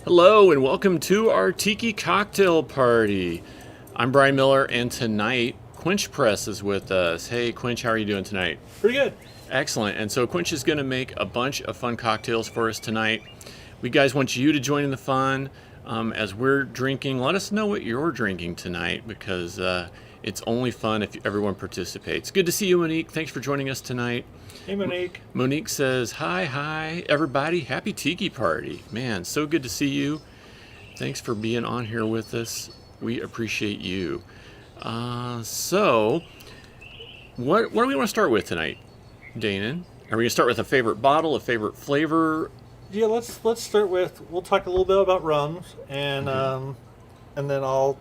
Hello and welcome to our Tiki cocktail party. I'm Brian Miller and tonight Quench Press is with us. Hey Quench, how are you doing tonight? Pretty good. Excellent. And so Quench is going to make a bunch of fun cocktails for us tonight. We guys want you to join in the fun as we're drinking. Let us know what you're drinking tonight because it's only fun if everyone participates. Good to see you, Monique. Thanks for joining us tonight. Hey, Monique. Monique says, hi, everybody. Happy Tiki Party. Man, so good to see you. Thanks for being on here with us. We appreciate you. So, what do we want to start with tonight, Danon? Are we going to start with a favorite bottle, a favorite flavor? Yeah, let's start with, we'll talk a little bit about rums, and then I'll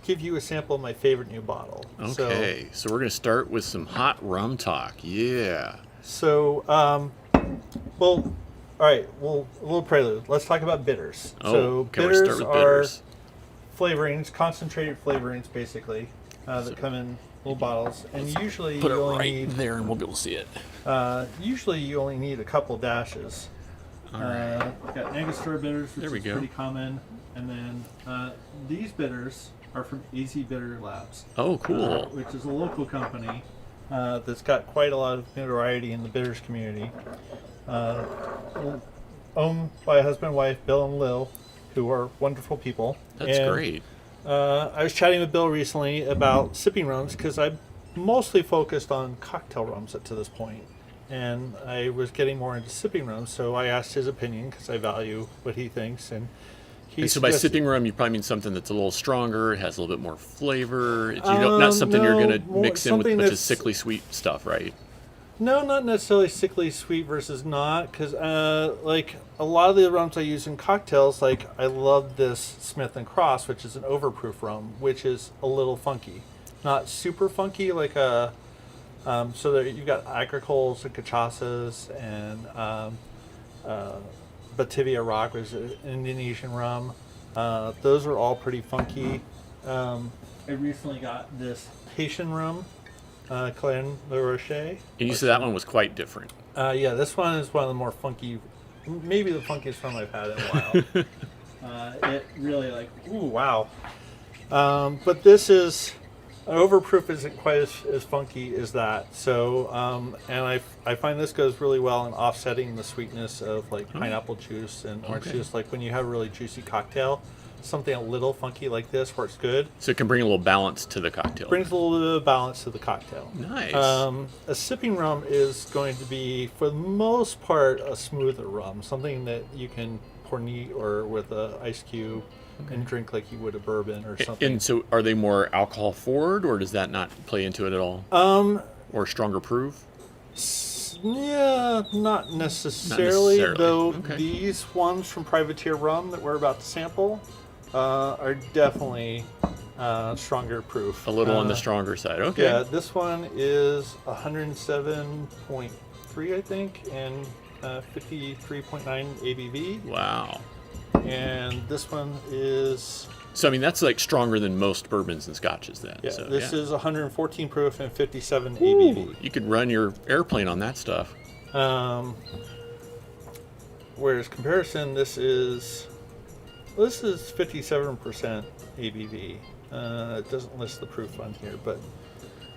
give you a sample of my favorite new bottle. Okay, so we're going to start with some hot rum talk. Yeah. So, well, all right, well, a little prelude. Let's talk about bitters. Oh, so okay, we'll bitters start with are bitters. flavorings, concentrated flavorings, basically, that come in little bottles, and usually Put it you only right need there and we'll be able to see it. usually you only need a couple dashes. All right. Got Angostura bitters, which There we is go. pretty common, and then these bitters are from Easy Bitter Labs. Oh, cool. Which is a local company that's got quite a lot of notoriety in the bitters community. Owned by a husband and wife, Bill and Lil, who are wonderful people. That's And, great. I was chatting with Bill recently about sipping rums because I'm mostly focused on cocktail rums up to this point. And I was getting more into sipping rums, so I asked his opinion because I value what he thinks. And And so by sipping rum, you probably mean something that's a little stronger, it has a little bit more flavor. Not something you're going to mix in with a bunch of sickly sweet stuff, right? No, not necessarily sickly sweet versus not, because like a lot of the rums I use in cocktails, like I love this Smith and Cross, which is an overproof rum, which is a little funky, not super funky like a. So there you've got agricoles and cachaças and Batavia Rock, which is an Indonesian rum. Those are all pretty funky. I recently got this Haitian rum, Clan Le Rocher. And you said that one was quite different. Yeah, this one is one of the more funky, maybe the funkiest rum I've had in a while. It really ooh, wow. But this is, overproof isn't quite as funky as that. So, and I find this goes really well in offsetting the sweetness of like pineapple juice and orange juice. Like when you have a really juicy cocktail, something a little funky like this works good. So it can bring a little balance to the cocktail. Brings a little bit of balance to the cocktail. Nice. A sipping rum is going to be, for the most part, a smoother rum. Something that you can pour neat or with an ice cube and drink like you would a bourbon or something. And so are they more alcohol forward, or does that not play into it at all? Or stronger proof? Yeah, not necessarily. Though Okay. these ones from Privateer Rum that we're about to sample are definitely stronger proof. A little on the stronger side. Okay. Yeah, this one is 107.3, I think, and 53.9 ABV. Wow. And this one is... So, I mean, that's like stronger than most bourbons and scotches then. Yeah, so, this is 114 proof and 57 Ooh, ABV. you could run your airplane on that stuff. Whereas comparison, this is 57% ABV. It doesn't list the proof on here, but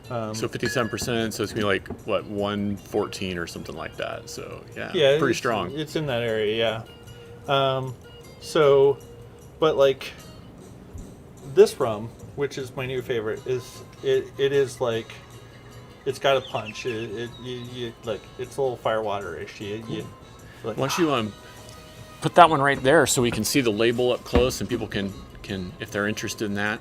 So 57%, so it's going to be like, what, 114 or something like that. So, yeah, pretty strong. It's in that area, yeah. So, but like this rum, which is my new favorite, is like, it's got a punch. You like, it's a little firewater-ish. Like, Why don't you put that one right there so we can see the label up close and people can if they're interested in that.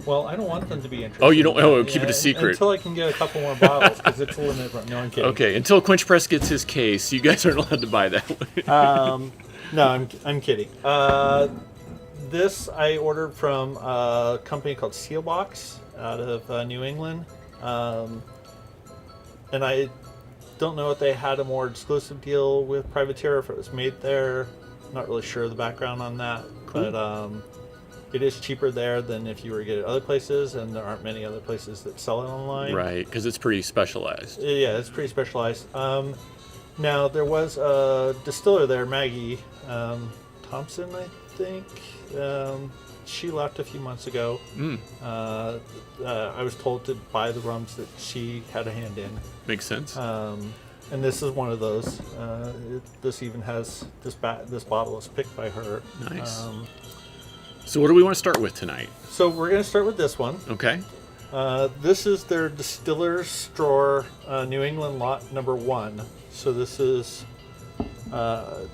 well, I don't want them to be interested. Oh, you don't? in Oh, that. keep it a secret. Until I can get a couple more bottles, because it's a limited run. No, I'm kidding. Okay, until Quench Press gets his case, you guys aren't allowed to buy that one. No, I'm kidding. This I ordered from a company called Sealbox out of New England, and I don't know if they had a more exclusive deal with Privateer, if it was made there. Not really sure of the background on that, Cool. but it is cheaper there than if you were to get it other places, and there aren't many other places that sell it online. Right, because it's pretty specialized. Yeah, it's pretty specialized. Now, there was a distiller there, Maggie, Thompson, I think. She left a few months ago. I was told to buy the rums that she had a hand in. Makes sense. And this is one of those. This even has this bottle is picked by her. Nice. So what do we want to start with tonight? So we're going to start with this one. Okay. This is their Distiller's Drawer New England lot number 1. So this is, I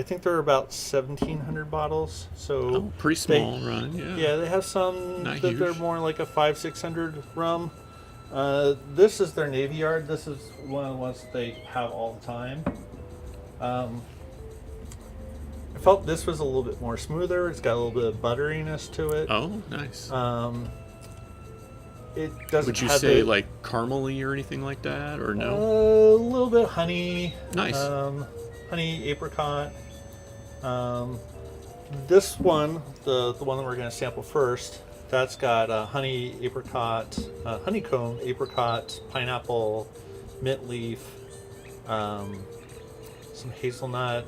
think there are about 1,700 bottles. So pretty small run. Yeah. Yeah, they have some Not that they're huge. more like a 500-600 rum. This is their Navy Yard. This is one of the ones that they have all the time. I felt this was a little bit more smoother. It's got a little bit of butteriness to it. Oh, nice. It doesn't. Would you have say the, like caramely or anything like that, or no? a little bit honey. Nice. Honey apricot. This one, the one that we're going to sample first, that's got honey apricot, honeycomb apricot, pineapple, mint leaf, some hazelnut,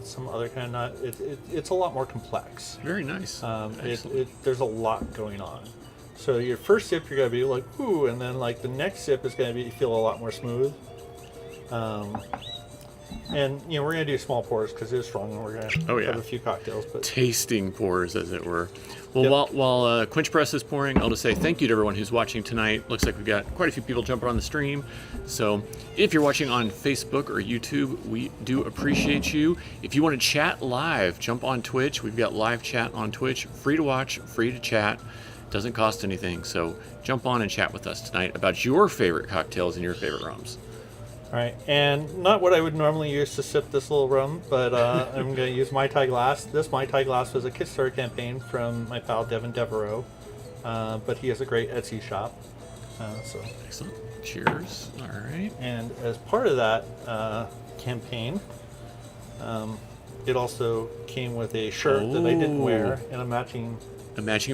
some other kind of nut. It's a lot more complex. Very nice. There's a lot going on. So your first sip, you're gonna be like, ooh, and then like the next sip is gonna be feel a lot more smooth. And you know we're gonna do small pours because it's strong, and we're gonna have a few cocktails. But tasting pours, as it were. Well, Yep. while Quench Press is pouring, I'll just say thank you to everyone who's watching tonight. Looks like we've got quite a few people jumping on the stream. So if you're watching on Facebook or YouTube, we do appreciate you. If you want to chat live, jump on Twitch. We've got live chat on Twitch. Free to watch, free to chat. Doesn't cost anything. So jump on and chat with us tonight about your favorite cocktails and your favorite rums. all right, and not what I would normally use to sip this little rum, but I'm gonna use Mai Tai glass. This Mai Tai glass was a Kickstarter campaign from my pal Devin Devereaux, but he has a great Etsy shop. So. Excellent. Cheers. All right. And as part of that campaign, it also came with a shirt that I didn't wear and a matching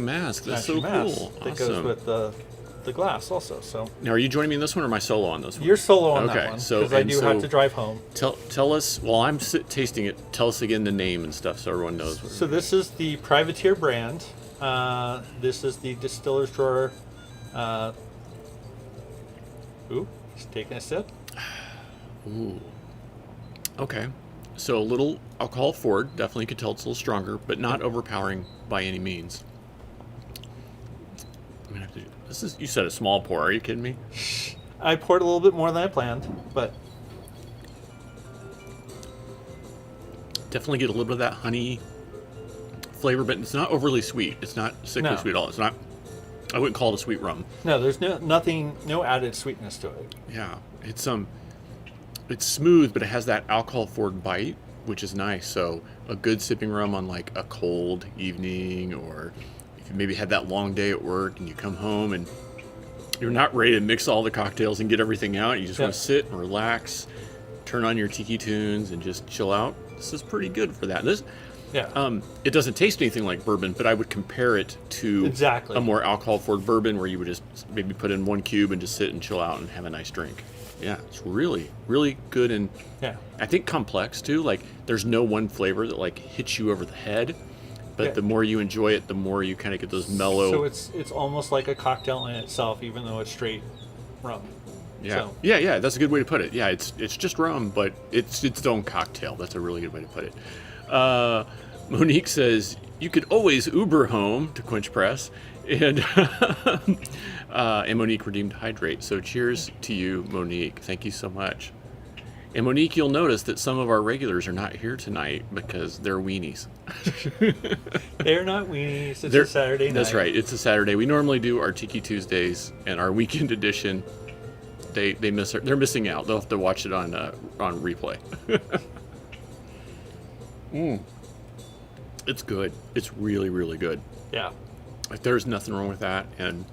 mask. That's so mask cool. that goes with the glass also. So Now, are you joining me in this one or am I solo on this one? you're solo on Okay, that one so- because I and do so- have to drive home. Tell us, while I'm tasting it, tell us again the name and stuff so everyone knows. So this is the Privateer brand. This is the Distiller's Drawer. Ooh, he's taking a sip. Ooh. Okay. So a little alcohol forward. Definitely could tell it's a little stronger, but not overpowering by any means. I'm gonna have to. This is. You said a small pour. Are you kidding me? I poured a little bit more than I planned, but Definitely get a little bit of that honey flavor, but it's not overly sweet. It's not sickly No. sweet at all. It's not. I wouldn't call it a sweet rum. no, there's no added sweetness to it. Yeah, it's smooth, but it has that alcohol forward bite, which is nice. So a good sipping rum on like a cold evening, or if you maybe had that long day at work and you come home and you're not ready to mix all the cocktails and get everything out. You just want to sit and relax, turn on your Tiki tunes and just chill out. This is pretty good for that. It doesn't taste anything like bourbon, but I would compare it to Exactly. a more alcohol forward bourbon where you would just maybe put in 1 cube and just sit and chill out and have a nice drink. Yeah, it's really, really good, and Yeah. I think complex too. Like there's no one flavor that like hits you over the head, but Yeah. the more you enjoy it, the more you kind of get those mellow. So it's almost like a cocktail in itself, even though it's straight rum. Yeah, So, yeah. That's a good way to put it. Yeah, it's just rum, but it's its own cocktail. That's a really good way to put it. Monique says you could always Uber home to Quench Press, and and Monique redeemed Hydrate. So cheers to you, Monique. Thank you so much. And Monique, you'll notice that some of our regulars are not here tonight because they're weenies. they're not weenies. It's a Saturday night. That's right. It's a Saturday. We normally do our Tiki Tuesdays and our weekend edition. They're missing out. They'll have to watch it on replay. It's good. It's really, really good. Yeah. Like, there's nothing wrong with that, and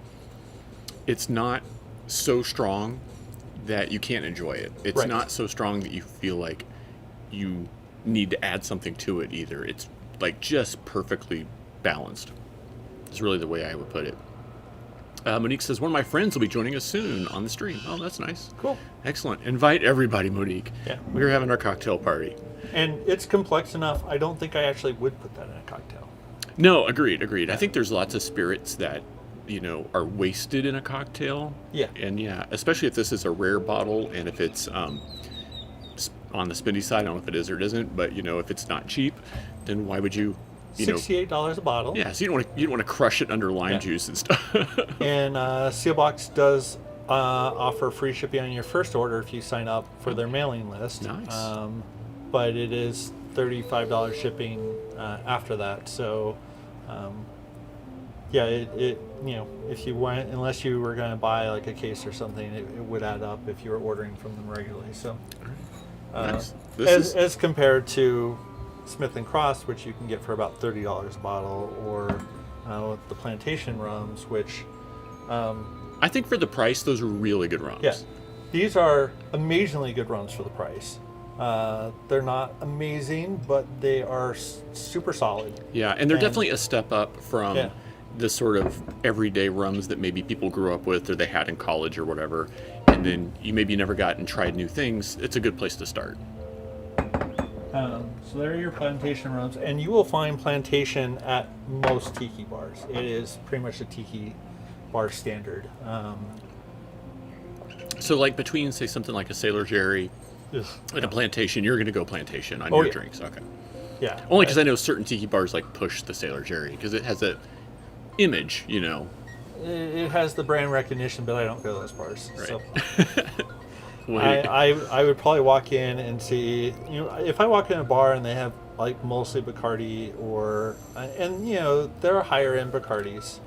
it's not so strong that you can't enjoy it. It's Right. not so strong that you feel like you need to add something to it either. It's like just perfectly balanced. It's really the way I would put it. Monique says, one of my friends will be joining us soon on the stream. Oh, that's nice. Cool. Excellent. Invite everybody, Monique. Yeah. We're having our cocktail party. And it's complex enough. I don't think I actually would put that in a cocktail. No, agreed. I think there's lots of spirits that, are wasted in a cocktail. Yeah. And especially if this is a rare bottle and if it's on the spendy side, I don't know if it is or it isn't, but, if it's not cheap, then why would you, $68 a bottle. Yeah, so you don't want to crush it under lime juice and stuff. And Sealbox does offer free shipping on your first order if you sign up for their mailing list. Nice. But it is $35 shipping after that. So, if you went, unless you were going to buy like a case or something, it would add up if you were ordering from them regularly. So, Nice. as compared to Smith and Cross, which you can get for about $30 a bottle, or the plantation rums, which I think for the price, those are really good rums. yeah, these are amazingly good rums for the price. They're not amazing, but they are super solid. Yeah, and they're definitely a step up from the sort of everyday rums that maybe people grew up with or they had in college or whatever. And then you maybe never got and tried new things. It's a good place to start. So there are your plantation rums, and you will find plantation at most tiki bars. It is pretty much a tiki bar standard. So like between, say, something like a Sailor Jerry and a plantation, you're going to go plantation on your drinks. Okay. Yeah. Only because I know certain tiki bars like push the Sailor Jerry because it has a image, It has the brand recognition, but I don't go to those bars. Right. So Wait. I would probably walk in and see, if I walk in a bar and they have like mostly Bacardi there are higher end Bacardis.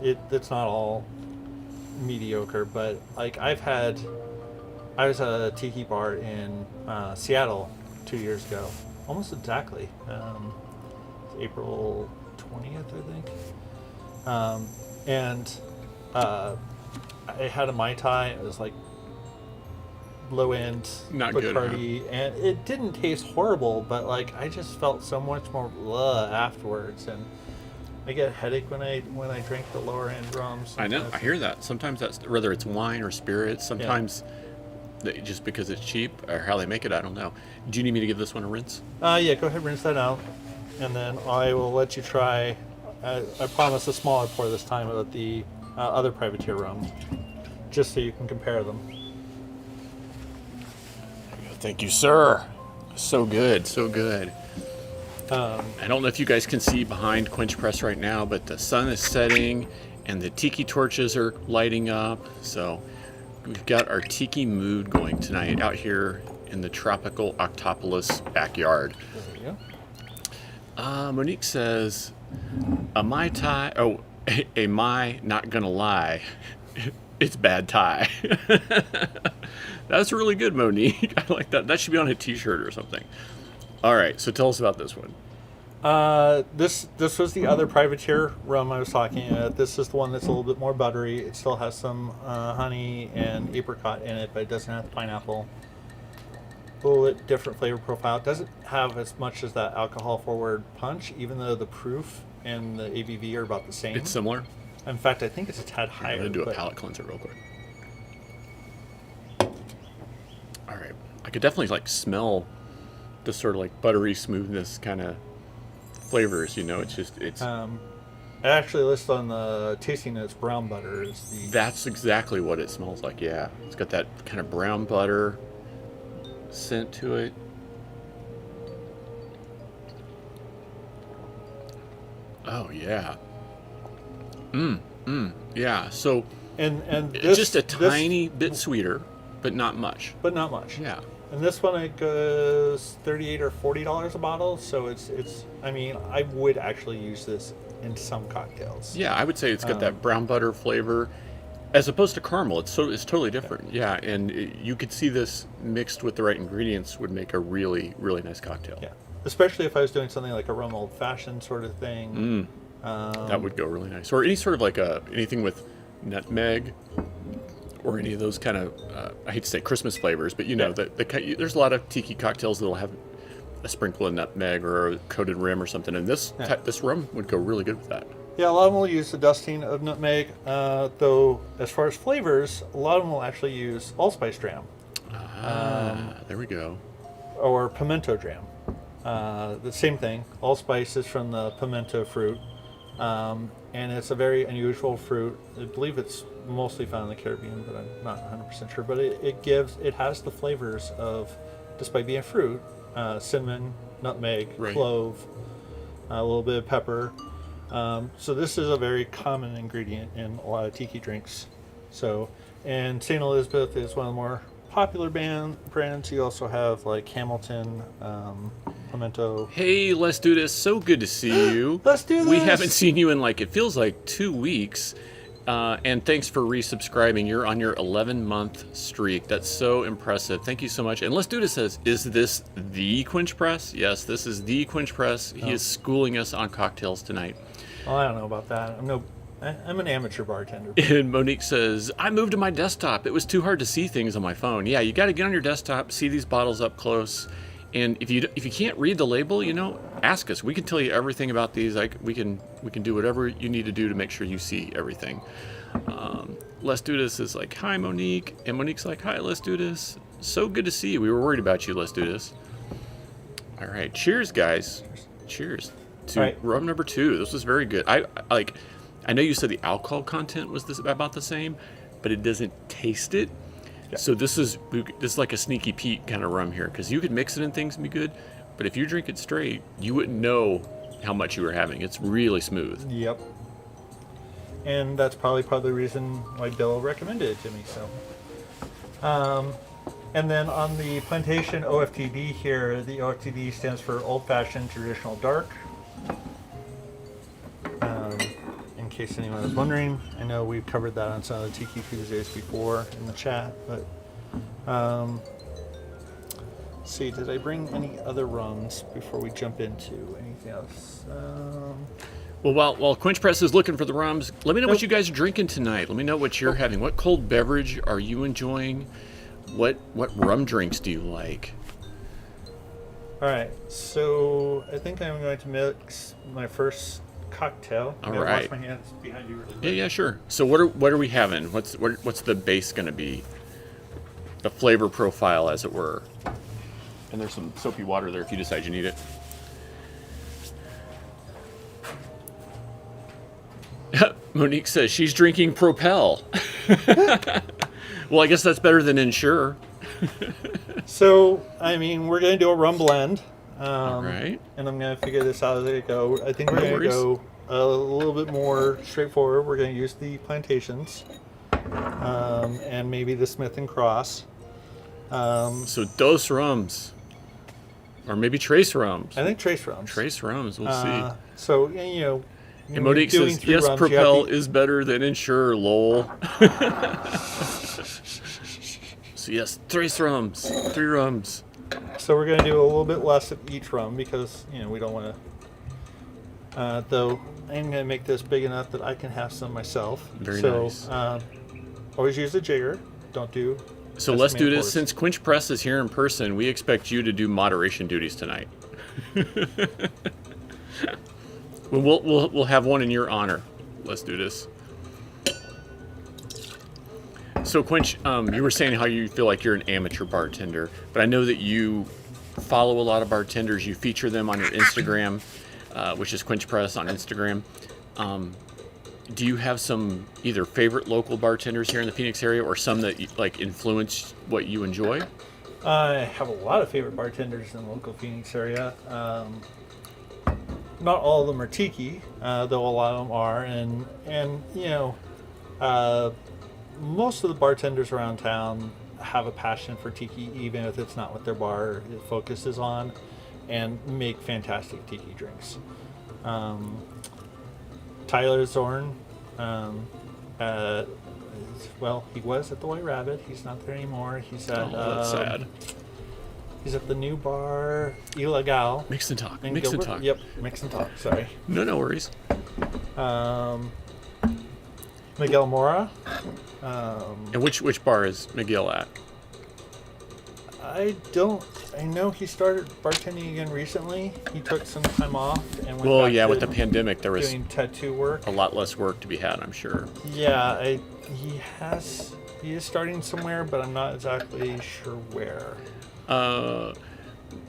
It's not all mediocre, but like I was at a tiki bar in Seattle 2 years ago, almost exactly, April 20th, I think. I had a Mai Tai. It was like low end Not good, Bacardi, and it didn't taste horrible, but like I just felt so much more afterwards, and I get a headache when I drink the lower end rums. I know. I hear that. Sometimes that's whether it's wine or spirits. Sometimes just because it's cheap or how they make it, I don't know. Do you need me to give this one a rinse? Yeah, go ahead, rinse that out, and then I will let you try. I promise a smaller pour this time of the other privateer rum, just so you can compare them. Thank you, sir. So good, so good. I don't know if you guys can see behind Quench Press right now, but the sun is setting and the tiki torches are lighting up. So we've got our tiki mood going tonight out here in the tropical Octopolis backyard. There you go. Monique says, a Mai Tai, a Mai, not gonna lie, it's bad Thai. That's really good, Monique. I like that. That should be on a t-shirt or something. All right, so tell us about this one. This was the other privateer rum I was talking about. This is the one that's a little bit more buttery. It still has some honey and apricot in it, but it doesn't have the pineapple. A little bit different flavor profile. It doesn't have as much as that alcohol forward punch, even though the proof and the ABV are about the same. It's similar. In fact, I think it's a tad higher. I'm gonna do a palate cleanser real quick. All right, I could definitely like smell the sort of like buttery smoothness kind of flavors. It's It actually lists on the tasting notes brown butter is the. That's exactly what it smells like. Yeah, it's got that kind of brown butter scent to it. Oh yeah. Yeah. So And this, just a tiny bit sweeter, but not much. but not much. Yeah. And this one, it goes $38 or $40 a bottle. So it's. I mean, I would actually use this in some cocktails. Yeah, I would say it's got that brown butter flavor, as opposed to caramel. It's totally different. Yeah, and you could see this mixed with the right ingredients would make a really, really nice cocktail. Yeah. Especially if I was doing something like a rum old fashioned sort of thing. That would go really nice. Or any sort of like anything with nutmeg, or any of those kind of I hate to say Christmas flavors, but there's a lot of tiki cocktails that'll have a sprinkle of nutmeg or a coated rim or something, and this rum would go really good with that. Yeah, a lot of them will use the dusting of nutmeg, though as far as flavors, a lot of them will actually use allspice dram There we go. or pimento dram. The same thing. Allspice is from the pimento fruit, and it's a very unusual fruit. I believe it's mostly found in the Caribbean, but I'm not 100% sure. But it has the flavors of, despite being fruit, cinnamon, nutmeg, Right. clove, a little bit of pepper. So this is a very common ingredient in a lot of tiki drinks. So, and St. Elizabeth is one of the more popular brands. You also have like Hamilton, Pimento. Hey, let's do this. So good to see you. Let's do We this. haven't seen you in like, it feels like 2 weeks. And thanks for resubscribing. You're on your 11-month streak. That's so impressive. Thank you so much. And Let's Do This says, is this the Quench Press? Yes, this is the Quench Press. He is schooling us on cocktails tonight. Well, I don't know about that. I'm an amateur bartender. And Monique says, I moved to my desktop. It was too hard to see things on my phone. Yeah, you got to get on your desktop, see these bottles up close. And if you can't read the label, ask us. We can tell you everything about these. We can do whatever you need to do to make sure you see everything. Let's Do This is like, hi, Monique. And Monique's like, hi, Let's Do This. So good to see you. We were worried about you. Let's do this. All right. Cheers, guys. Cheers to Right. rum number 2. This was very good. I know you said the alcohol content was about the same, but it doesn't taste it. Yeah. So this is like a sneaky Pete kind of rum here, because you could mix it in things and be good, but if you drink it straight, you wouldn't know how much you were having. It's really smooth. Yep. And that's probably part of the reason why Bill recommended it to me. So, and then on the plantation OFTD here, the OFTD stands for Old Fashioned Traditional Dark. In case anyone was wondering, I know we've covered that on some of the Tiki Tuesdays before in the chat, but let's see, did I bring any other rums before we jump into anything else? Well, while Quench Press is looking for the rums, let me know what you guys are drinking tonight. Let me know what you're having. What cold beverage are you enjoying? What rum drinks do you like? All right, so I think I'm going to mix my first cocktail. All I'm gonna right. Wash my hands behind you really quick. Yeah, sure. So what are we having? What's the base going to be? The flavor profile, as it were. And there's some soapy water there if you decide you need it. Monique says she's drinking Propel. Well, I guess that's better than Ensure. So, I mean, we're going to do a rum blend. All right. And I'm going to figure this out as I go. I think we're No going to worries. go a little bit more straightforward. We're going to use the plantations and maybe the Smith and Cross. So Dos Rums. Or maybe Trace Rums. I think trace rums. Trace Rums, we'll see. So, And Monique doing says, three yes, rums, you have Propel to- is better than Ensure, lol. So yes, Trace Rums. 3 rums. So we're going to do a little bit less of each rum because, we don't want to... though, I'm going to make this big enough that I can have some myself. Very so, nice. Always use a jigger. Don't do... So let's do estimated this. pours. Since Quench Press is here in person, we expect you to do moderation duties tonight. We'll have one in your honor. Let's do this. So Quench, you were saying how you feel like you're an amateur bartender, but I know that you follow a lot of bartenders. You feature them on your Instagram, which is Quench Press on Instagram. Do you have some either favorite local bartenders here in the Phoenix area, or some that influence what you enjoy? I have a lot of favorite bartenders in the local Phoenix area. Not all of them are tiki, though a lot of them are, and most of the bartenders around town have a passion for tiki, even if it's not what their bar focuses on, and make fantastic tiki drinks. Tyler Zorn, well, he was at the White Rabbit. He's not there anymore. He's at That's sad. he's at the new bar Ilegal. Mix and talk. in Mix and Gilbert. talk. Yep, mix and talk. Sorry. No worries. Miguel Mora. And which bar is Miguel at? I don't. I know he started bartending again recently. He took some time off and went Well, back yeah, to with the pandemic, there was doing tattoo work. a lot less work to be had, I'm sure. Yeah, he is starting somewhere, but I'm not exactly sure where.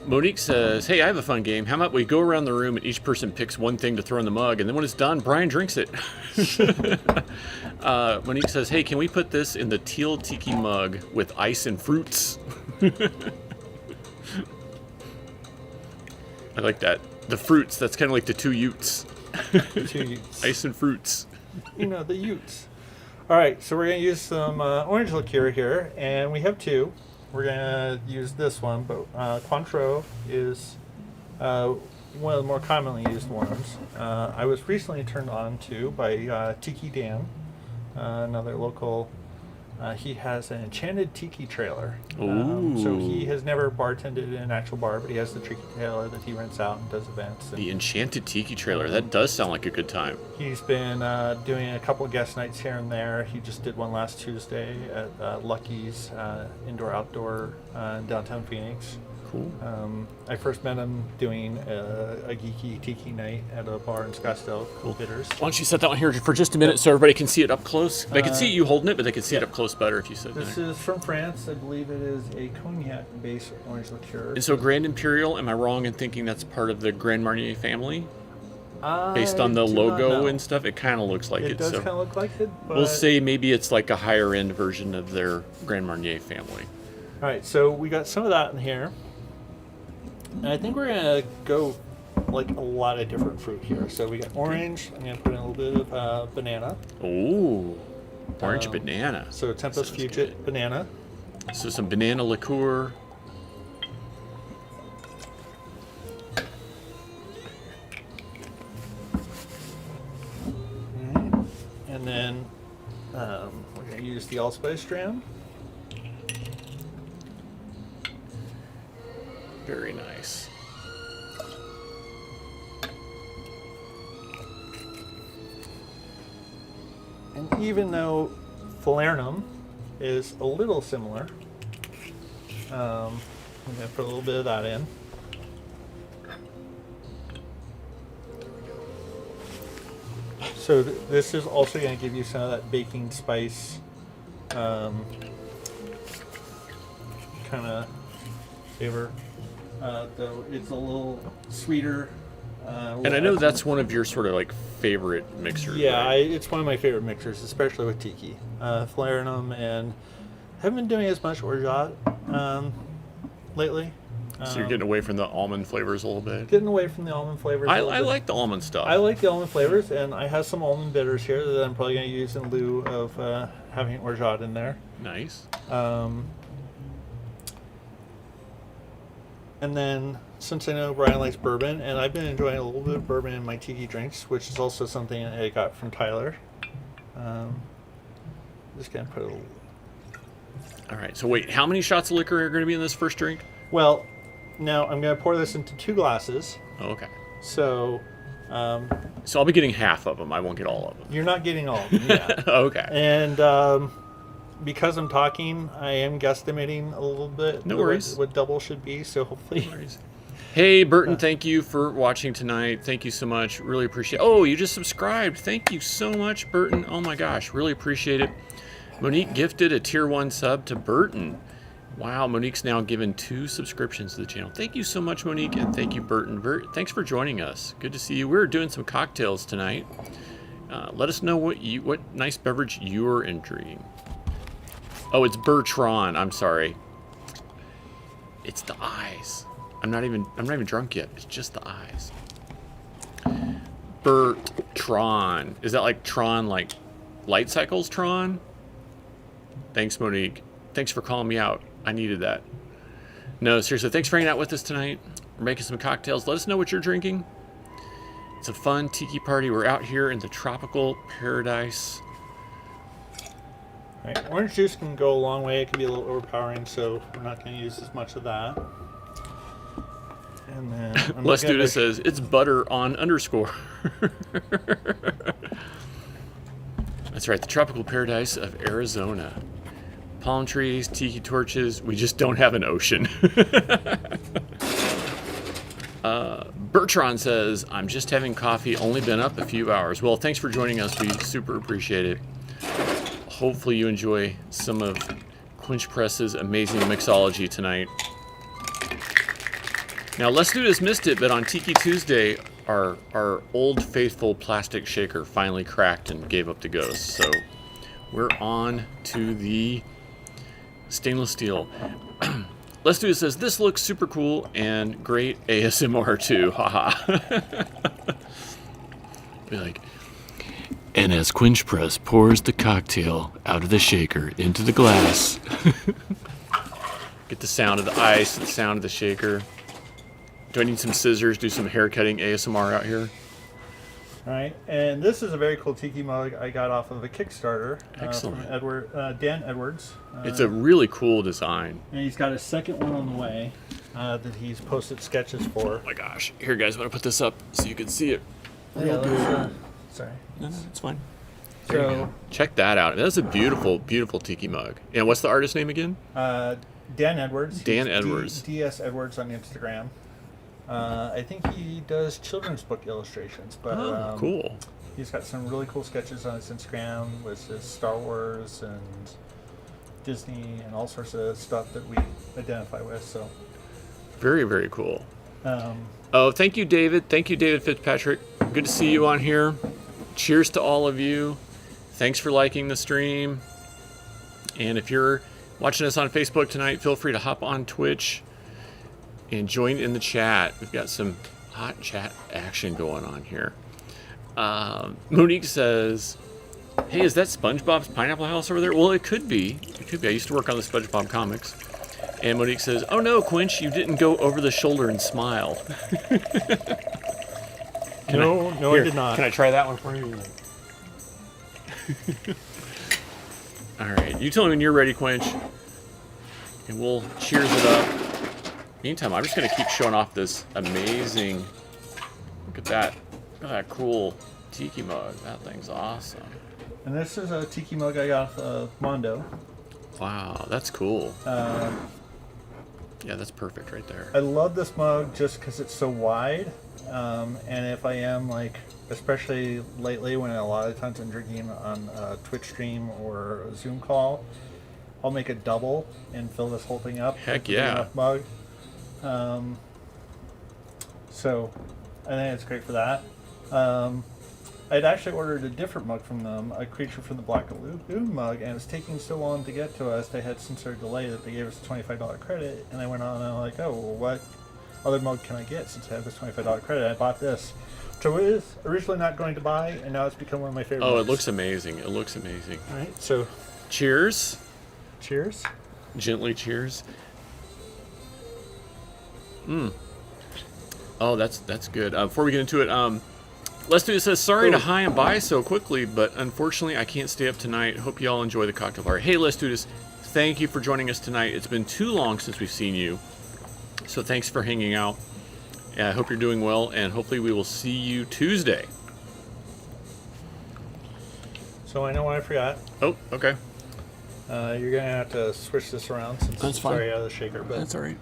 Monique says, hey, I have a fun game. How about we go around the room and each person picks one thing to throw in the mug, and then when it's done, Brian drinks it. Monique says, hey, can we put this in the teal tiki mug with ice and fruits? I like that. The fruits, that's kind of like the two Utes. Two Utes. Ice and fruits. You know, the Utes. All right, so we're going to use some orange liqueur here, and we have two. We're going to use this one, but Cointreau is one of the more commonly used ones. I was recently turned on to by Tiki Dan, another local. He has an enchanted tiki trailer. So he has never bartended in an actual bar, but he has the tiki trailer that he rents out and does events. And The enchanted tiki trailer. That does sound like a good time. he's been doing a couple of guest nights here and there. He just did one last Tuesday at Lucky's indoor-outdoor in downtown Phoenix. Cool. I first met him doing a geeky tiki night at a bar in Scottsdale, Cool Bitters. Why don't you set that one here for just a minute so everybody can see it up close? They can see you holding it, but they can see it up close better if you sit This there. is from France. I believe it is a cognac-based orange liqueur. And so Grand Imperial, am I wrong in thinking that's part of the Grand Marnier family? Based on the I do not logo know. and stuff, it kind of looks like It it. does So kind of look like it, but... we'll say maybe it's like a higher end version of their Grand Marnier family. All right, so we got some of that in here. And I think we're going to go like a lot of different fruit here. So we got orange. I'm going to put in a little bit of banana. Ooh, orange banana. So Tempest Sounds Fugit good. banana. So some banana liqueur. And then we're going to use the allspice strand. Very nice. And even though falernum is a little similar, I'm going to put a little bit of that in. So this is also going to give you some of that baking spice kind of flavor. Though it's a little sweeter. And I know that's one of your sort of like favorite mixers. Yeah, right? it's one of my favorite mixers, especially with tiki. Falernum, and haven't been doing as much orgeat lately. So you're getting away from the almond flavors a little bit. Getting away from the almond flavors. I a little bit. like the almond stuff. I like the almond flavors, and I have some almond bitters here that I'm probably going to use in lieu of having orgeat in there. Nice. And then, since I know Brian likes bourbon, and I've been enjoying a little bit of bourbon in my tiki drinks, which is also something I got from Tyler. Just going to put a little... All right. So wait, how many shots of liquor are going to be in this first drink? Well, now I'm going to pour this into 2 glasses. Oh, okay. So, So I'll be getting half of them. I won't get all of them. you're not getting all of them, yeah. Okay. And because I'm talking, I am guesstimating a little bit. No worries. What double should be, so hopefully... No worries. Hey, Burton, thank you for watching tonight. Thank you so much. Really appreciate it. Oh, you just subscribed. Thank you so much, Burton. Oh my gosh, really appreciate it. Monique gifted a tier 1 sub to Burton. Wow, Monique's now given 2 subscriptions to the channel. Thank you so much, Monique, and thank you, Burton. Thanks for joining us. Good to see you. We're doing some cocktails tonight. Let us know what nice beverage you're entering. Oh, it's Bertrand. I'm sorry. It's the eyes. I'm not even drunk yet. It's just the eyes. Bertrand. Is that like Tron, like Light Cycles Tron? Thanks, Monique. Thanks for calling me out. I needed that. No, seriously, thanks for hanging out with us tonight. We're making some cocktails. Let us know what you're drinking. It's a fun tiki party. We're out here in the tropical paradise. Right. Orange juice can go a long way. It can be a little overpowering, so we're not going to use as much of that. And then Les Duda says, it's butter on underscore. That's right, the tropical paradise of Arizona. palm trees, tiki torches. We just don't have an ocean. Bertrand says, I'm just having coffee, only been up a few hours. Well, thanks for joining us. We super appreciate it. Hopefully you enjoy some of Quench Press's amazing mixology tonight. Now, Let's Do This missed it, but on Tiki Tuesday, our old faithful plastic shaker finally cracked and gave up the ghost. So we're on to the stainless steel. Let's Do This says, this looks super cool and great ASMR too. Haha. Be like, and as Quench Press pours the cocktail out of the shaker into the glass. Get the sound of the ice, the sound of the shaker. Do I need some scissors? Do some hair cutting ASMR out here? All right, and this is a very cool tiki mug I got off of a Kickstarter. Excellent. From Dan Edwards. It's a really cool design. And he's got a second one on the way that he's posted sketches for. Oh my gosh. Here, guys, I'm going to put this up so you can see it. Sorry. No, it's fine. So, Check that out. That's a beautiful, beautiful tiki mug. And what's the artist name again? Dan Edwards. Dan Edwards. DS Edwards on Instagram. I think he does children's book illustrations, but cool. He's got some really cool sketches on his Instagram with his Star Wars and Disney and all sorts of stuff that we identify with. So very, very cool. Oh, thank you, David. Thank you, David Fitzpatrick. Good to see you on here. Cheers to all of you. Thanks for liking the stream. And if you're watching us on Facebook tonight, feel free to hop on Twitch and join in the chat. We've got some hot chat action going on here. Monique says, hey, is that SpongeBob's Pineapple House over there? Well, it could be. It could be. I used to work on the SpongeBob comics. And Monique says, oh no, Quench, you didn't go over the shoulder and smile. No, I did not. Can I try that one for you? All right. You tell me when you're ready, Quench. And we'll cheers it up. Meantime, I'm just going to keep showing off this amazing, look at that cool tiki mug. That thing's awesome. And this is a tiki mug I got off of Mondo. Wow, that's cool. Yeah, that's perfect right there. I love this mug just because it's so wide. And if I am, like, especially lately when a lot of times I'm drinking on a Twitch stream or a Zoom call, I'll make it double and fill this whole thing up. Heck with a big yeah. enough mug. So I think it's great for that. I'd actually ordered a different mug from them, a Creature from the Black Lagoon mug, and it was taking so long to get to us. They had some sort of delay that they gave us a $25 credit, and I went on and I'm like, oh, well, what other mug can I get since I have this $25 credit? I bought this. So it was originally not going to buy, and now it's become one of my favorite Oh, mugs. it looks amazing. It looks amazing. All right, so Cheers. cheers. Gently cheers. Oh, that's good. Before we get into it, Let's Do This says, sorry to high and buy so quickly, but unfortunately I can't stay up tonight. Hope you all enjoy the cocktail party. Hey, Let's Do This, thank you for joining us tonight. It's been too long since we've seen you, so thanks for hanging out. I hope you're doing well, and hopefully we will see you Tuesday. So I know what I forgot. Oh, okay. You're going to have to switch this around since That's it's fine. already out of the shaker. But That's all right.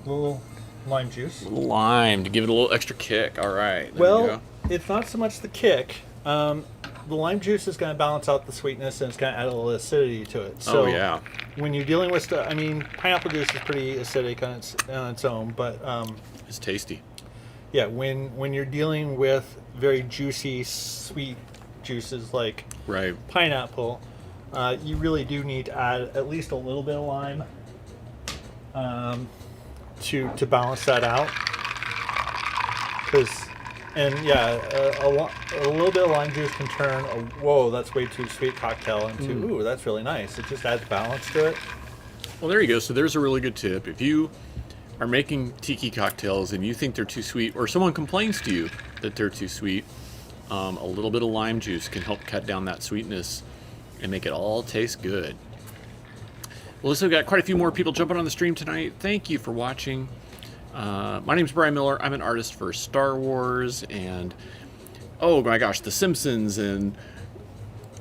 a little lime juice. Lime to give it a little extra kick. All right. There we Well, go. it's not so much the kick. The lime juice is going to balance out the sweetness and it's going to add a little acidity to it. So Oh, yeah. when you're dealing with stuff, I mean, pineapple juice is pretty acidic on its own, but It's tasty. yeah, when you're dealing with very juicy, sweet juices like Right. pineapple, you really do need to add at least a little bit of lime to balance that out. A little bit of lime juice can turn a whoa, that's way too sweet cocktail into ooh, that's really nice. It just adds balance to it. Well, there you go. So there's a really good tip. If you are making tiki cocktails and you think they're too sweet, or someone complains to you that they're too sweet, a little bit of lime juice can help cut down that sweetness and make it all taste good. Well, we've got quite a few more people jumping on the stream tonight. Thank you for watching. My name's Brian Miller. I'm an artist for Star Wars and, oh my gosh, The Simpsons and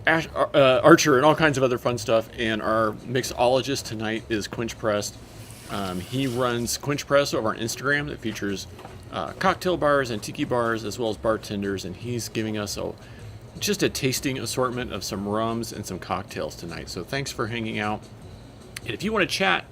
Archer and all kinds of other fun stuff. And our mixologist tonight is Quench Press. He runs Quench Press over on Instagram that features cocktail bars and tiki bars as well as bartenders. And he's giving us just a tasting assortment of some rums and some cocktails tonight. So thanks for hanging out. And if you want to chat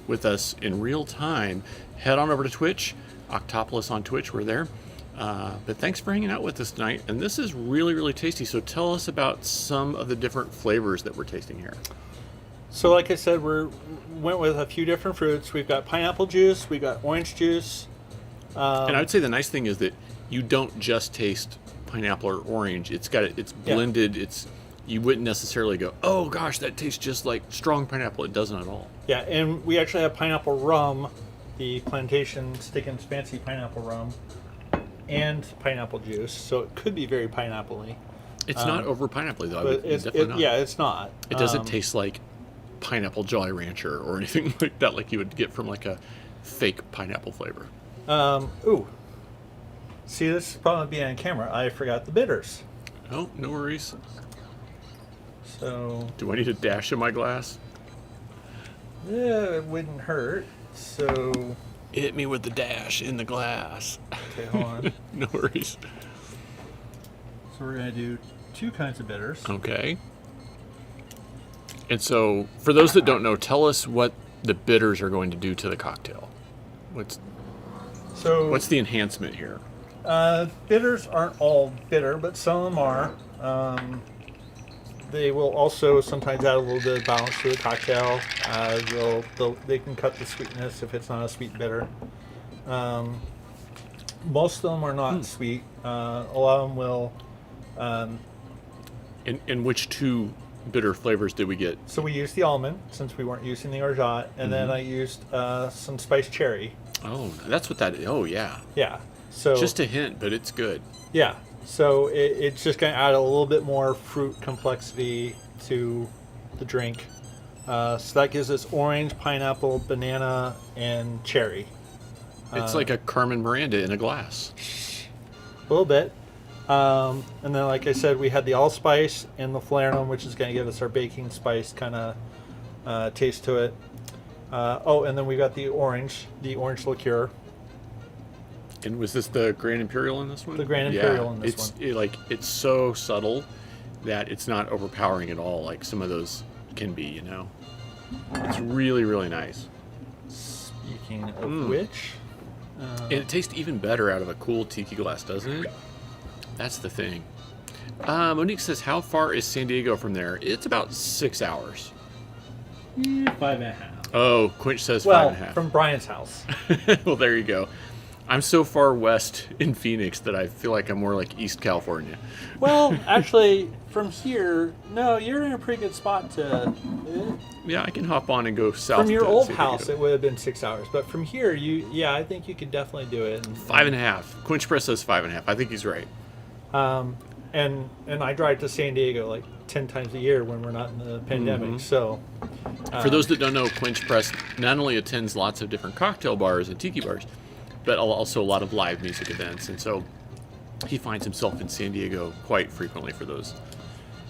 with us in real time, head on over to Twitch, Octopolis on Twitch, we're there. But thanks for hanging out with us tonight. And this is really, really tasty. So tell us about some of the different flavors that we're tasting here. So like I said, went with a few different fruits. We've got pineapple juice, we've got orange juice. And I would say the nice thing is that you don't just taste pineapple or orange. It's blended. Yeah. You wouldn't necessarily go, oh gosh, that tastes just like strong pineapple. It doesn't at all. Yeah, and we actually have pineapple rum, the Plantation Stickin's Fancy Pineapple Rum, and pineapple juice. So it could be very pineapple-y. It's not over pineapple though. But Definitely not. Yeah, it's not. It doesn't taste like pineapple Jolly Rancher or anything like that, like you would get from like a fake pineapple flavor. Ooh. See, this is probably be on camera. I forgot the bitters. Oh, no worries. So, Do I need a dash in my glass? yeah, it wouldn't hurt. So, Hit me with the dash in the glass. okay, hold on. No worries. So we're going to do 2 kinds of bitters. Okay. And so, for those that don't know, tell us what the bitters are going to do to the cocktail. What's the enhancement here? Bitters aren't all bitter, but some of them are. They will also sometimes add a little bit of balance to the cocktail. They can cut the sweetness if it's not a sweet bitter. Most of them are not sweet. A lot of them will. And which 2 bitter flavors did we get? So we used the almond since we weren't using the orgeat, and then I used some spiced cherry. Oh, that's what that is. Oh, yeah. Yeah. So Just a hint, but it's good. yeah. So it's just going to add a little bit more fruit complexity to the drink. So that gives us orange, pineapple, banana, and cherry. It's like a Carmen Miranda in a glass. A little bit. And then, like I said, we had the allspice and the falernum, which is going to give us our baking spice kind of taste to it. And then we got the orange liqueur. And was this the Grand Imperial in this one? The Grand Imperial in this one. It's so subtle that it's not overpowering at all like some of those can be, you know. It's really, really nice. Speaking of which... and it tastes even better out of a cool tiki glass, doesn't it? That's the thing. Monique says, how far is San Diego from there? It's about 6 hours. 5.5. Oh, Quench says Well, 5.5. from Brian's house. Well, there you go. I'm so far west in Phoenix that I feel like I'm more like East California. Well, actually, from here, no, you're in a pretty good spot to... Yeah, I can hop on and go south. From your to old San Diego. house, it would have been 6 hours. But from here, I think you could definitely do it. 5.5. Quench Press says 5.5. I think he's right. And I drive to San Diego like 10 times a year when we're not in the pandemic. So, For those that don't know, Quench Press not only attends lots of different cocktail bars and tiki bars, but also a lot of live music events. And so he finds himself in San Diego quite frequently for those.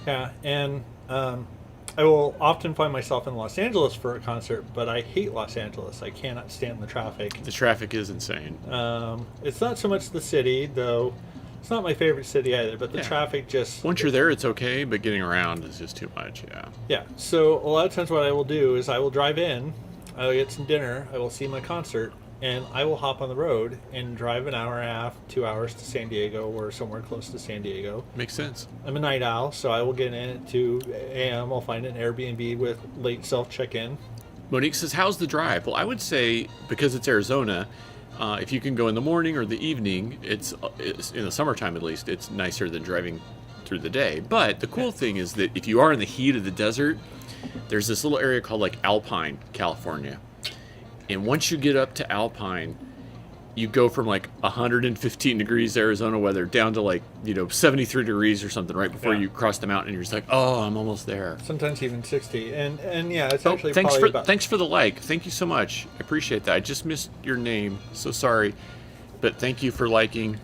yeah, and I will often find myself in Los Angeles for a concert, but I hate Los Angeles. I cannot stand the traffic. The traffic is insane. It's not so much the city, though. It's not my favorite city either, but the traffic just... Once you're there, it's okay, but getting around is just too much, yeah. Yeah, so a lot of times what I will do is I will drive in, I will get some dinner, I will see my concert, and I will hop on the road and drive an hour and a half, 2 hours to San Diego or somewhere close to San Diego. Makes sense. I'm a night owl, so I will get in at 2 a.m. I'll find an Airbnb with late self-check-in. Monique says, how's the drive? Well, I would say, because it's Arizona, if you can go in the morning or the evening, it's in the summertime at least, it's nicer than driving through the day. But the cool thing is that if you are in the heat of the desert, there's this little area called like Alpine, California. And once you get up to Alpine, you go from like 115 degrees Arizona weather down to like, 73 degrees or something right before you cross the mountain, and you're just like, oh, I'm almost there. Sometimes even 60. And yeah, it's actually thanks probably for about... thanks for the like. Thank you so much. I appreciate that. I just missed your name. So sorry. But thank you for liking.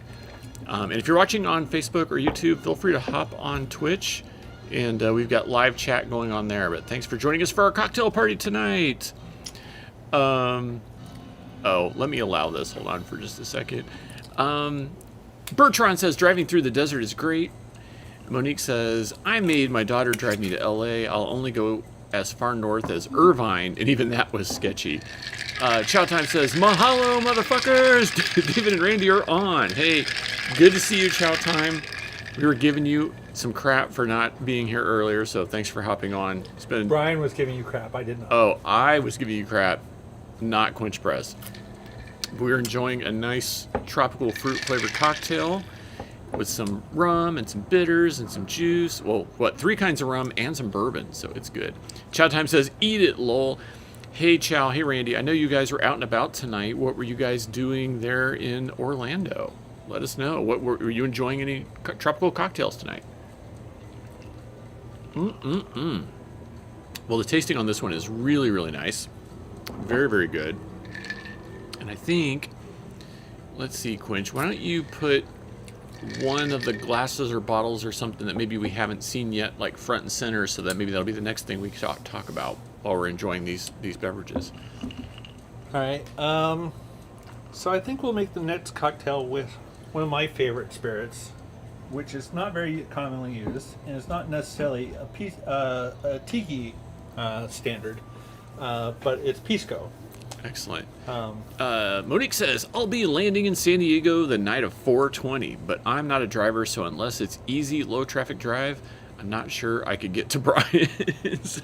And if you're watching on Facebook or YouTube, feel free to hop on Twitch And we've got live chat going on there. But thanks for joining us for our cocktail party tonight. Oh, let me allow this. Hold on for just a second. Bertrand says driving through the desert is great. Monique says, I made my daughter drive me to LA. I'll only go as far north as Irvine, and even that was sketchy. Chow Time says, mahalo, motherfuckers! David and Randy are on. Hey, good to see you, Chow Time. We were giving you some crap for not being here earlier, so thanks for hopping on. It's been... Brian was giving you crap. I did not. Oh, I was giving you crap, not Quench Press. We're enjoying a nice tropical fruit flavored cocktail with some rum and some bitters and some juice. Well, 3 kinds of rum and some bourbon, so it's good. Chow Time says, eat it, lol. Hey, Chow. Hey, Randy. I know you guys were out and about tonight. What were you guys doing there in Orlando? Let us know. Were you enjoying any tropical cocktails tonight? Well, the tasting on this one is really, really nice. Very, very good. And I think, let's see, Quench, why don't you put one of the glasses or bottles or something that maybe we haven't seen yet, like front and center, so that maybe that'll be the next thing we talk about while we're enjoying these beverages. All right. So I think we'll make the next cocktail with one of my favorite spirits, which is not very commonly used, and it's not necessarily a Tiki standard, but it's Pisco. Excellent. Monique says, I'll be landing in San Diego the night of 4/20, but I'm not a driver, so unless it's easy, low traffic drive, I'm not sure I could get to Brian's.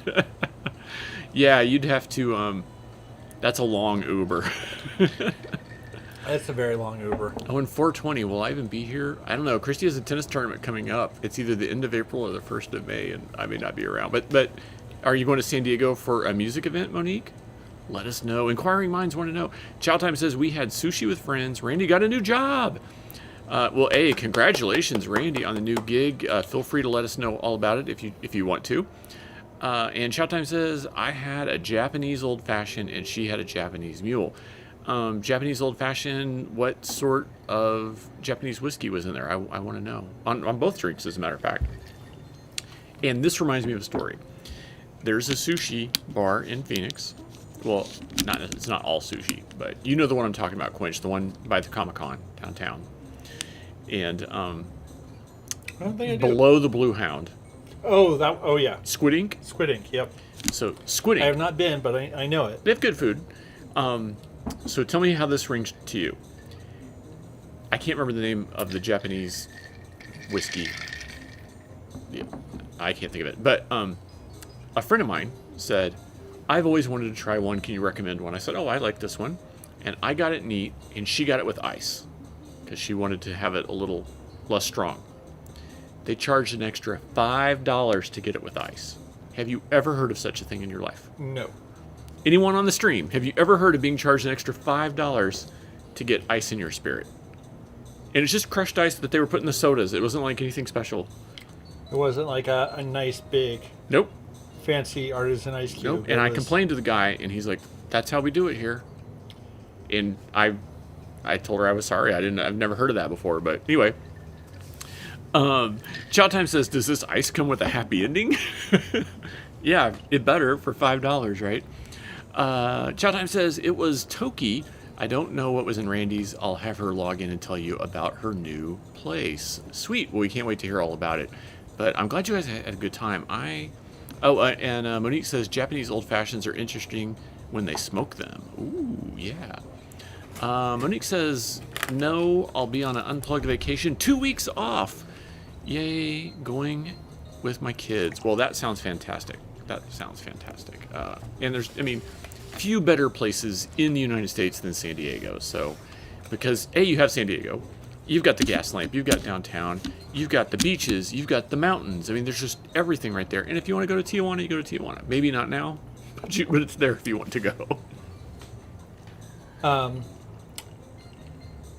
Yeah, you'd have to, that's a long Uber. That's a very long Uber. Oh, and 4/20, will I even be here? I don't know. Christy has a tennis tournament coming up. It's either the end of April or the 1st of May, and I may not be around. But are you going to San Diego for a music event, Monique? Let us know. Inquiring minds want to know. Chow Time says, we had sushi with friends. Randy got a new job. Well, congratulations, Randy, on the new gig. Feel free to let us know all about it if you want to. And Chow Time says, I had a Japanese old-fashioned, and she had a Japanese mule. Japanese old-fashioned, what sort of Japanese whiskey was in there? I want to know. On both drinks, as a matter of fact. And this reminds me of a story. There's a sushi bar in Phoenix. Well, it's not all sushi, but you know the one I'm talking about, Quench, the one by the Comic-Con downtown. And I don't think I do. below the Blue Hound. Oh yeah. Squid Ink? Squid Ink, yep. So, Squid Ink. I have not been, but I know it. They have good food. So tell me how this rings to you. I can't remember the name of the Japanese whiskey. Yeah, I can't think of it. But a friend of mine said, I've always wanted to try one. Can you recommend one? I said, I like this one. And I got it neat, and she got it with ice because she wanted to have it a little less strong. They charged an extra $5 to get it with ice. Have you ever heard of such a thing in your life? No. Anyone on the stream, have you ever heard of being charged an extra $5 to get ice in your spirit? And it's just crushed ice that they were putting in the sodas. It wasn't like anything special. It wasn't like a nice big Nope. fancy artisan ice cube. Nope. And I complained to the guy, and he's like, that's how we do it here. And I told her I was sorry. I've never heard of that before. But anyway. Chow Time says, does this ice come with a happy ending? Yeah, it better for $5, right? Chow Time says, it was Toki. I don't know what was in Randy's. I'll have her log in and tell you about her new place. Sweet. Well, we can't wait to hear all about it. But I'm glad you guys had a good time. And Monique says, Japanese old fashions are interesting when they smoke them. Ooh, yeah. Monique says, no, I'll be on an unplugged vacation. 2 weeks off. Yay, going with my kids. Well, that sounds fantastic. And there's, few better places in the United States than San Diego. So, because you have San Diego, you've got the gas lamp, you've got downtown, you've got the beaches, you've got the mountains. There's just everything right there. And if you want to go to Tijuana, you go to Tijuana. Maybe not now, but it's there if you want to go.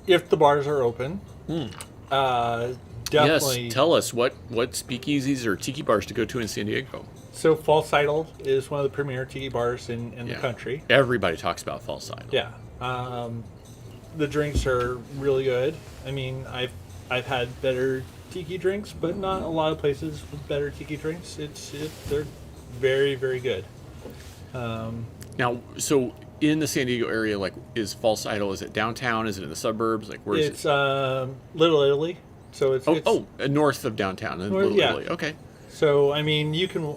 If the bars are open, definitely. Yes, tell us what speakeasies or tiki bars to go to in San Diego. So False Idol is one of the premier tiki bars in the country. Everybody talks about False Idol. Yeah. The drinks are really good. I've had better tiki drinks, but not a lot of places with better tiki drinks. They're very, very good. Now, so in the San Diego area, like, is False Idol? Is it downtown? Is it in the suburbs? Like, where is It's it? Little Italy, so North of downtown in North- Little yeah. Italy. Okay, So I mean, you can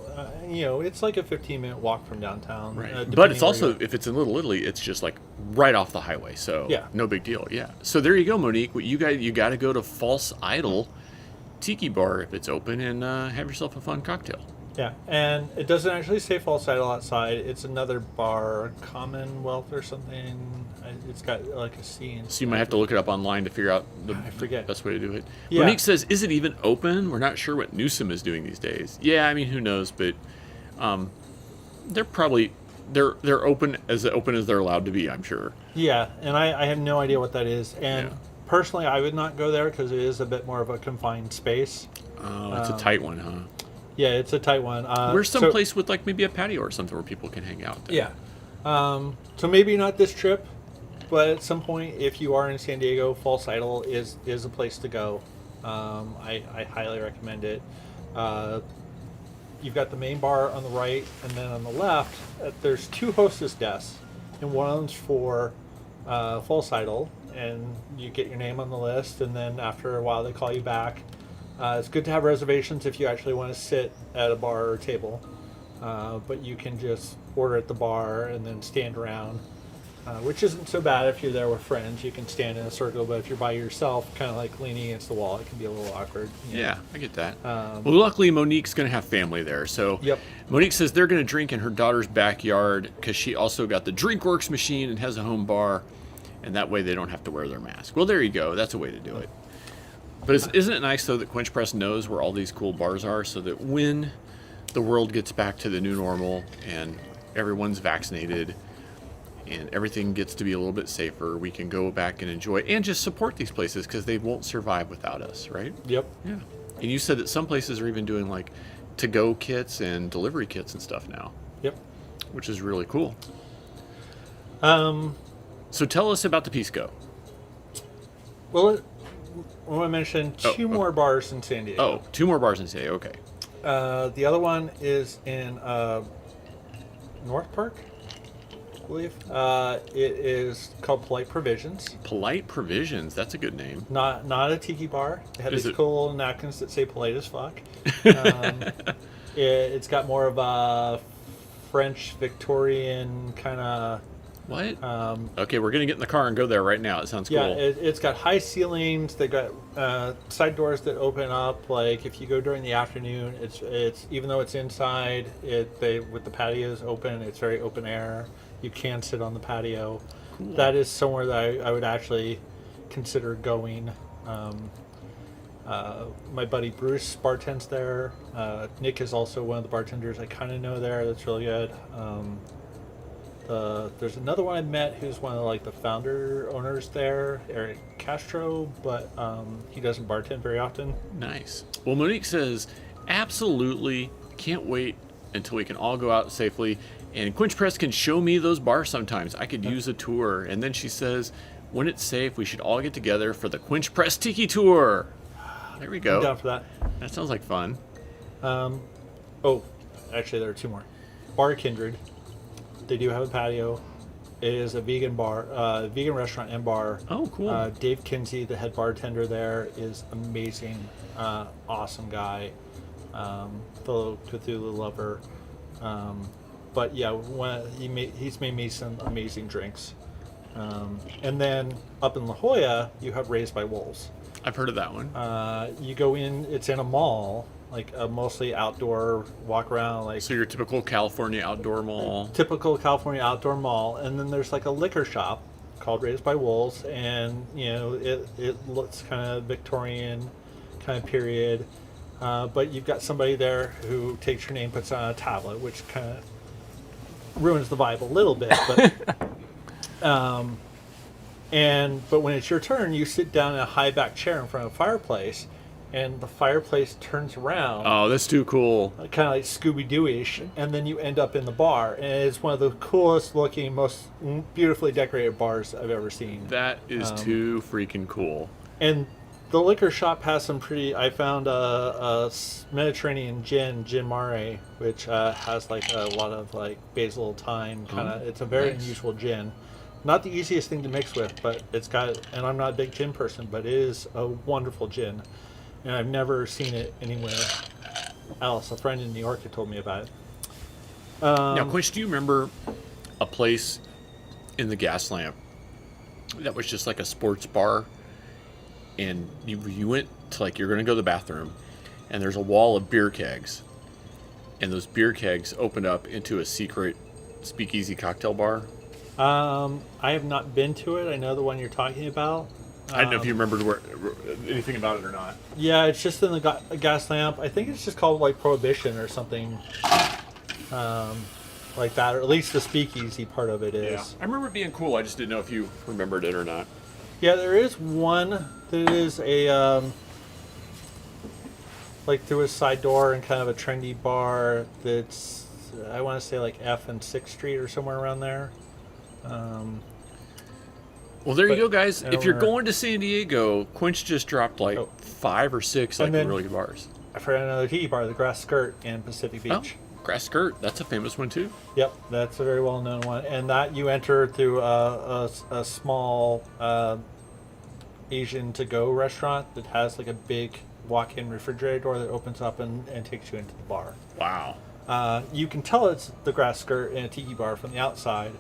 it's like a 15-minute walk from downtown. right. But depending it's where also, you go. if it's in Little Italy, it's just like right off the highway. So Yeah. no big deal. Yeah. So there you go, Monique. What you got to go to False Idol Tiki Bar if it's open and have yourself a fun cocktail. Yeah, and it doesn't actually say False Idol outside. It's another bar, Commonwealth or something. It's got like a C. In So you might have to look it up online to figure out the forget. best way to do it. Yeah. Monique says, "Is it even open? We're not sure what Newsom is doing these days." Yeah, I mean, who knows? But they're probably they're open as they're allowed to be. I'm sure. Yeah, and I have no idea what that is. And Yeah. personally, I would not go there because it is a bit more of a confined space. Oh, it's a tight one, huh? Yeah, it's a tight one. Where's some so- place with like maybe a patio or something where people can hang out? Then? Yeah. So maybe not this trip, but at some point, if you are in San Diego, False Idol is a place to go. I highly recommend it. You've got the main bar on the right, and then on the left, there's two hostess desks, and one of them's for False Idol, and you get your name on the list, and then after a while, they call you back. It's good to have reservations if you actually want to sit at a bar or table, but you can just order at the bar and then stand around, which isn't so bad if you're there with friends. You can stand in a circle, but if you're by yourself, kind of like leaning against the wall, it can be a little awkward. you know. Yeah, I get that. Well, luckily Monique's going to have family there. So Yep. Monique says they're going to drink in her daughter's backyard because she also got the DrinkWorks machine and has a home bar, and that way they don't have to wear their mask. Well, there you go. That's a way to do it. But isn't it nice, though, that Quench Press knows where all these cool bars are so that when the world gets back to the new normal and everyone's vaccinated and everything gets to be a little bit safer, we can go back and enjoy and just support these places because they won't survive without us, right? Yep. Yeah. And you said that some places are even doing like to-go kits and delivery kits and stuff now, Yep. which is really cool. Um, So tell us about the Pisco. well, I want to mention Oh, two more bars in San Diego. Oh, two more bars in San Diego. Okay. The other one is in North Park, I believe. It is called Polite Provisions. Polite Provisions. That's a good name. Not a tiki bar. It had Is these it- cool napkins that say polite as fuck. It's got more of a French Victorian kind of. What? Okay, we're going to get in the car and go there right now. It sounds Yeah, cool. it's got high ceilings. They got side doors that open up. Like if you go during the afternoon, it's even though it's inside, with the patios open, it's very open air. You can sit on the patio. Cool. That is somewhere that I would actually consider going. My buddy Bruce bartends there. Nick is also one of the bartenders I kind of know there. That's really good. There's another one I met who's one of like the founder owners there, Eric Castro, but he doesn't bartend very often. Nice. Well, Monique says, absolutely can't wait until we can all go out safely. And Quench Press can show me those bars sometimes. I could use a tour. And then she says, when it's safe, we should all get together for the Quench Press Tiki Tour. There we I'm go. down for that. That sounds like fun. Oh, actually, there are two more. Bar Kindred. They do have a patio. It is a vegan bar, vegan restaurant and bar. Oh, cool. Dave Kinsey, the head bartender there, is amazing. Awesome guy. Fellow Cthulhu lover. But yeah, he's made me some amazing drinks. And then up in La Jolla, you have Raised by Wolves. I've heard of that one. You go in, it's in a mall, like a mostly outdoor walk around, like So your typical California outdoor mall. typical California outdoor mall. And then there's like a liquor shop called Raised by Wolves, and it looks kind of Victorian kind of period. But you've got somebody there who takes your name, puts it on a tablet, which kind of ruins the vibe a little bit. But but when it's your turn, you sit down in a high back chair in front of a fireplace, and the fireplace turns around, Oh, that's too cool. kind of like Scooby-Doo-ish, and then you end up in the bar, and it's one of the coolest looking, most beautifully decorated bars I've ever seen. That is too freaking cool. And the liquor shop has some pretty. I found a Mediterranean gin mare, which has like a lot of like basil, thyme, kind of. It's a very nice. unusual gin. Not the easiest thing to mix with, but it's got. And I'm not a big gin person, but it is a wonderful gin, and I've never seen it anywhere else. A friend in New York had told me about it. Now, Quinch, do you remember a place in the gas lamp that was just like a sports bar, and you went to, like, you're going to go to the bathroom, and there's a wall of beer kegs, and those beer kegs opened up into a secret speakeasy cocktail bar? I have not been to it. I know the one you're talking about. I don't know if you remembered anything about it or not. Yeah, it's just in the gas lamp. I think it's just called like Prohibition or something like that, or at least the speakeasy part of it is. Yeah, I remember it being cool. I just didn't know if you remembered it or not. Yeah, there is one that is a like through a side door and kind of a trendy bar that's, I want to say like F and 6th Street or somewhere around there. Well, there you go, guys. I don't If you're remember. going to San Diego, Quinch just dropped like 5 or 6 like And then- really good bars. I forgot another tiki bar, the Grass Skirt in Pacific Oh, Beach. Grass Skirt. That's a famous one too. Yep, that's a very well known one. And that you enter through a small Asian to go restaurant that has like a big walk in refrigerator door that opens up and takes you into the bar. Wow. You can tell it's the Grass Skirt in a tiki bar from the outside,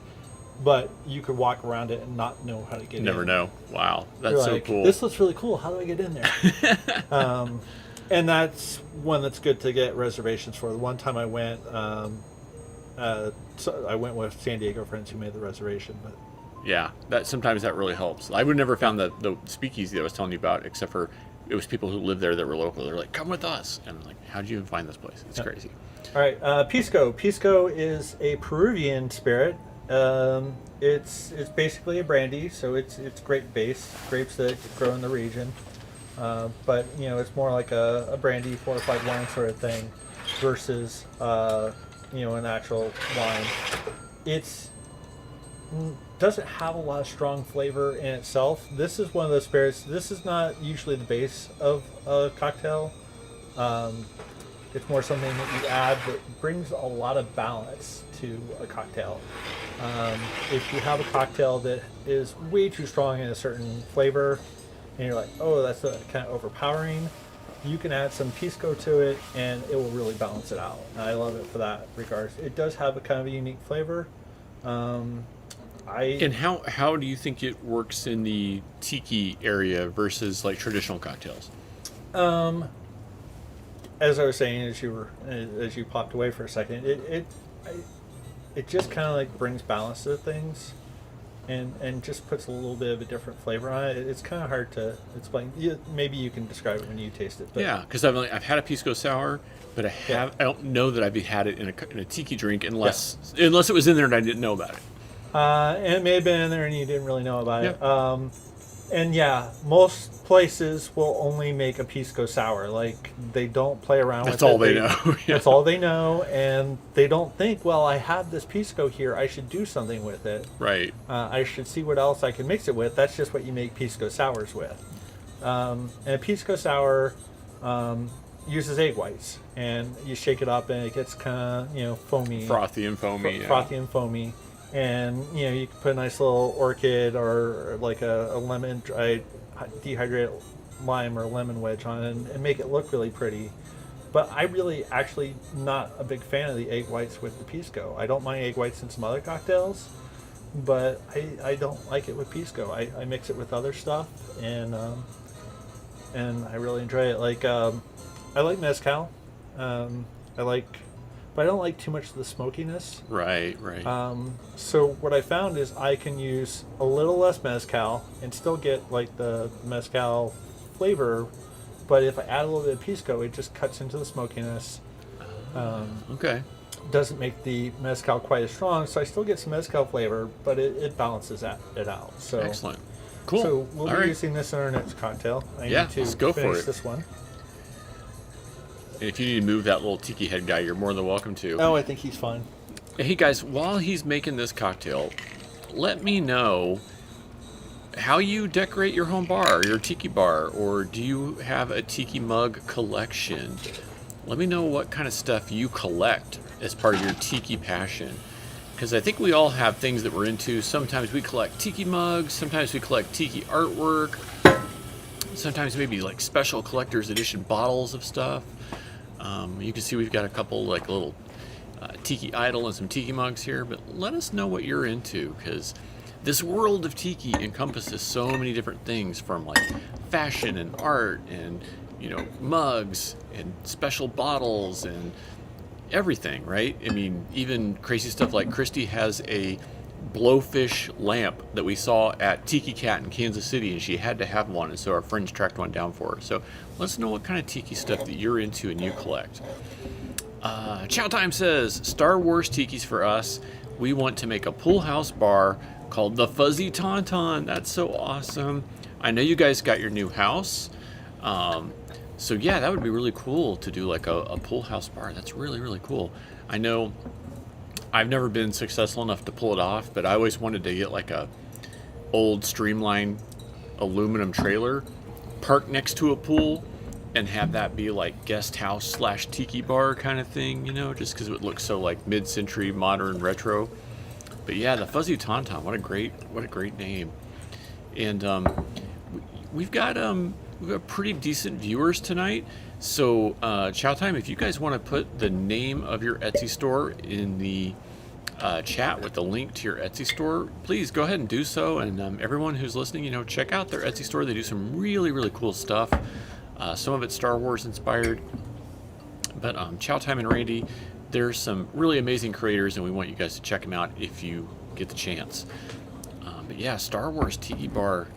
but you could walk around it and not know how to get in. Never know. Wow. That's You're so like, cool. This looks really cool. How do I get in there? And that's one that's good to get reservations for. The one time I went, so I went with San Diego friends who made the reservation. But Yeah, sometimes that really helps. I would never found the speakeasy that I was telling you about, except for it was people who lived there that were local. They're like, "Come with us," and I'm like, "How'd you even find this place? It's crazy." all right, pisco. Pisco is a Peruvian spirit. It's basically a brandy, so it's grape based, grapes that grow in the region. But it's more like a brandy fortified wine sort of thing, versus an actual wine. It's doesn't have a lot of strong flavor in itself. This is one of those spirits. This is not usually the base of a cocktail. It's more something that you add that brings a lot of balance to a cocktail. If you have a cocktail that is way too strong in a certain flavor, and you're like, oh, that's kind of overpowering, you can add some pisco to it, and it will really balance it out. And I love it for that regard. It does have a kind of a unique flavor. And how do you think it works in the tiki area versus like traditional cocktails? As I was saying, as you popped away for a second, it just kind of like brings balance to things, and just puts a little bit of a different flavor on it. It's kind of hard to explain. Maybe you can describe it when you taste it. But Yeah, because I've had a pisco sour, but I don't know that I've had it in a tiki drink unless it was in there and I didn't know about it. And it may have been in there and you didn't really know about it. Yeah. And yeah, most places will only make a pisco sour. Like, they don't play around with it. That's all they know. Yeah. That's all they know, and they don't think, well, I have this pisco here, I should do something with it. Right. I should see what else I can mix it with. That's just what you make pisco sours with. And a pisco sour uses egg whites, and you shake it up and it gets kind of, foamy. Frothy and foamy. Frothy and foamy. And you can put a nice little orchid or like a lemon dried dehydrated lime or lemon wedge on it and make it look really pretty. But I really actually not a big fan of the egg whites with the pisco. I don't mind egg whites in some other cocktails, but I don't like it with pisco. I mix it with other stuff, and I really enjoy it. Like I like mezcal. But I don't like too much of the smokiness. Right. So what I found is I can use a little less mezcal and still get like the mezcal flavor, but if I add a little bit of pisco, it just cuts into the smokiness. Okay. Doesn't make the mezcal quite as strong, so I still get some mezcal flavor, but it balances it out. So Excellent. Cool. So we'll All be right. using this in our next cocktail. I Yeah, need to let's go for finish it. this one. And if you need to move that little tiki head guy, you're more than welcome to. Oh, I think he's fine. Hey guys, while he's making this cocktail, let me know how you decorate your home bar, your tiki bar, or do you have a tiki mug collection? Let me know what kind of stuff you collect as part of your tiki passion. Because I think we all have things that we're into. Sometimes we collect tiki mugs, sometimes we collect tiki artwork, sometimes maybe like special collector's edition bottles of stuff. You can see we've got a couple like little tiki idol and some tiki mugs here, but let us know what you're into, because this world of tiki encompasses so many different things, from like fashion and art and, you know, mugs and special bottles and everything, right? I mean, even crazy stuff like Christy has a blowfish lamp that we saw at Tiki Cat in Kansas City, and she had to have one, and so our friends tracked one down for her. So let us know what kind of tiki stuff that you're into and you collect. Chow Time says, Star Wars tikis for us. We want to make a pool house bar called the Fuzzy Tauntaun. That's so awesome. I know you guys got your new house. So yeah, that would be really cool to do like a pool house bar. That's really, really cool. I know I've never been successful enough to pull it off, but I always wanted to get like a old streamline aluminum trailer parked next to a pool and have that be like guest house slash tiki bar kind of thing, you know, just because it would look so like mid-century modern retro. But yeah, the Fuzzy Tauntaun, what a great name. And we've got pretty decent viewers tonight. So Chow Time, if you guys want to put the name of your Etsy store in the chat with the link to your Etsy store, please go ahead and do so. And everyone who's listening, you know, check out their Etsy store. They do some really, really cool stuff. Some of it's Star Wars inspired. But Chow Time and Randy, there's some really amazing creators, and we want you guys to check them out if you get the chance. But yeah, Star Wars tiki bar,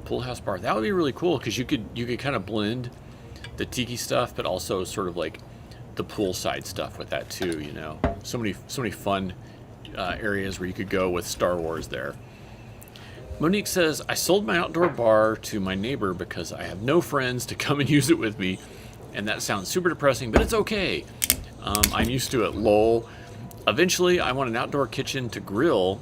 pool house bar, that would be really cool, because you could kind of blend the tiki stuff, but also sort of like the poolside stuff with that too. You know, so many fun areas where you could go with Star Wars there. Monique says, I sold my outdoor bar to my neighbor because I have no friends to come and use it with me, and that sounds super depressing, but it's okay. I'm used to it, lol. Eventually, I want an outdoor kitchen to grill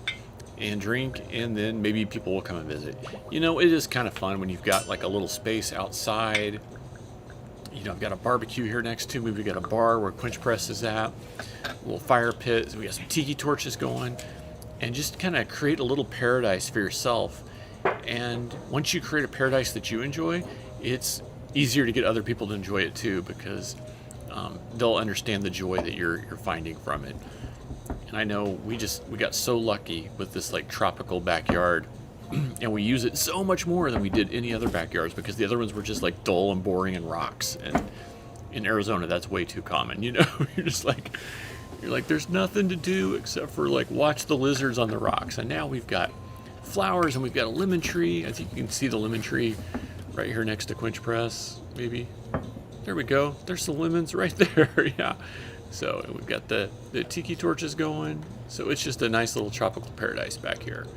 and drink, and then maybe people will come and visit. You know, it is kind of fun when you've got like a little space outside. You know, I've got a barbecue here next to me. We've got a bar where Quench Press is at, a little fire pit. We got some tiki torches going, and just kind of create a little paradise for yourself. And once you create a paradise that you enjoy, it's easier to get other people to enjoy it too, because they'll understand the joy that you're finding from it. And I know we got so lucky with this like tropical backyard, and we use it so much more than we did any other backyards, because the other ones were just like dull and boring and rocks. And in Arizona, that's way too common. You know, you're like, there's nothing to do except for like watch the lizards on the rocks. And now we've got flowers, and we've got a lemon tree. I think you can see the lemon tree right here next to Quench Press, maybe. There we go. There's the lemons right there. Yeah. So we've got the tiki torches going. So it's just a nice little tropical paradise back here.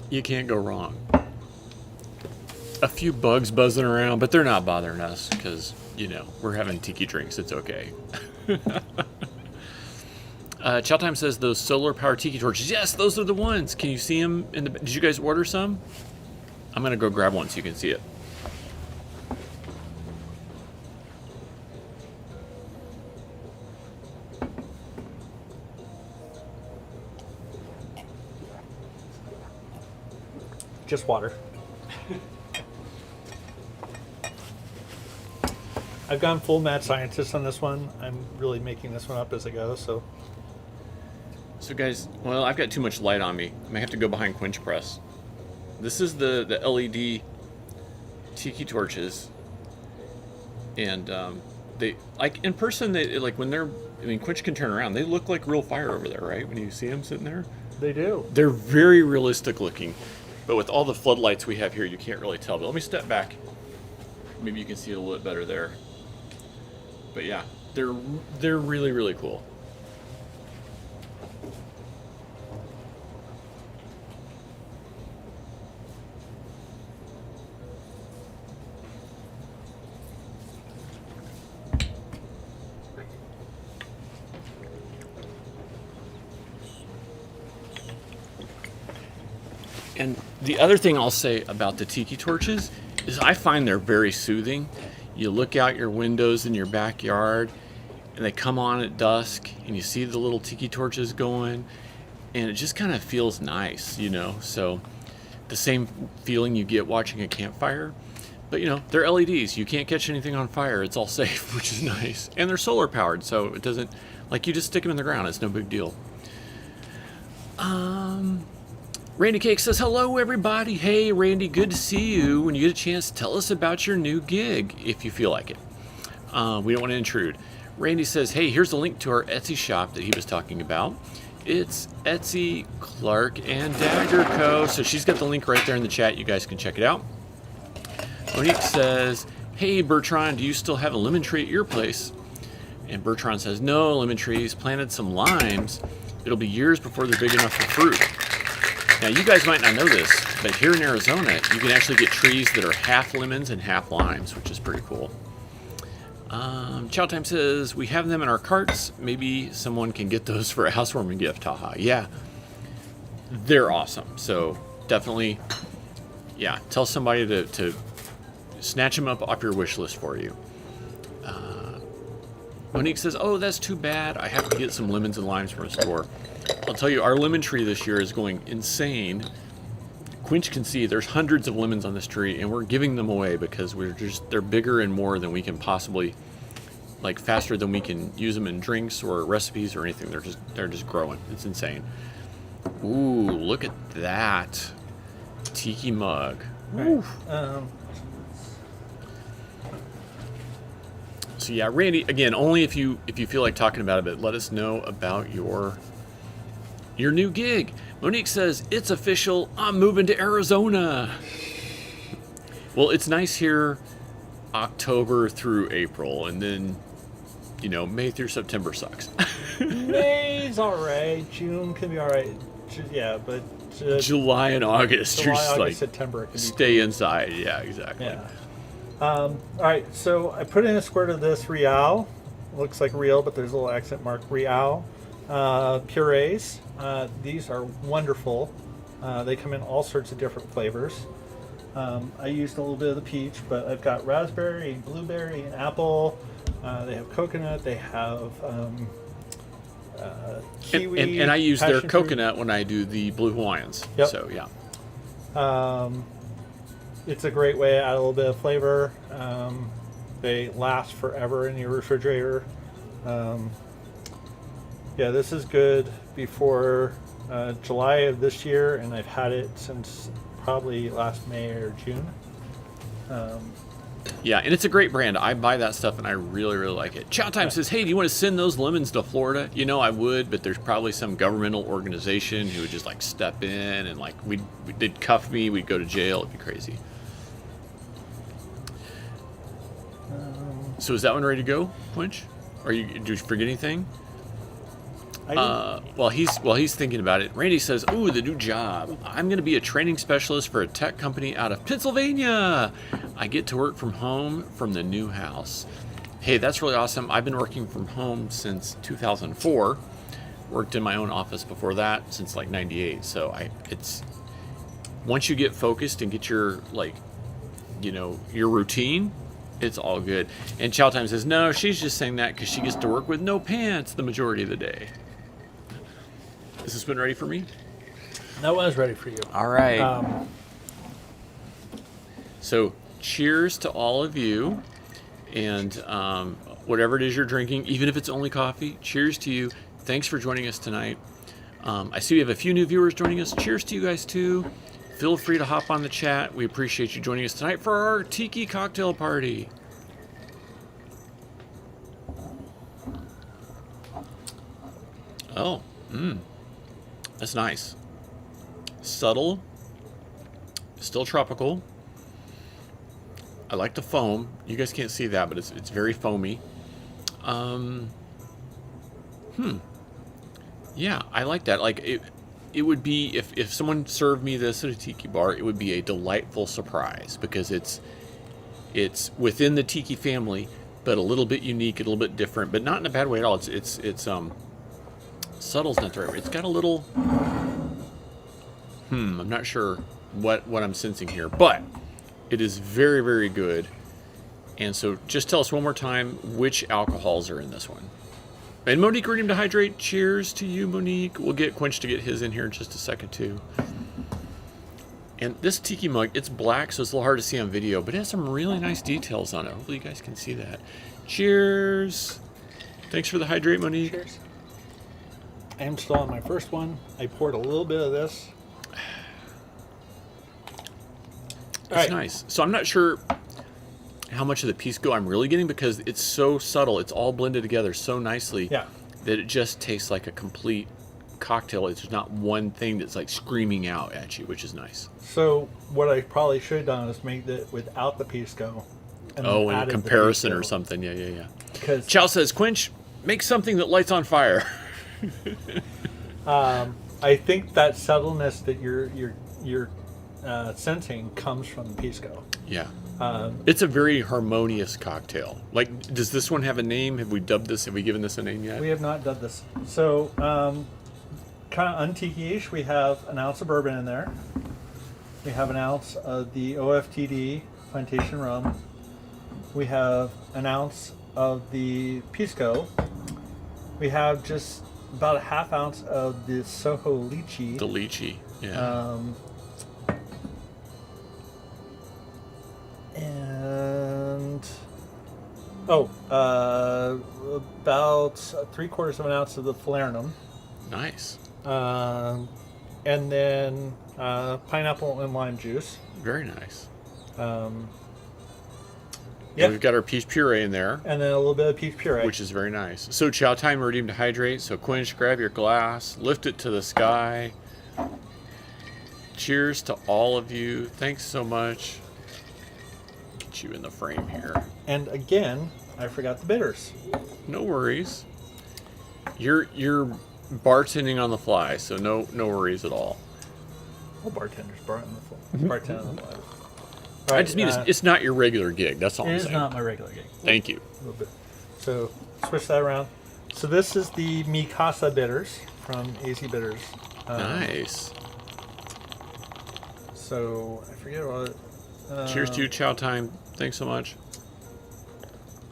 You can't go wrong. A few bugs buzzing around, but they're not bothering us because, you know, we're having tiki drinks. It's okay. Chow Time says those solar power tiki torches. Yes, those are the ones. Can you see them? Did you guys order some? I'm going to go grab one so you can see it. Just water. I've gone full mad scientist on this one. I'm really making this one up as I go. So guys, well, I've got too much light on me. I may have to go behind Quench Press. This is the LED tiki torches, and they like in person. They like when they're. I mean, Quench can turn around. They look like real fire over there, right? When you see them sitting there, they do. They're very realistic looking. But with all the floodlights we have here, you can't really tell. But let me step back. Maybe you can see it a little bit better there. But yeah, they're really, really cool. And the other thing I'll say about the tiki torches is I find they're very soothing. You look out your windows in your backyard and they come on at dusk and you see the little tiki torches going and it just kind of feels nice, you know. So the same feeling you get watching a campfire, but you know, they're LEDs. You can't catch anything on fire. It's all safe, which is nice. And they're solar powered, so it doesn't, like, you just stick them in the ground. It's no big deal. Randy Cake says, hello everybody. Hey Randy, good to see you. When you get a chance, tell us about your new gig if you feel like it. We don't want to intrude. Randy says, hey, here's a link to our Etsy shop that he was talking about. It's Etsy Clark and Dagger Co. So she's got the link right there in the chat. You guys can check it out. Monique says, hey Bertrand, do you still have a lemon tree at your place? And Bertrand says, no, lemon trees, planted some limes. It'll be years before they're big enough for fruit. Now, you guys might not know this, but here in Arizona, you can actually get trees that are half lemons and half limes, which is pretty cool. Chow Time says, we have them in our carts. Maybe someone can get those for a housewarming gift. Haha. Yeah, they're awesome. So definitely, yeah, tell somebody to snatch them up off your wish list for you. Monique says, oh, that's too bad. I have to get some lemons and limes from a store. I'll tell you, our lemon tree this year is going insane. Quinch can see there's hundreds of lemons on this tree, and we're giving them away because they're bigger and more than we can possibly, like faster than we can use them in drinks or recipes or anything. They're just growing. It's insane. Ooh, look at that tiki mug. Right. So yeah, Randy, again, only if you feel like talking about it, but let us know about your new gig. Monique says, it's official, I'm moving to Arizona. Well, it's nice here October through April, and then, you know, May through September sucks. May's alright, June can be alright. Yeah, but July and August, you're just August, like, September can be stay inside. Yeah, exactly. Yeah. Alright, so I put in a squirt of this Real. Looks like real, but there's a little accent mark. Real purees. These are wonderful. They come in all sorts of different flavors. I used a little bit of the peach, but I've got raspberry, blueberry, and apple. They have coconut. They have kiwi. And I use their passion fruit. coconut when I do the Blue Hawaiians. Yep. So, yeah. It's a great way to add a little bit of flavor. They last forever in your refrigerator. Yeah, this is good before July of this year, and I've had it since probably last May or June. Yeah, and it's a great brand. I buy that stuff, and I really, really like it. Chow Time says, hey, do you want to send those lemons to Florida? You know, I would, but there's probably some governmental organization who would just, like, step in and, like, they'd cuff me. We'd go to jail. It'd be crazy. So is that one ready to go, Quinch? Did you forget anything? While he's thinking about it, Randy says, ooh, the new job. I'm going to be a training specialist for a tech company out of Pennsylvania. I get to work from home from the new house. Hey, that's really awesome. I've been working from home since 2004. Worked in my own office before that since like 98. So it's once you get focused and get your, like, you know, your routine, it's all good. And Chow Time says, no, she's just saying that because she gets to work with no pants the majority of the day. Is this one ready for me? That was ready for you. All right. So cheers to all of you. And whatever it is you're drinking, even if it's only coffee, cheers to you. Thanks for joining us tonight. I see we have a few new viewers joining us. Cheers to you guys too. Feel free to hop on the chat. We appreciate you joining us tonight for our Tiki cocktail party. Oh, that's nice. Subtle, still tropical. I like the foam. You guys can't see that, but it's very foamy. Yeah, I like that. Like it would be if someone served me this at a tiki bar, it would be a delightful surprise because it's within the tiki family, but a little bit unique, a little bit different, but not in a bad way at all. It's subtle's not the right word. It's got a little I'm not sure what I'm sensing here, but it is very, very good. And so just tell us one more time which alcohols are in this one. And Monique, redeemed to hydrate. Cheers to you, Monique. We'll get Quench to get his in here in just a second, too. And this Tiki mug, it's black, so it's a little hard to see on video, but it has some really nice details on it. Hopefully you guys can see that. Cheers. Thanks for the hydrate, Monique. Cheers. I am still on my first one. I poured a little bit of this. It's nice. So I'm not sure how much of the Pisco I'm really getting because it's so subtle. It's all blended together so nicely that it just tastes like a complete cocktail. It's not one thing that's like screaming out at you, which is nice. So what I probably should have done is make it without the Pisco. And in a comparison or something. Yeah. Because Chow says, Quench, make something that lights on fire. I think that subtleness that you're sensing comes from the Pisco. Yeah. It's a very harmonious cocktail. Like, does this one have a name? Have we dubbed this? Have we given this a name yet? We have not dubbed this. So, kind of untiki-ish. We have an ounce of bourbon in there. We have an ounce of the OFTD plantation rum. We have an ounce of the Pisco. We have just about a half ounce of the Soho lychee. The lychee, yeah. And about 3/4 of an ounce of the falernum. Nice. And then pineapple and lime juice. Very nice. Yeah, we've got our peach puree in there. And then a little bit of peach puree. Which is very nice. So chow time, redeemed to hydrate. So Quench, grab your glass, lift it to the sky. Cheers to all of you. Thanks so much. Get you in the frame here. And again, I forgot the bitters. No worries. You're bartending on the fly, so no worries at all. Well, bartenders bar on the fly. Bartend on the fly. Right, I just mean it's not your regular gig. That's all I'm saying. It is not my regular gig. Thank you. A little bit. So switch that around. So this is the Mikasa bitters from AZ Bitters. Nice. So I forget what. Cheers to you, chow time. Thanks so much.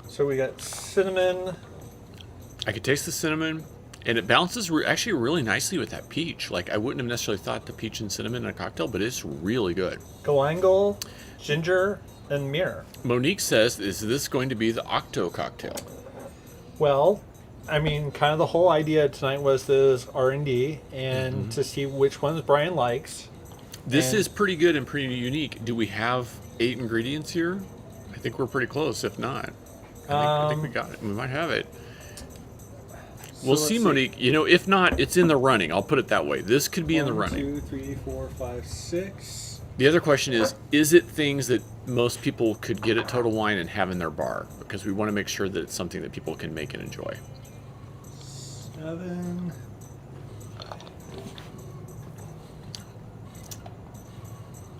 So we got cinnamon. I could taste the cinnamon, and it balances actually really nicely with that peach. Like, I wouldn't have necessarily thought the peach and cinnamon in a cocktail, but it's really good. Galangal, ginger, and myrrh. Monique says, is this going to be the Octo cocktail? Well, I mean, kind of the whole idea tonight was this R&D and to see which ones Brian likes. This is pretty good and pretty unique. Do we have 8 ingredients here? I think we're pretty close, if not. I think we got it. We might have it. We'll see, Monique. You know, if not, it's in the running. I'll put it that way. This could be in the running. 1, 2, 3, 4, 5, 6. The other question is it things that most people could get at Total Wine and have in their bar? Because we want to make sure that it's something that people can make and enjoy. 7.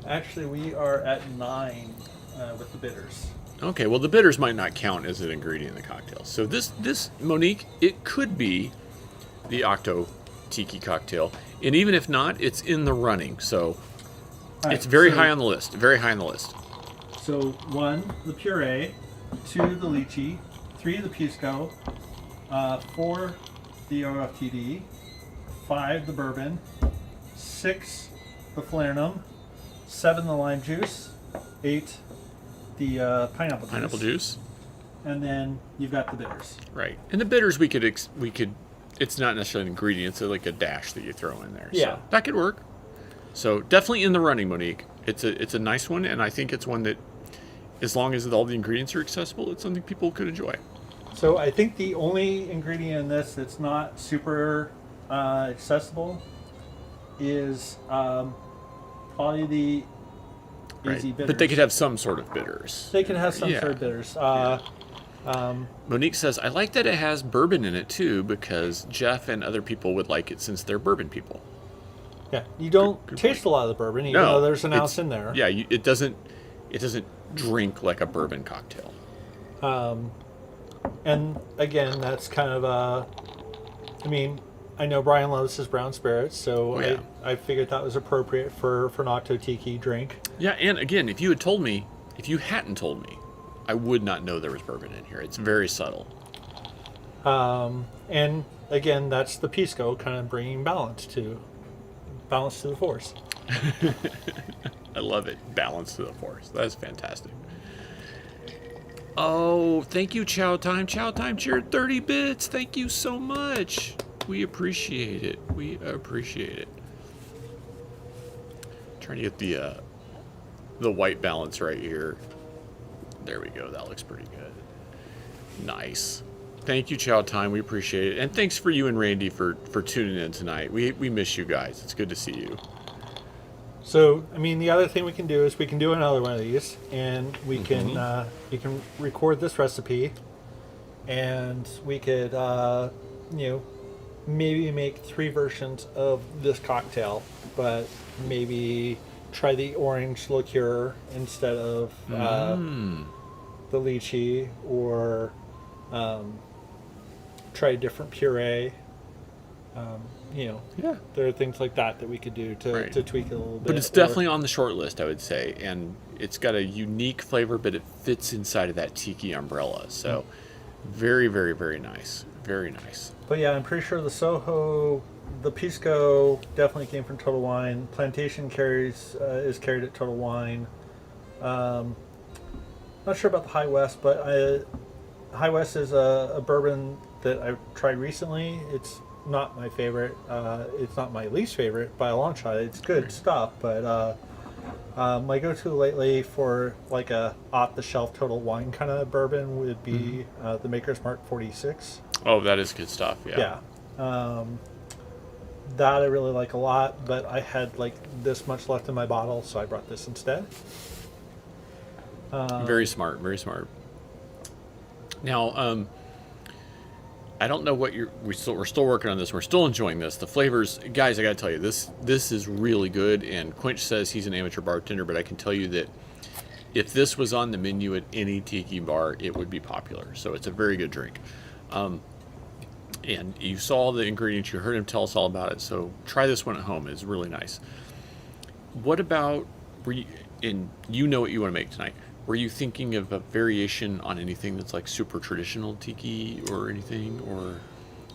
Actually, we are at 9 with the bitters. Okay, well, the bitters might not count as an ingredient in the cocktail. So this Monique, it could be the Octo Tiki cocktail. And even if not, it's in the running. So it's very high on the list. Very high on the list. So 1, the puree. 2, the lychee. 3, the pisco. 4, the OFTD. 5, the bourbon. 6, the falernum. 7, the lime juice. 8, the pineapple juice. And then you've got the bitters. Right. And the bitters we could it's not necessarily an ingredient, it's like a dash that you throw in there. Yeah. So that could work. So definitely in the running, Monique. It's a nice one, and I think it's one that, as long as all the ingredients are accessible, it's something people could enjoy. So I think the only ingredient in this that's not super accessible is probably the easy bitters. But they could have some sort of bitters. They can have some sort of bitters. Monique says, I like that it has bourbon in it too, because Jeff and other people would like it since they're bourbon people. Yeah, you don't taste a lot of the bourbon, even though there's an ounce in there. Yeah, it doesn't drink like a bourbon cocktail. And again, that's kind of I mean, I know Brian loves his brown spirits, so Oh, yeah. I figured that was appropriate for an Octo Tiki drink. Yeah, and again, if you hadn't told me, I would not know there was bourbon in here. It's very subtle. And again, that's the Pisco kind of bringing balance to the force. I love it. Balance to the force. That's fantastic. Oh, thank you, Chow Time. Chow Time cheered 30 bits. Thank you so much. We appreciate it. We appreciate it. Trying to get the white balance right here. There we go. That looks pretty good. Nice. Thank you, Chow Time. We appreciate it. And thanks for you and Randy for tuning in tonight. We miss you guys. It's good to see you. So, I mean, the other thing we can do is we can do another one of these, and we can you can record this recipe, and we could maybe make 3 versions of this cocktail, but maybe try the orange liqueur instead of the lychee, or try a different puree. Yeah. There are things like that we could do to tweak it a little bit. But it's definitely on the short list, I would say. And it's got a unique flavor, but it fits inside of that tiki umbrella. So very, very, very nice. Very nice. But yeah, I'm pretty sure the Soho, the Pisco definitely came from Total Wine. Plantation is carried at Total Wine. Not sure about the High West, but High West is a bourbon that I've tried recently. It's not my favorite. It's not my least favorite by a long shot. It's good stuff, but my go-to lately for like a off-the-shelf Total Wine kind of bourbon would be the Maker's Mark 46. Oh, that is good stuff. Yeah. That I really like a lot, but I had like this much left in my bottle, so I brought this instead. Very smart. Very smart. Now, I don't know what we're still working on this. We're still enjoying this. The flavors, guys, I got to tell you, this is really good. And Quinch says he's an amateur bartender, but I can tell you that if this was on the menu at any tiki bar, it would be popular. So it's a very good drink. And you saw the ingredients. You heard him tell us all about it. So try this one at home. It's really nice. What about, and you know what you want to make tonight. Were you thinking of a variation on anything that's like super traditional tiki or anything, or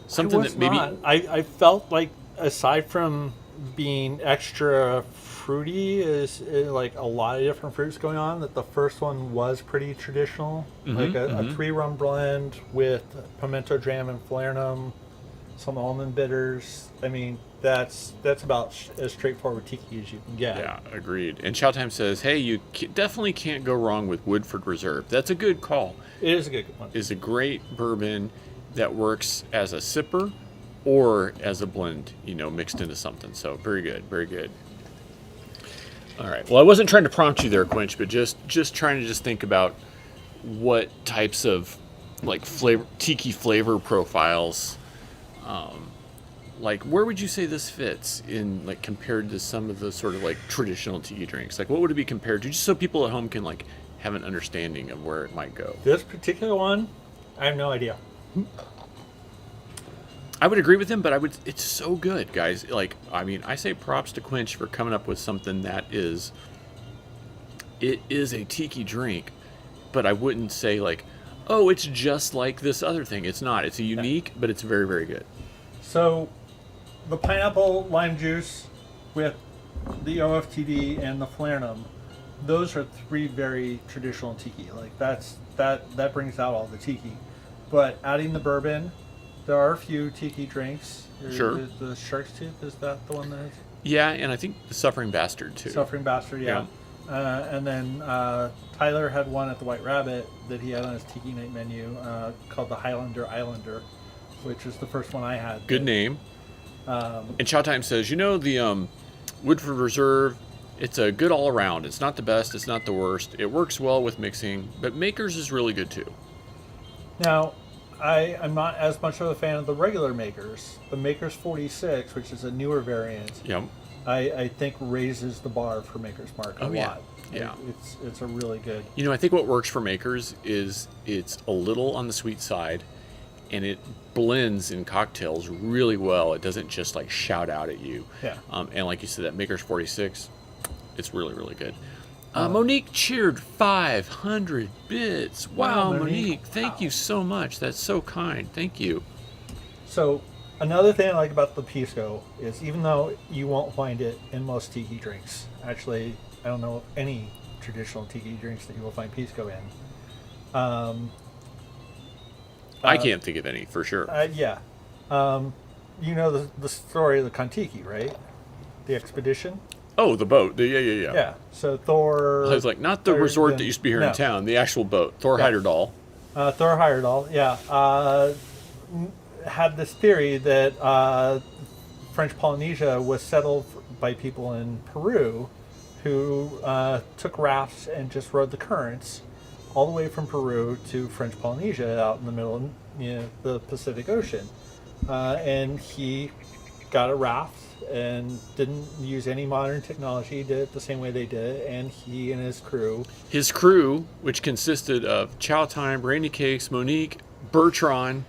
something that maybe? I felt like, aside from being extra fruity, is like a lot of different fruits going on, that the first one was pretty traditional, like a 3-rum blend with pimento jam and falernum, some almond bitters. I mean, that's about as straightforward tiki as you can get. Yeah, agreed. And Showtime says, hey, you definitely can't go wrong with Woodford Reserve. That's a good call. It is a good one. It's a great bourbon that works as a sipper or as a blend, mixed into something. So very good, very good. All right. Well, I wasn't trying to prompt you there, Quinch, but just trying to think about what types of like tiki flavor profiles. Like, where would you say this fits in, like, compared to some of the sort of like traditional tiki drinks? Like, what would it be compared to, just so people at home can like have an understanding of where it might go? This particular one, I have no idea. I would agree with him, but it's so good, guys. Like, I mean, I say props to Quinch for coming up with something that is a tiki drink, but I wouldn't say like, oh, it's just like this other thing. It's not. It's a unique, but it's very, very good. So, the pineapple lime juice with the OFTD and the falernum, those are 3 very traditional tiki. Like that brings out all the tiki. But adding the bourbon, there are a few tiki drinks. Sure. The Shark's Tooth, is that the one that is? Yeah, and I think the Suffering Bastard too. Suffering Bastard, yeah. And then Tyler had one at the White Rabbit that he had on his tiki night menu called the Highlander Islander, which is the first one I had. Good name. And Showtime says, the Woodford Reserve, it's a good all around. It's not the best, it's not the worst. It works well with mixing, but Maker's is really good too. Now, I'm not as much of a fan of the regular Makers. The Maker's 46, which is a newer variant, Yep. I think raises the bar for Maker's Mark a lot. Yeah. It's a really good. I think what works for Maker's is it's a little on the sweet side, and it blends in cocktails really well. It doesn't just like shout out at you. Yeah. And like you said, that Maker's 46, it's really, really good. Monique cheered 500 bits. Wow, Monique, thank you so much. That's so kind. Thank you. So another thing I like about the pisco is, even though you won't find it in most tiki drinks, actually, I don't know any traditional tiki drinks that you will find pisco in. I can't think of any for sure. Yeah. You know the story of the Kon-Tiki, right? The expedition? Oh, the boat. Yeah. Yeah. So Thor... I was like, not the resort that used to be here in town, the actual boat. Thor Heyerdahl. Thor Heyerdahl, yeah. Had this theory that French Polynesia was settled by people in Peru who took rafts and just rode the currents all the way from Peru to French Polynesia out in the middle of the Pacific Ocean. And he got a raft and didn't use any modern technology, did it the same way they did it, and he and his crew... His crew, which consisted of Chow Time, Brandy Cakes, Monique, Bertrand,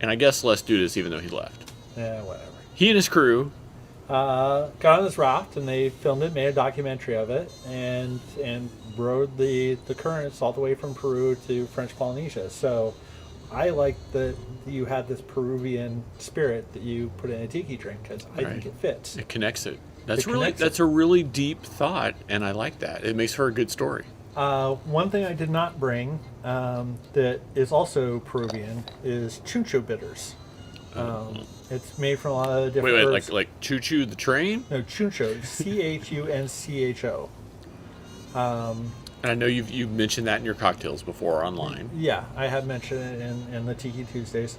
and I guess Les Dudas, even though he left. Yeah, whatever. He and his crew... got on this raft, and they filmed it, made a documentary of it, and rode the currents all the way from Peru to French Polynesia. So I like that you had this Peruvian spirit that you put in a tiki drink, because I think it fits. It connects it. That's a really deep thought, and I like that. It makes for a good story. One thing I did not bring that is also Peruvian is chuncho bitters. It's made from a lot of different herbs. like Choo Choo the Train? No, chuncho, Chuncho. And I know you've mentioned that in your cocktails before online. Yeah, I have mentioned it in the Tiki Tuesdays.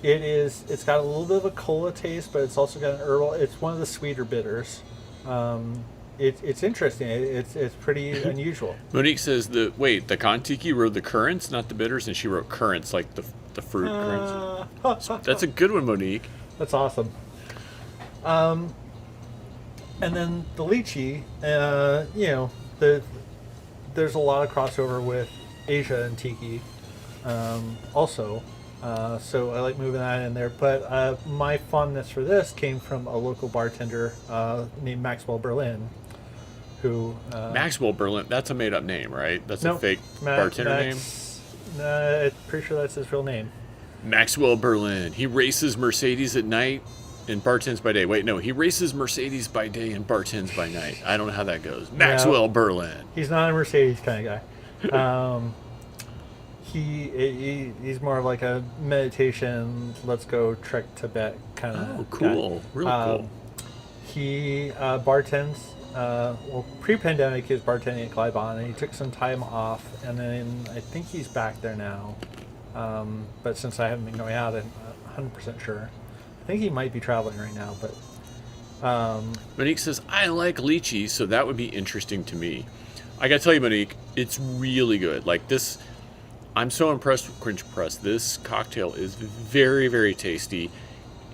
It's got a little bit of a cola taste, but it's also got an herbal. It's one of the sweeter bitters. It's interesting. It's pretty unusual. Monique says the Kon-Tiki wrote the currants, not the bitters, and she wrote currants like the fruit currants. That's a good one, Monique. That's awesome. And then the lychee, there's a lot of crossover with Asia and Tiki, also. So I like moving that in there. But my fondness for this came from a local bartender named Maxwell Berlin, who... Maxwell Berlin, that's a made-up name, right? That's a fake bartender name? I'm pretty sure that's his real name. Maxwell Berlin. He races Mercedes at night and bartends by day. Wait, no, he races Mercedes by day and bartends by night. I don't know how that goes. Maxwell Berlin. He's not a Mercedes kind of guy. He's more of like a meditation, let's go trek Tibet kind of guy. Cool. Really cool. He bartends. Pre-pandemic, he was bartending at Glybon, and he took some time off, and then I think he's back there now. But since I haven't been going out, I'm 100% sure. I think he might be traveling right now, but... Monique says, I like lychee, so that would be interesting to me. I gotta tell you, Monique, it's really good. Like this, I'm so impressed with Quench Press. This cocktail is very, very tasty.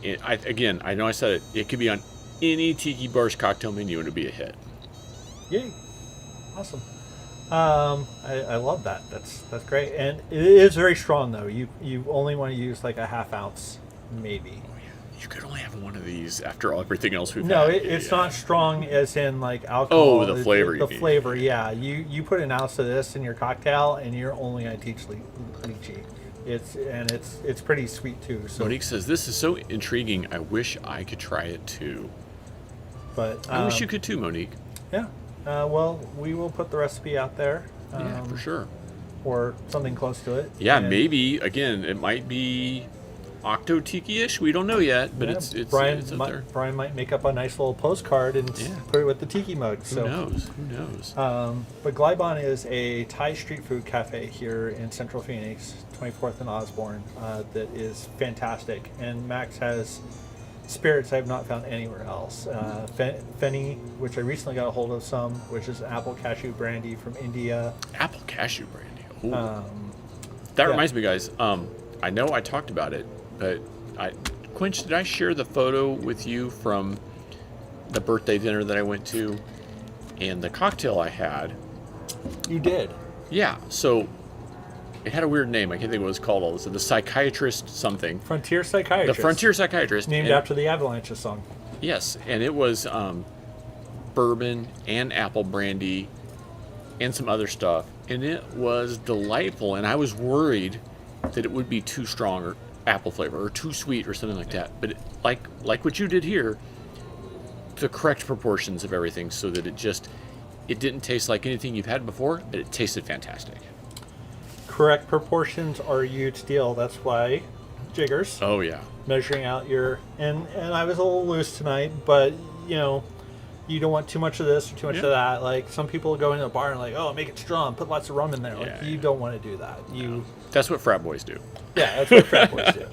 I know I said it, it could be on any Tiki Bar's cocktail menu and it'd be a hit. Yay. Awesome. I love that. That's great. And it is very strong, though. You only want to use like a half ounce, maybe. You could only have one of these after everything else we've had. No, it's not strong as in like alcohol. Oh, the flavor. The flavor, yeah. You put an ounce of this in your cocktail, and you're only going to teach lychee. It's pretty sweet too. So. Monique says, this is so intriguing. I wish I could try it too. But I wish you could too, Monique. Yeah. Well, we will put the recipe out there. Yeah, for sure. Or something close to it. Yeah, maybe. Again, it might be Octo Tiki-ish. We don't know yet, but it's up there. Brian might make up a nice little postcard and put it with the Tiki mug. Who knows? But Glybon is a Thai street food cafe here in Central Phoenix, 24th and Osborne, that is fantastic. And Max has spirits I've not found anywhere else. Feni, which I recently got a hold of some, which is apple cashew brandy from India. Apple cashew brandy. That reminds me, guys. I know I talked about it, but Quench, did I share the photo with you from the birthday dinner that I went to and the cocktail I had? You did. Yeah. So It had a weird name. I can't think of what it was called. All this. The psychiatrist something. Frontier The Psychiatrist. Frontier Psychiatrist. Named and, after the Avalanche song. Yes, and it was bourbon and apple brandy and some other stuff, and it was delightful. And I was worried that it would be too strong or apple flavor or too sweet or something like that. But like what you did here, the correct proportions of everything, so that it didn't taste like anything you've had before, but it tasted fantastic. Correct proportions are a huge deal. That's why jiggers. Oh yeah. Measuring out your and I was a little loose tonight, but you don't want too much of this or too much of that. Like some people go into a bar and like, oh, make it strong, put lots of rum in there. Like you don't want to do that. That's what frat boys do. Yeah, that's what frat boys do.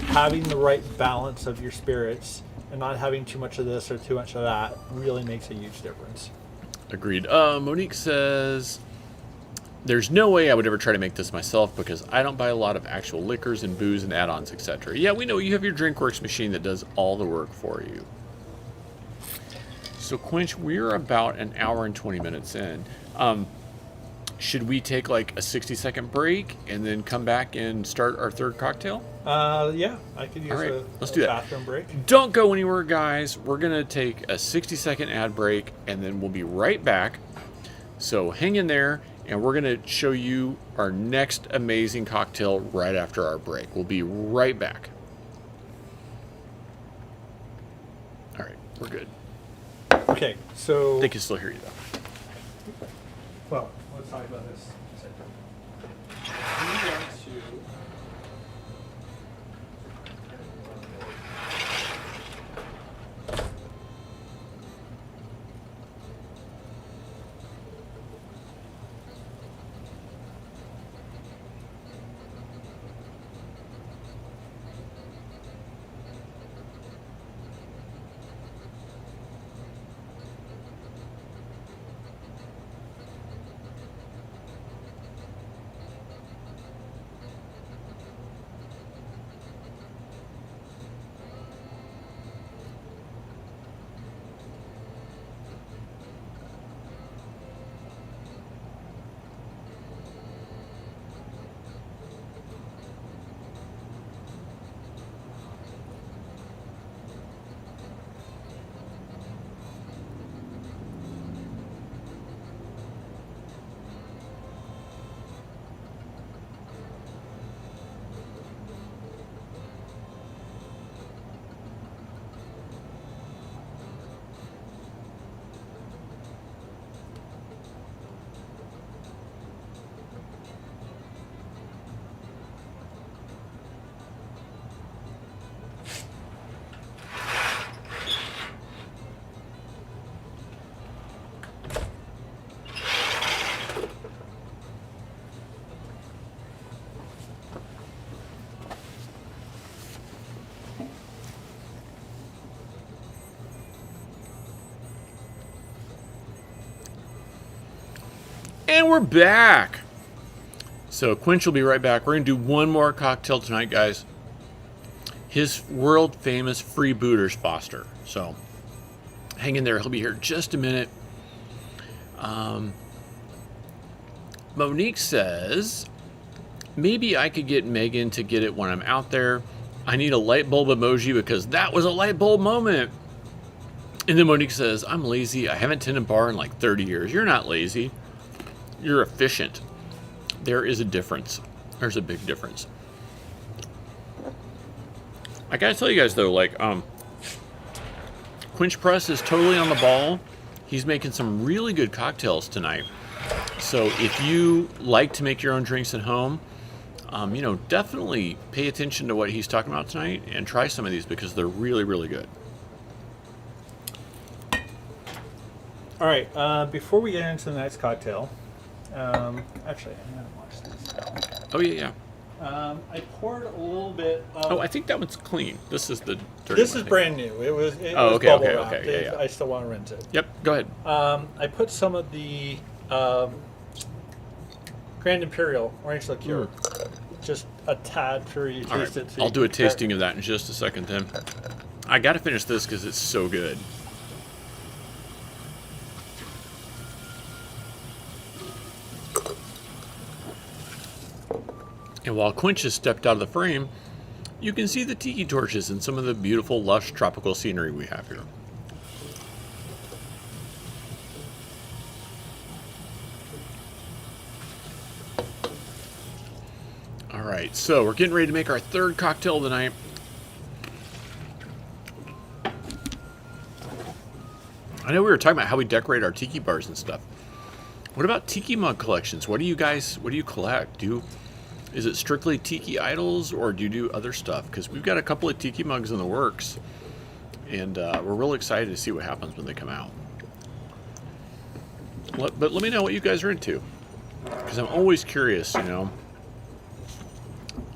Having the right balance of your spirits and not having too much of this or too much of that really makes a huge difference. Agreed. Monique says, there's no way I would ever try to make this myself because I don't buy a lot of actual liquors and booze and add-ons, etc. Yeah, we know you have your DrinkWorks machine that does all the work for you. So, Quinch, we're about an hour and 20 minutes in. Should we take like a 60-second break and then come back and start our third cocktail? Yeah, I could use let's do that. bathroom break. Don't go anywhere, guys. We're going to take a 60-second ad break, and then we'll be right back. So hang in there, and we're going to show you our next amazing cocktail right after our break. We'll be right back. All right, we're good. Okay, so... They can still hear you, though. Well, let's talk about this. And we're back. So Quinch will be right back. We're going to do one more cocktail tonight, guys. His world famous Freebooters Foster. So hang in there. He'll be here just a minute. Monique says, maybe I could get Megan to get it when I'm out there. I need a light bulb emoji because that was a light bulb moment. And then Monique says, I'm lazy. I haven't tended a bar in like 30 years. You're not lazy. You're efficient. There is a difference. There's a big difference. I gotta tell you guys though, like, Quinch Press is totally on the ball. He's making some really good cocktails tonight. So if you like to make your own drinks at home, definitely pay attention to what he's talking about tonight and try some of these because they're really, really good. All right, before we get into the next cocktail, actually, I'm going to wash these now. Oh, yeah. I poured a little bit of... Oh, I think that one's clean. This is the dirty This one, is brand new. It was okay, bubble okay, wrapped. okay, yeah. I still want to rinse it. Yep, go ahead. I put some of the Grand Imperial Orange Liqueur. Just a tad for you to All taste right, it. So I'll you do a can compare. tasting of that in just a second, Tim. I got to finish this because it's so good. And while Quinch has stepped out of the frame, you can see the tiki torches and some of the beautiful, lush tropical scenery we have here. All right, so we're getting ready to make our third cocktail of the night. I know we were talking about how we decorate our tiki bars and stuff. What about tiki mug collections? What do you collect? Is it strictly tiki idols, or do you do other stuff? Because we've got a couple of tiki mugs in the works, and we're real excited to see what happens when they come out. But let me know what you guys are into, because I'm always curious,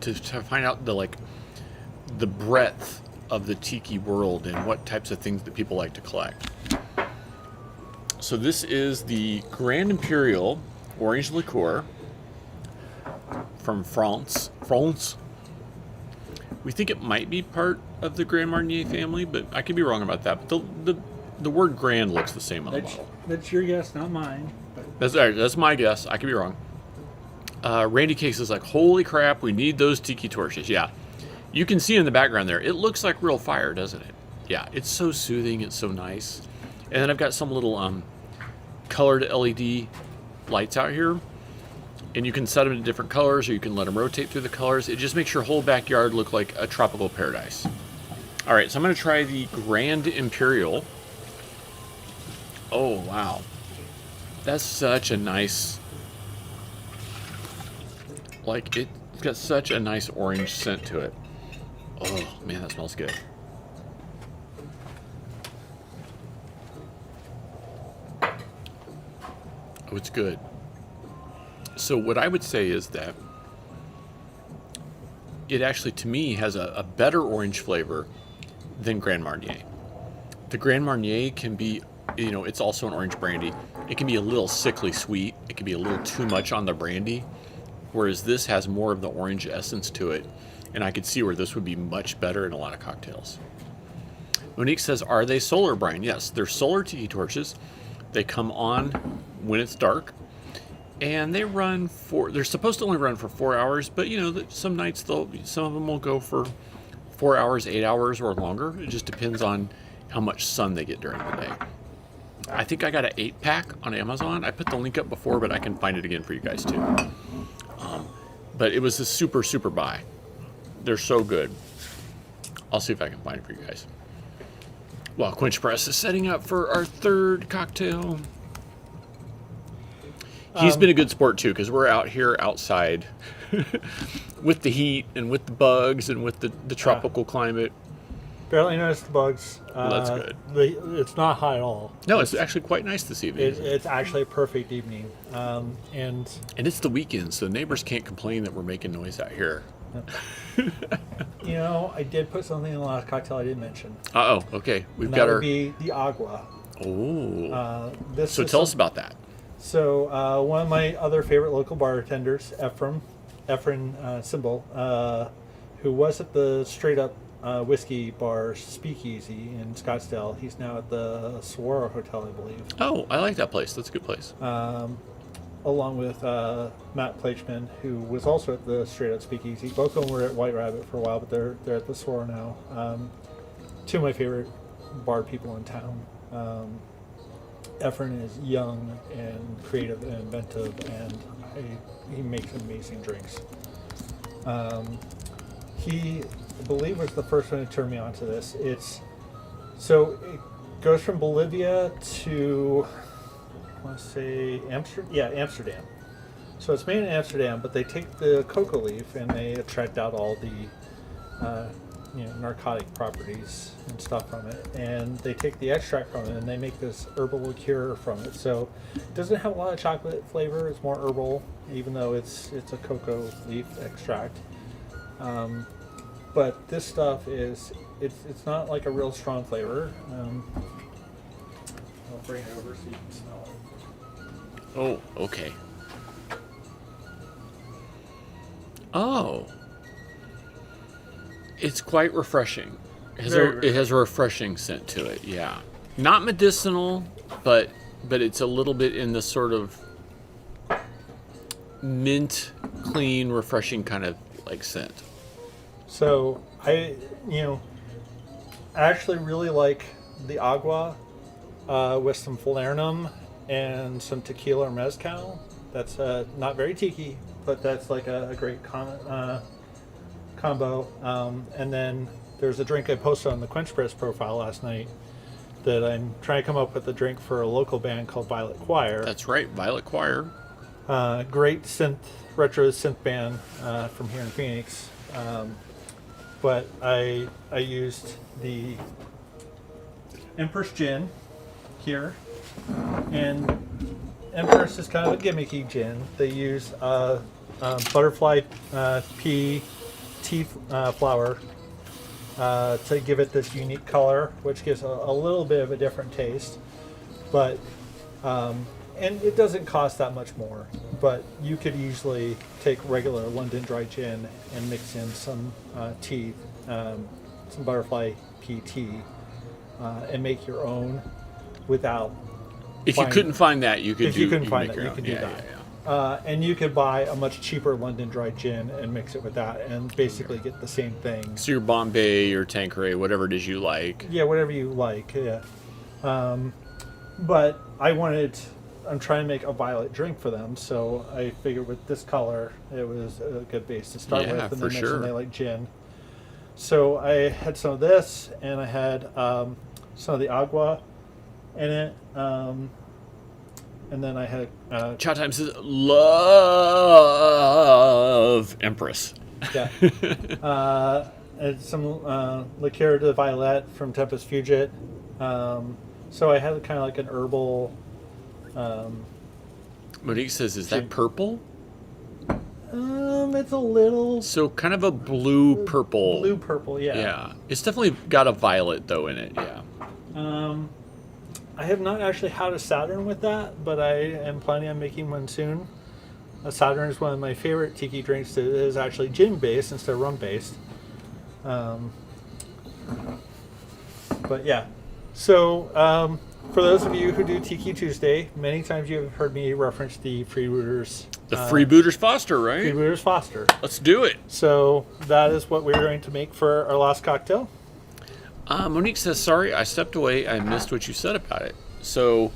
to find out the breadth of the tiki world and what types of things that people like to collect. So this is the Grand Imperial Orange Liqueur from France. We think it might be part of the Grand Marnier family, but I could be wrong about that. But the word Grand looks the same on the bottle. That's your guess, not mine. That's my guess. I could be wrong. Randy Case is like, holy crap, we need those tiki torches. Yeah, you can see in the background there. It looks like real fire, doesn't it? Yeah, it's so soothing. It's so nice. And then I've got some little colored LED lights out here. And you can set them in different colors, or you can let them rotate through the colors. It just makes your whole backyard look like a tropical paradise. All right, so I'm going to try the Grand Imperial. Oh, wow. That's such a nice... it's got such a nice orange scent to it. Oh, man, that smells good. Oh, it's good. So what I would say is that it actually, to me, has a better orange flavor than Grand Marnier. The Grand Marnier can be, it's also an orange brandy. It can be a little sickly sweet. It can be a little too much on the brandy, whereas this has more of the orange essence to it. And I could see where this would be much better in a lot of cocktails. Monique says, are they solar, Brian? Yes, they're solar tiki torches. They come on when it's dark. And they're supposed to only run for 4 hours, but some nights some of them will go for 4 hours, 8 hours, or longer. It just depends on how much sun they get during the day. I think I got an 8-pack on Amazon. I put the link up before, but I can find it again for you guys too. But it was a super, super buy. They're so good. I'll see if I can find it for you guys. While Quinch Press is setting up for our third cocktail. He's been a good sport too, because we're out here outside with the heat and with the bugs and with the tropical climate. Barely noticed the bugs. Well, that's good. It's not hot at all. No, it's actually quite nice this evening. It's actually a perfect evening. And it's the weekend, so neighbors can't complain that we're making noise out here. I did put something in the last cocktail I didn't mention. Okay. We've and got that would be the agua. Oh. So tell us about that. So one of my other favorite local bartenders, Efren Symbol, who was at the Straight Up whiskey bar Speakeasy in Scottsdale. He's now at the Saguaro Hotel, I believe. Oh, I like that place. That's a good place. Along with Matt Plachman, who was also at the Straight Up Speakeasy. Both of them were at White Rabbit for a while, but they're at the Saguaro now. Two of my favorite bar people in town. Efren is young and creative and inventive, and he makes amazing drinks. He, I believe, was the first one to turn me on to this. It goes from Bolivia to, I want to say, Amsterdam. So it's made in Amsterdam, but they take the cocoa leaf and they extract out all the narcotic properties and stuff from it, and they take the extract from it and they make this herbal liqueur from it. So it doesn't have a lot of chocolate flavor. It's more herbal, even though it's a cocoa leaf extract. But this stuff it's not like a real strong flavor. I'll bring it over so you can smell it. Oh, okay. Oh. It's quite refreshing. It has a refreshing scent to it, yeah. Not medicinal, but it's a little bit in the sort of mint, clean, refreshing kind of like scent. So I actually really like the agua with some falernum and some tequila or mezcal. That's not very tiki, but that's like a great combo. And then there's a drink I posted on the Quench Press profile last night that I'm trying to come up with a drink for a local band called Violet Choir. That's right, Violet Choir. Great retro synth band from here in Phoenix. But I used the Empress Gin here, and Empress is kind of a gimmicky gin. They use butterfly pea tea flower to give it this unique color, which gives a little bit of a different taste. But and it doesn't cost that much more. But you could easily take regular London dry gin and mix in some tea, some butterfly pea tea, and make your own without. If you couldn't find that, you could If do. you couldn't find make that, your you own. could do Yeah, that. yeah, And you could buy a much cheaper London dry gin and mix it with that, and basically get the same thing. So your Bombay, your Tanqueray, whatever it is you like. Yeah, whatever you like. Yeah. But I'm trying to make a violet drink for them, so I figured with this color, it was a good base to start Yeah, with, and for then mentioned sure. they like gin. So I had some of this, and I had some of the agua in it, and then I had Chow Time says, love Empress. yeah, and some liqueur de violet from Tempest Fugit. So I had kind of like an herbal. Monique says, is that purple? It's a little So kind of a blue purple. blue purple, yeah. Yeah. It's definitely got a violet though in it. Yeah. I have not actually had a Saturn with that, but I am planning on making one soon. A Saturn is one of my favorite tiki drinks that is actually gin based instead of rum based. But yeah, so for those of you who do Tiki Tuesday, many times you have heard me reference the Freebooters. The Freebooters Foster, right? Freebooters Foster. Let's do it. So that is what we're going to make for our last cocktail. Monique says, sorry, I stepped away. I missed what you said about it. So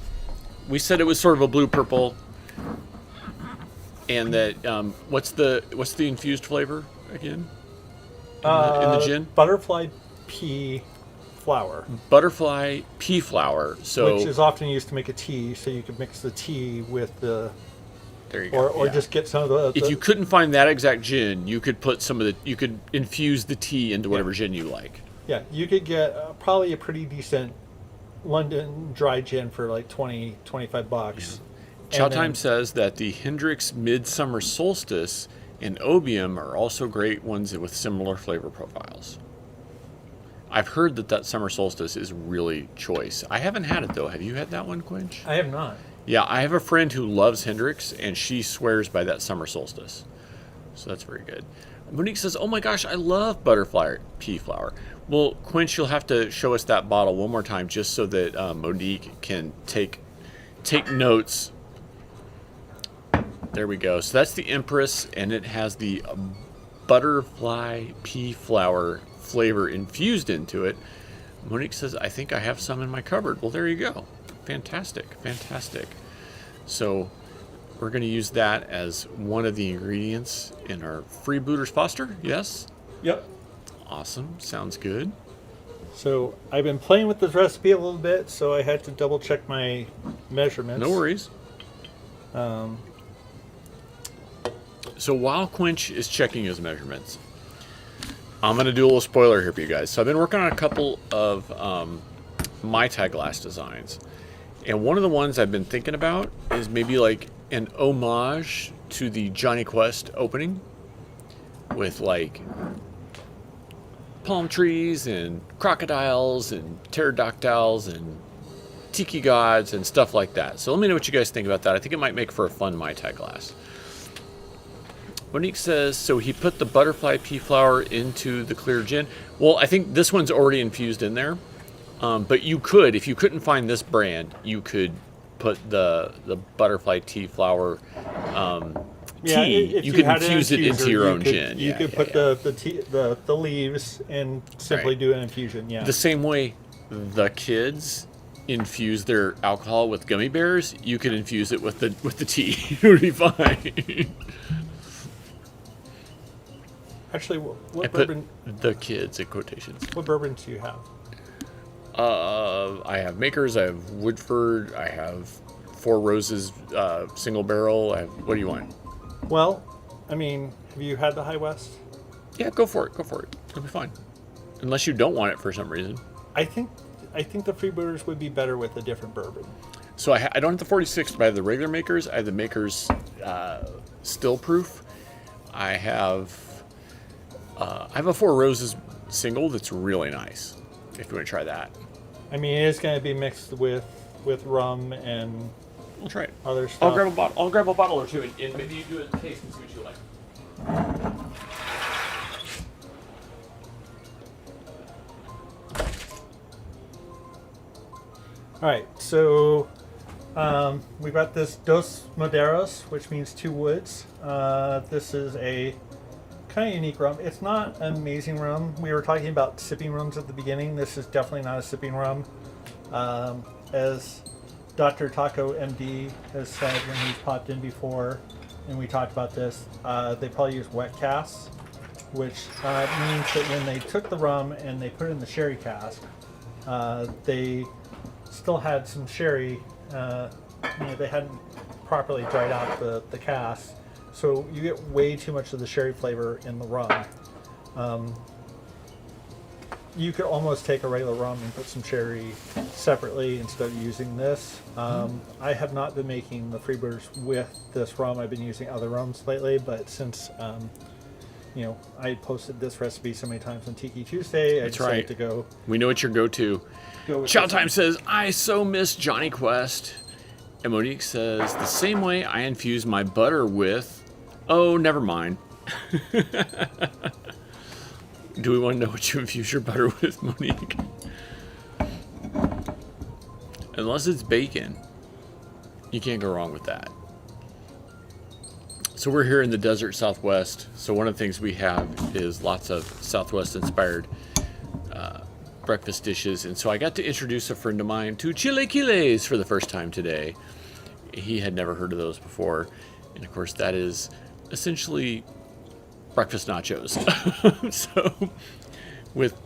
we said it was sort of a blue purple. And that, what's the infused flavor again? In the gin? Butterfly pea flower. Butterfly pea flower. So Which is often used to make a tea, so you could mix the tea with the, there you go. or Yeah. just get some of the. If you couldn't find that exact gin, you could put you could infuse the tea into whatever gin you like. Yeah, you could get probably a pretty decent London dry gin for like 20, 25 bucks. Chow And Time then- says that the Hendrix Midsummer Solstice and Obium are also great ones with similar flavor profiles. I've heard that Summer Solstice is really choice. I haven't had it though. Have you had that one, Quench? I have not. Yeah, I have a friend who loves Hendrix, and she swears by that Summer Solstice. So that's very good. Monique says, oh my gosh, I love butterfly pea flower. Well, Quench, you'll have to show us that bottle one more time just so that Monique can take notes. There we go. So that's the Empress, and it has the butterfly pea flower flavor infused into it. Monique says, I think I have some in my cupboard. Well, there you go. Fantastic, fantastic. So we're going to use that as one of the ingredients in our Freebooters Foster. Yes? Yep. Awesome. Sounds good. So I've been playing with this recipe a little bit, so I had to double check my measurements. No worries. Um, So while Quench is checking his measurements, I'm going to do a little spoiler here for you guys. So I've been working on a couple of Mai Tai glass designs. And one of the ones I've been thinking about is maybe like an homage to the Johnny Quest opening with like palm trees and crocodiles and pterodactyls and tiki gods and stuff like that. So let me know what you guys think about that. I think it might make for a fun Mai Tai glass. Monique says, so he put the butterfly pea flower into the clear gin. Well, I think this one's already infused in there. But you could, if you couldn't find this brand, you could put the butterfly tea flower Yeah, tea. if You you could had an infuse it into infuser, your you own could- gin. You Yeah, could yeah, put yeah. the leaves and simply Right. do an infusion. Yeah. The same way the kids infuse their alcohol with gummy bears, you could infuse it with the tea. It would be fine. Actually, I what put bourbon? the kids in quotations. What bourbons do you have? I have Makers. I have Woodford. I have Four Roses single barrel. What do you want? Well, I mean, have you had the High West? Yeah, go for it. Go for it. It'll be fine. Unless you don't want it for some reason. I think the freebooters would be better with a different bourbon. So I don't have the 46, but I have the regular Makers. I have the Makers still proof. I have a Four Roses single that's really nice. If you want to try that, I mean, it is going to be mixed with rum and we'll try it. other stuff. I'll grab a bottle or two, and maybe you do a taste and see what you like. All right, so we've got this Dos Maderos, which means two woods. This is a kind of unique rum. It's not an amazing rum. We were talking about sipping rums at the beginning. This is definitely not a sipping rum. As Dr. Taco MD has said when he's popped in before, and we talked about this, they probably use wet casks, which means that when they took the rum and they put it in the sherry cask, they still had some sherry. They hadn't properly dried out the cask, so you get way too much of the sherry flavor in the rum. You could almost take a regular rum and put some sherry separately instead of using this. I have not been making the freebooters with this rum. I've been using other rums lately, but since I posted this recipe so many times on Tiki Tuesday, I decided right. to go. We know it's your go-to. With Chow this Time one. says, I so miss Johnny Quest. And Monique says, the same way I infuse my butter with... Oh, never mind. Do we want to know what you infuse your butter with, Monique? Unless it's bacon. You can't go wrong with that. So we're here in the desert Southwest. So one of the things we have is lots of Southwest-inspired breakfast dishes. And so I got to introduce a friend of mine to chilaquiles for the first time today. He had never heard of those before. And of course, that is essentially breakfast nachos. So with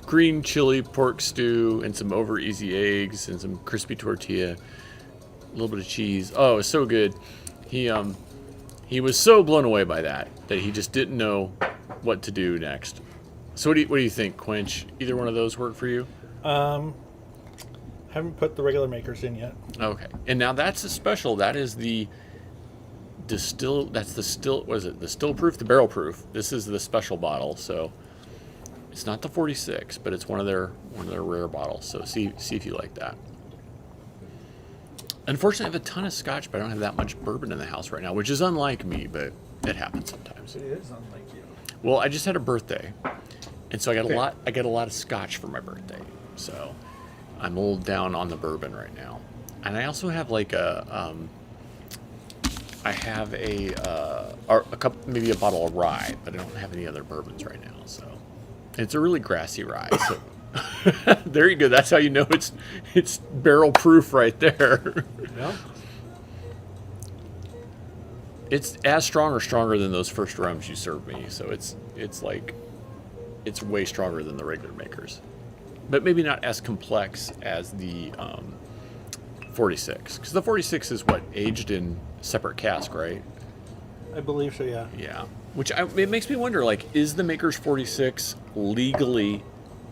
green chili pork stew and some over easy eggs and some crispy tortilla, a little bit of cheese. Oh, it was so good. He was so blown away by that he just didn't know what to do next. So what do you think, Quench? Either one of those work for you? Haven't put the regular makers in yet. Okay. And now that's a special. That is the distill. That's the still. What is it? The still proof, the barrel proof. This is the special bottle. So it's not the 46, but it's one of their rare bottles. So see if you like that. Unfortunately, I have a ton of scotch, but I don't have that much bourbon in the house right now, which is unlike me, but it happens sometimes. It is unlike you. Well, I just had a birthday, and so I got Okay. I got a lot of scotch for my birthday. So I'm a little down on the bourbon right now. And I also have like a cup, maybe a bottle of rye, but I don't have any other bourbons right now. So it's a really grassy rye. So there you go. That's how you know it's barrel proof right there. Yeah. It's as strong or stronger than those first rums you served me. So it's way stronger than the regular makers, but maybe not as complex as the 46. Because the 46 is what, aged in separate cask, right? I believe so. Yeah. Yeah. It makes me wonder, like, is the Maker's 46 legally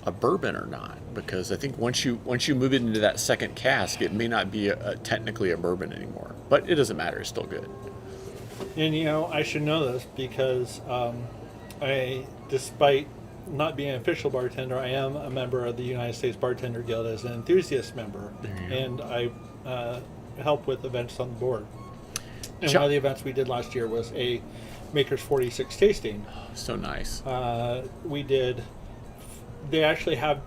a bourbon or not? Because I think once you move it into that second cask, it may not be technically a bourbon anymore. But it doesn't matter; it's still good. And I should know this because despite not being an official bartender, I am a member of the United States Bartender Guild as an enthusiast member, and I help with events on the board. And one of the events we did last year was a Maker's 46 tasting. So nice. We did. They actually have.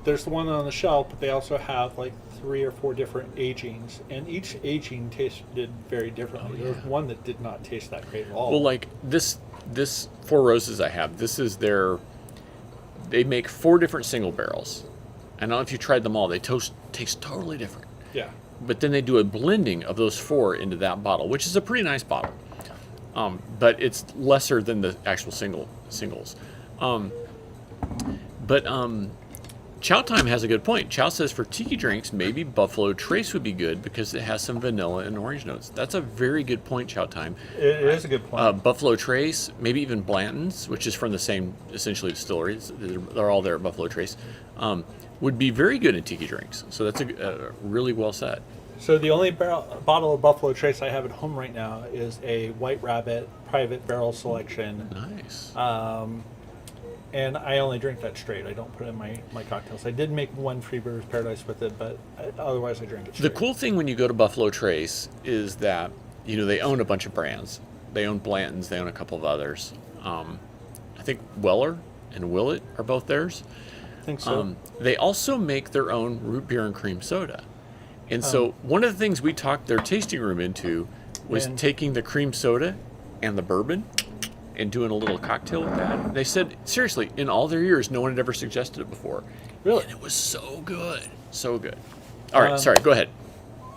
There's the one on the shelf, but they also have like 3 or 4 different agings, and each aging tasted very differently. There was one that did not taste that great at all. Well, like this Four Roses I have, this is they make 4 different single barrels. I don't know if you tried them all. They taste totally different. Yeah. But then they do a blending of those 4 into that bottle, which is a pretty nice bottle. But it's lesser than the actual singles. But Chow Time has a good point. Chow says for tiki drinks, maybe Buffalo Trace would be good because it has some vanilla and orange notes. That's a very good point, Chow Time. It is a good point. Buffalo Trace, maybe even Blanton's, which is from the same, essentially, distillery. They're all there at Buffalo Trace. Would be very good in tiki drinks. So that's a really well said. So the only bottle of Buffalo Trace I have at home right now is a White Rabbit private barrel selection. Nice. And I only drink that straight. I don't put it in my cocktails. I did make one Freebirds Paradise with it, but otherwise I drink it straight. The cool thing when you go to Buffalo Trace is that, they own a bunch of brands. They own Blanton's. They own a couple of others. I think Weller and Willet are both theirs. I think so. They also make their own root beer and cream soda. And so one of the things we talked their tasting room into was taking the cream soda and the bourbon and doing a little cocktail with that. They said, seriously, in all their years, no one had ever suggested it before. Really? And it was so good. So good. All right, sorry, go ahead.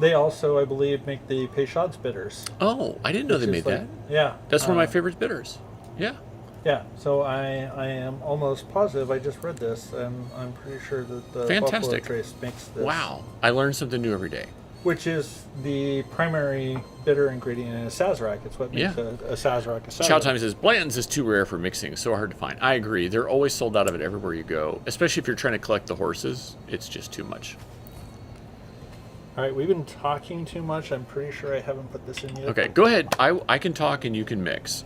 They also, I believe, make the Peychaud's bitters. Oh, I didn't know they made that. Yeah. That's one of my favorite bitters. Yeah. Yeah, so I am almost positive. I just read this, and I'm pretty sure that the Buffalo Trace makes this. Wow. I learn something new every day. Which is the primary bitter ingredient in a Sazerac. It's what makes a Sazerac a Sazerac. Chow Time says, Blanton's is too rare for mixing, so hard to find. I agree. They're always sold out of it everywhere you go, especially if you're trying to collect the horses. It's just too much. All right, we've been talking too much. I'm pretty sure I haven't put this in yet. Okay, go ahead. I can talk and you can mix.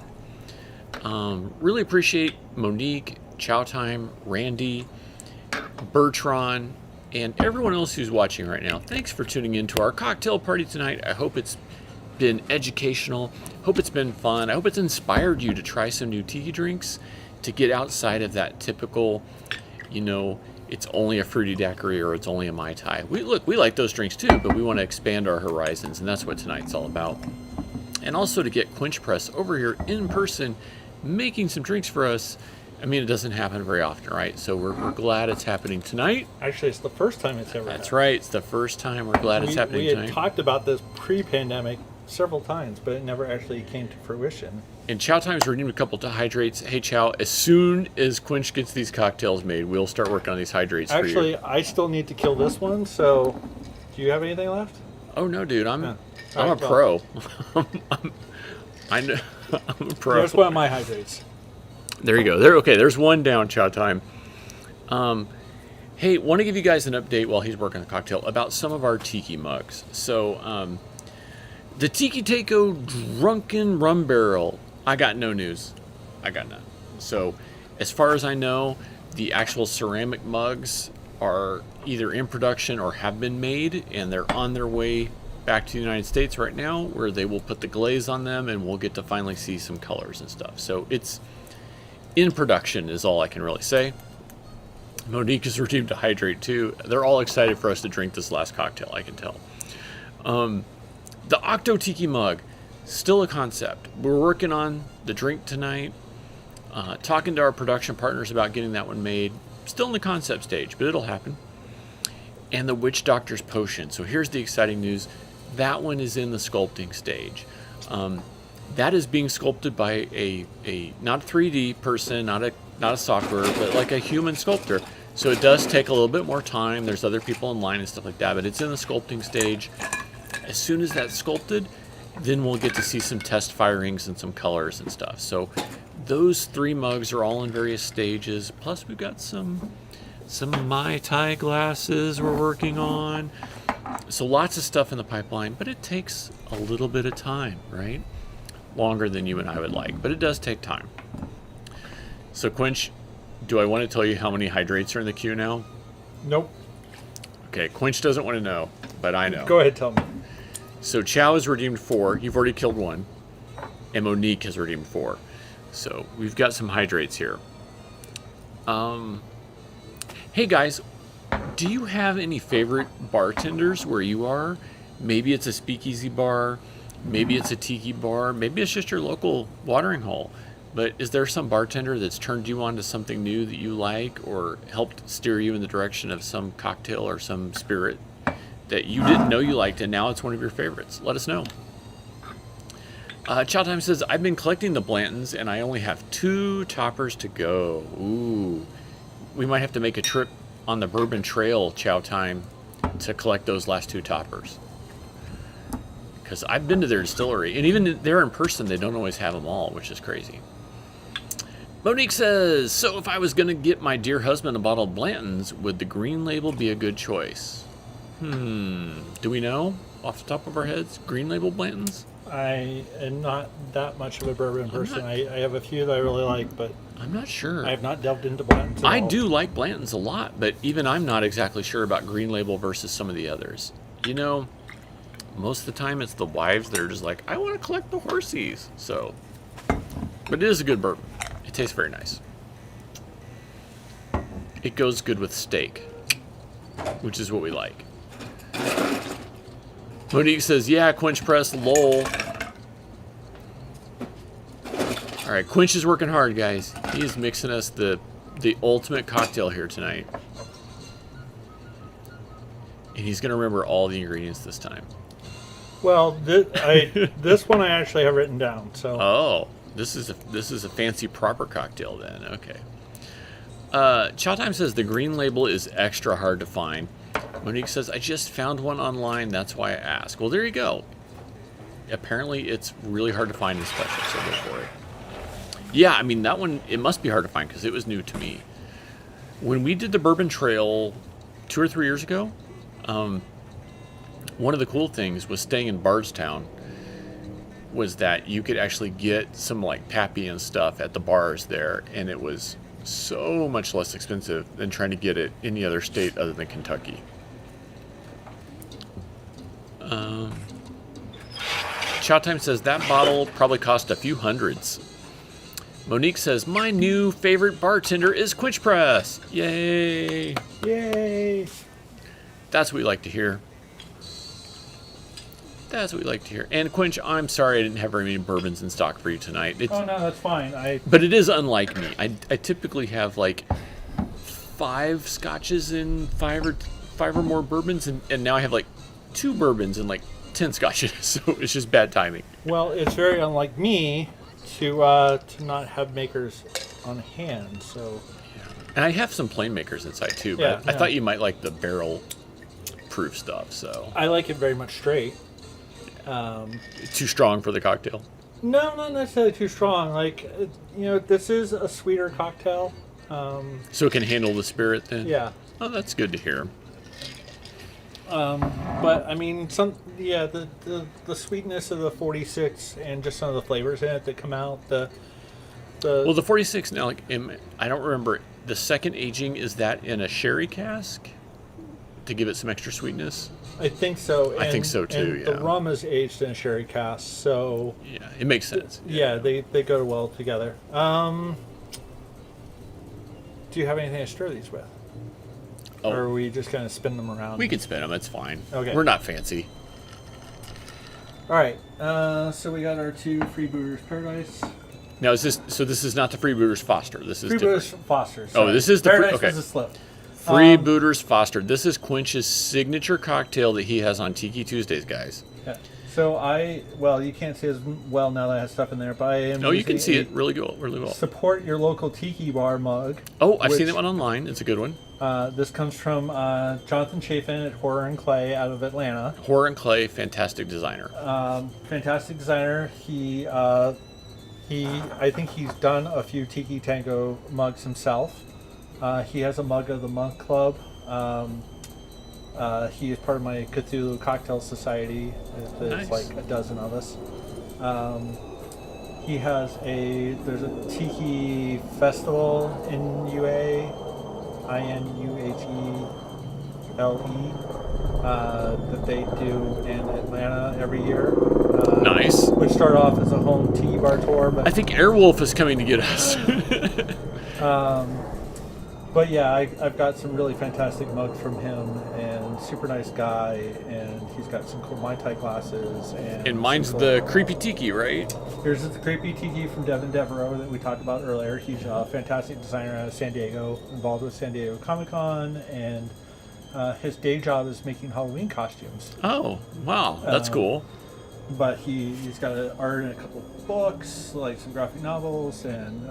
Really appreciate Monique, Chow Time, Randy, Bertrand, and everyone else who's watching right now. Thanks for tuning in to our cocktail party tonight. I hope it's been educational. Hope it's been fun. I hope it's inspired you to try some new tiki drinks, to get outside of that typical, it's only a fruity daiquiri or it's only a Mai Tai. We like those drinks too, but we want to expand our horizons, and that's what tonight's all about. And also to get Quench Press over here in person, making some drinks for us. I mean, it doesn't happen very often, right? So we're glad it's happening tonight. Actually, it's the first time it's ever happened. That's right. It's the first time. We're glad it's happening tonight. We had talked about this pre-pandemic several times, but it never actually came to fruition. And Chow Time's redeemed a couple of hydrates. Hey, Chow, as soon as Quench gets these cocktails made, we'll start working on these hydrates for you. Actually, I still need to kill this one, so do you have anything left? Oh, no, dude. I'm a Well, pro. I'm a pro. There's one of my hydrates. There you go. There's one down, Chow Time. Hey, want to give you guys an update while he's working on the cocktail about some of our tiki mugs. So, the Tiki Taco Drunken Rum Barrel, I got no news. I got none. So, as far as I know, the actual ceramic mugs are either in production or have been made, and they're on their way back to the United States right now, where they will put the glaze on them, and we'll get to finally see some colors and stuff. So, it's in production is all I can really say. Monique is redeemed to hydrate too. They're all excited for us to drink this last cocktail, I can tell. The Octo Tiki mug, still a concept. We're working on the drink tonight, talking to our production partners about getting that one made. Still in the concept stage, but it'll happen. And the Witch Doctor's Potion. So here's the exciting news. That one is in the sculpting stage. That is being sculpted by a not a 3D person, not a software, but like a human sculptor. So it does take a little bit more time. There's other people in line and stuff like that, but it's in the sculpting stage. As soon as that's sculpted, then we'll get to see some test firings and some colors and stuff. So those 3 mugs are all in various stages. Plus we've got some Mai Tai glasses we're working on. So lots of stuff in the pipeline, but it takes a little bit of time, right? Longer than you and I would like, but it does take time. So Quench, do I want to tell you how many hydrates are in the queue now? Nope. Okay, Quench doesn't want to know, but I know. Go ahead, tell me. So Chow has redeemed 4. You've already killed 1. And Monique has redeemed 4. So we've got some hydrates here. Hey guys, Do you have any favorite bartenders where you are? Maybe it's a speakeasy bar, maybe it's a tiki bar, maybe it's just your local watering hole. But is there some bartender that's turned you on to something new that you like, or helped steer you in the direction of some cocktail or some spirit that you didn't know you liked and now it's one of your favorites? Let us know. Chow Time says, I've been collecting the Blantons and I only have 2 toppers to go. Ooh. We might have to make a trip on the Bourbon Trail, Chow Time, to collect those last 2 toppers. Because I've been to their distillery, and even there in person, they don't always have them all, which is crazy. Monique says, so if I was going to get my dear husband a bottle of Blanton's, would the green label be a good choice? Do we know off the top of our heads? Green label Blanton's? I am not that much of a bourbon person. I have a few that I really like, but I'm not sure. I have not delved into Blanton's at I all. do like Blanton's a lot, but even I'm not exactly sure about green label versus some of the others. You know, most of the time it's the wives that are just like, I want to collect the horsies. So, but it is a good bourbon. It tastes very nice. It goes good with steak, which is what we like. Monique says, yeah, Quench Press, lol. All right, Quench is working hard, guys. He is mixing us the ultimate cocktail here tonight. And he's going to remember all the ingredients this time. Well, this one I actually have written down. So. Oh, this is a fancy proper cocktail then. Okay. Chow Time says the green label is extra hard to find. Monique says, I just found one online, that's why I asked. Well, there you go. Apparently it's really hard to find in special, so go for it. Yeah, I mean, that one, it must be hard to find because it was new to me. When we did the Bourbon Trail 2 or 3 years ago, one of the cool things was staying in Bardstown was that you could actually get some like pappy and stuff at the bars there, and it was so much less expensive than trying to get it any other state other than Kentucky. Chow Time says that bottle probably cost a few hundreds. Monique says, my new favorite bartender is Quench Press. Yay. Yay. That's what we like to hear. That's what we like to hear. And Quench, I'm sorry I didn't have very many bourbons in stock for you tonight. Oh, no, that's fine. But it is unlike me. I typically have like 5 scotches and 5 or more bourbons, and now I have like 2 bourbons and like 10 scotches. So it's just bad timing. Well, it's very unlike me to not have makers on hand. So. Yeah. And I have some plain makers inside too. But Yeah, I thought you might like the barrel proof stuff. So I like it very much straight. Too strong for the cocktail? No, not necessarily too strong. Like, this is a sweeter cocktail. So it can handle the spirit then? Yeah. Oh, that's good to hear. But I mean, the sweetness of the 46 and just some of the flavors in it that come out. Well, the 46 now, like, I don't remember. The second aging, is that in a sherry cask to give it some extra sweetness? I think so. I think so too. And yeah. the rum is aged in a sherry cask, so yeah, it makes sense. Yeah, they go well together. Do you have anything to stir these with? Oh. Or are we just going to spin them around? We can spin them. It's fine. Okay. We're not fancy. All right. So we got our 2 Freebooters Paradise. Now, this is not the Freebooters Foster. This is Freebooters different. Foster. Oh, this is the Paradise okay. was a slip. Freebooters Foster. This is Quench's signature cocktail that he has on Tiki Tuesdays, guys. Yeah. So you can't see as well now that I have stuff in there, but I am. Oh, you can see it really well. Support your local tiki bar mug. Oh, I've seen that one online. It's a good one. This comes from Jonathan Chafin at Horror and Clay out of Atlanta. Horror and Clay, fantastic designer. Fantastic designer. I think he's done a few Tiki Tango mugs himself. He has a mug of the Monk Club. He is part of my Cthulhu Cocktail Society. There's Nice. like a dozen of us. There's a Tiki festival in UA, INUHELE, that they do in Atlanta every year. Nice. Which started off as a home tiki bar tour, but I think Airwolf is coming to get us. But yeah, I've got some really fantastic mugs from him, and super nice guy, and he's got some cool Mai Tai glasses. And mine's the Creepy Tiki, right? Here's the Creepy Tiki from Devin Devereaux that we talked about earlier. He's a fantastic designer out of San Diego, involved with San Diego Comic-Con, and his day job is making Halloween costumes. Oh, wow, that's cool. But he's got art in a couple of books, like some graphic novels, and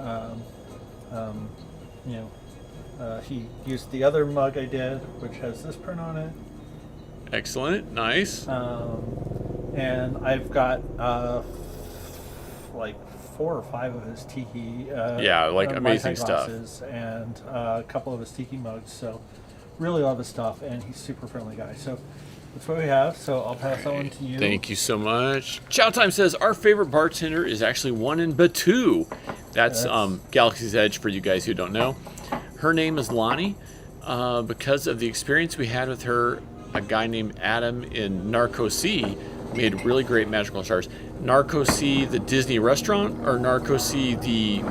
he used the other mug I did, which has this print on it. Excellent, nice. And I've got like 4 or 5 of his Tiki. Amazing stuff. And a couple of his Tiki mugs. So really love his stuff, and he's a super friendly guy. So that's what we have. So I'll pass that one to you. Thank you so much. Chow Time says our favorite bartender is actually one in Batu. That's Galaxy's Edge for you guys who don't know. Her name is Lonnie. Because of the experience we had with her, a guy named Adam in Narco C made really great magical stars. Narco C, the Disney restaurant, or Narco C, the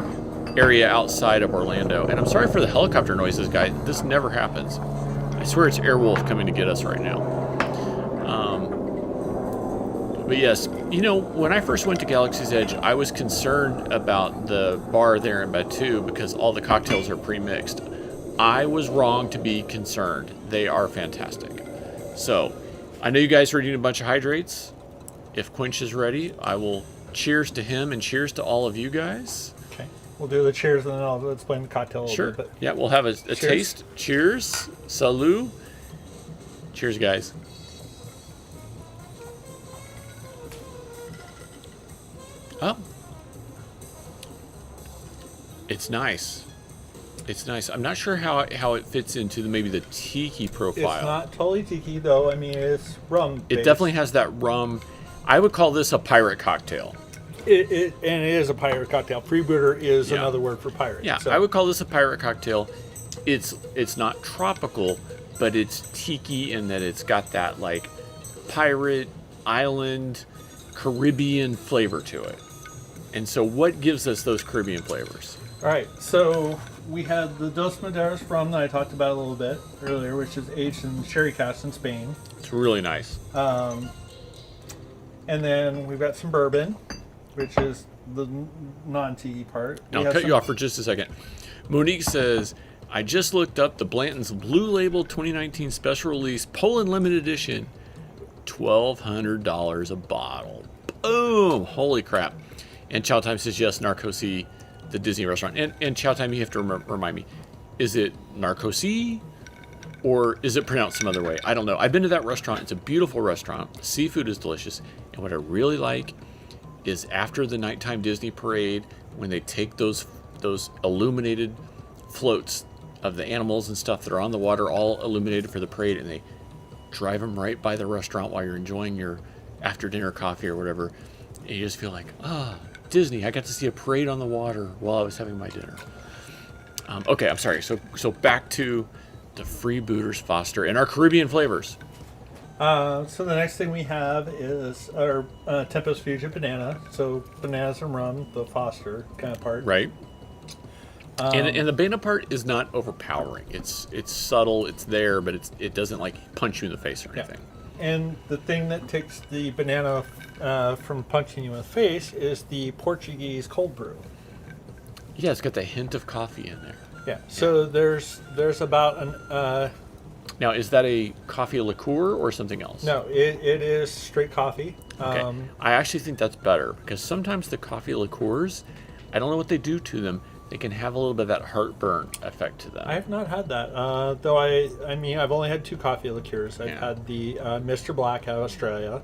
area outside of Orlando. And I'm sorry for the helicopter noises, guys. This never happens. I swear it's Airwolf coming to get us right now. But yes, when I first went to Galaxy's Edge, I was concerned about the bar there in Batu because all the cocktails are pre-mixed. I was wrong to be concerned. They are fantastic. So, I know you guys are eating a bunch of hydrates. If Quinch is ready, I will cheers to him and cheers to all of you guys. Okay. We'll do the cheers and then I'll explain the cocktail a little bit. Yeah, we'll have a taste. Cheers. Salud. Cheers, guys. Oh. It's nice. It's nice. I'm not sure how it fits into maybe the Tiki profile. It's not totally Tiki, though. I mean, it's rum based. It definitely has that rum. I would call this a pirate cocktail. And it is a pirate cocktail. Freebooter is another word for pirate. Yeah, so I would call this a pirate cocktail. It's not tropical, but it's Tiki in that it's got that like pirate, island, Caribbean flavor to it. And so what gives us those Caribbean flavors? All right, so we had the Dos Madeiras rum that I talked about a little bit earlier, which is aged in sherry cask in Spain. It's really nice. And then we've got some bourbon, which is the non-Tiki part. I'll cut you off for just a second. Monique says, I just looked up the Blanton's Blue Label 2019 special release Poland limited edition. $1,200 a bottle. Boom! Holy crap. And Chow Time says, yes, Narcosi, the Disney restaurant. And Chow Time, you have to remind me, is it Narcosi or is it pronounced some other way? I don't know. I've been to that restaurant. It's a beautiful restaurant. The seafood is delicious. And what I really like is after the nighttime Disney parade, when they take those illuminated floats of the animals and stuff that are on the water, all illuminated for the parade, and they drive them right by the restaurant while you're enjoying your after dinner coffee or whatever, and you just feel like, Disney, I got to see a parade on the water while I was having my dinner. Okay, I'm sorry. So back to the Freebooters Foster and our Caribbean flavors. So the next thing we have is our Tempest Fusion Banana. So bananas and rum, the Foster kind of part. Right. And the banana part is not overpowering. It's subtle. It's there, but it doesn't like punch you in the face or anything. Yeah. And the thing that takes the banana from punching you in the face is the Portuguese cold brew. Yeah, it's got the hint of coffee in there. Yeah. So there's about an. Now, is that a coffee liqueur or something else? No, it is straight coffee. Okay. I actually think that's better because sometimes the coffee liqueurs, I don't know what they do to them. They can have a little bit of that heartburn effect to them. I have not had that, though. I mean, I've only had 2 coffee liqueurs. I've had the Mr. Black out of Australia,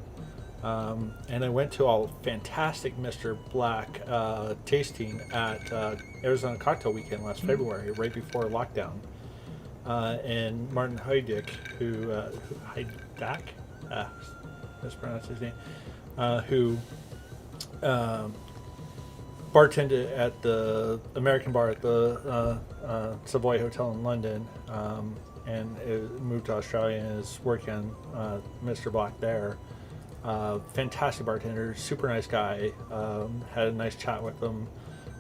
and I went to a fantastic Mr. Black tasting at Arizona Cocktail Weekend last February, right before lockdown. And Martin Heidick, mispronounced his name, who bartended at the American bar at the Savoy Hotel in London, and moved to Australia and is working on Mr. Black there. Fantastic bartender, super nice guy. Had a nice chat with him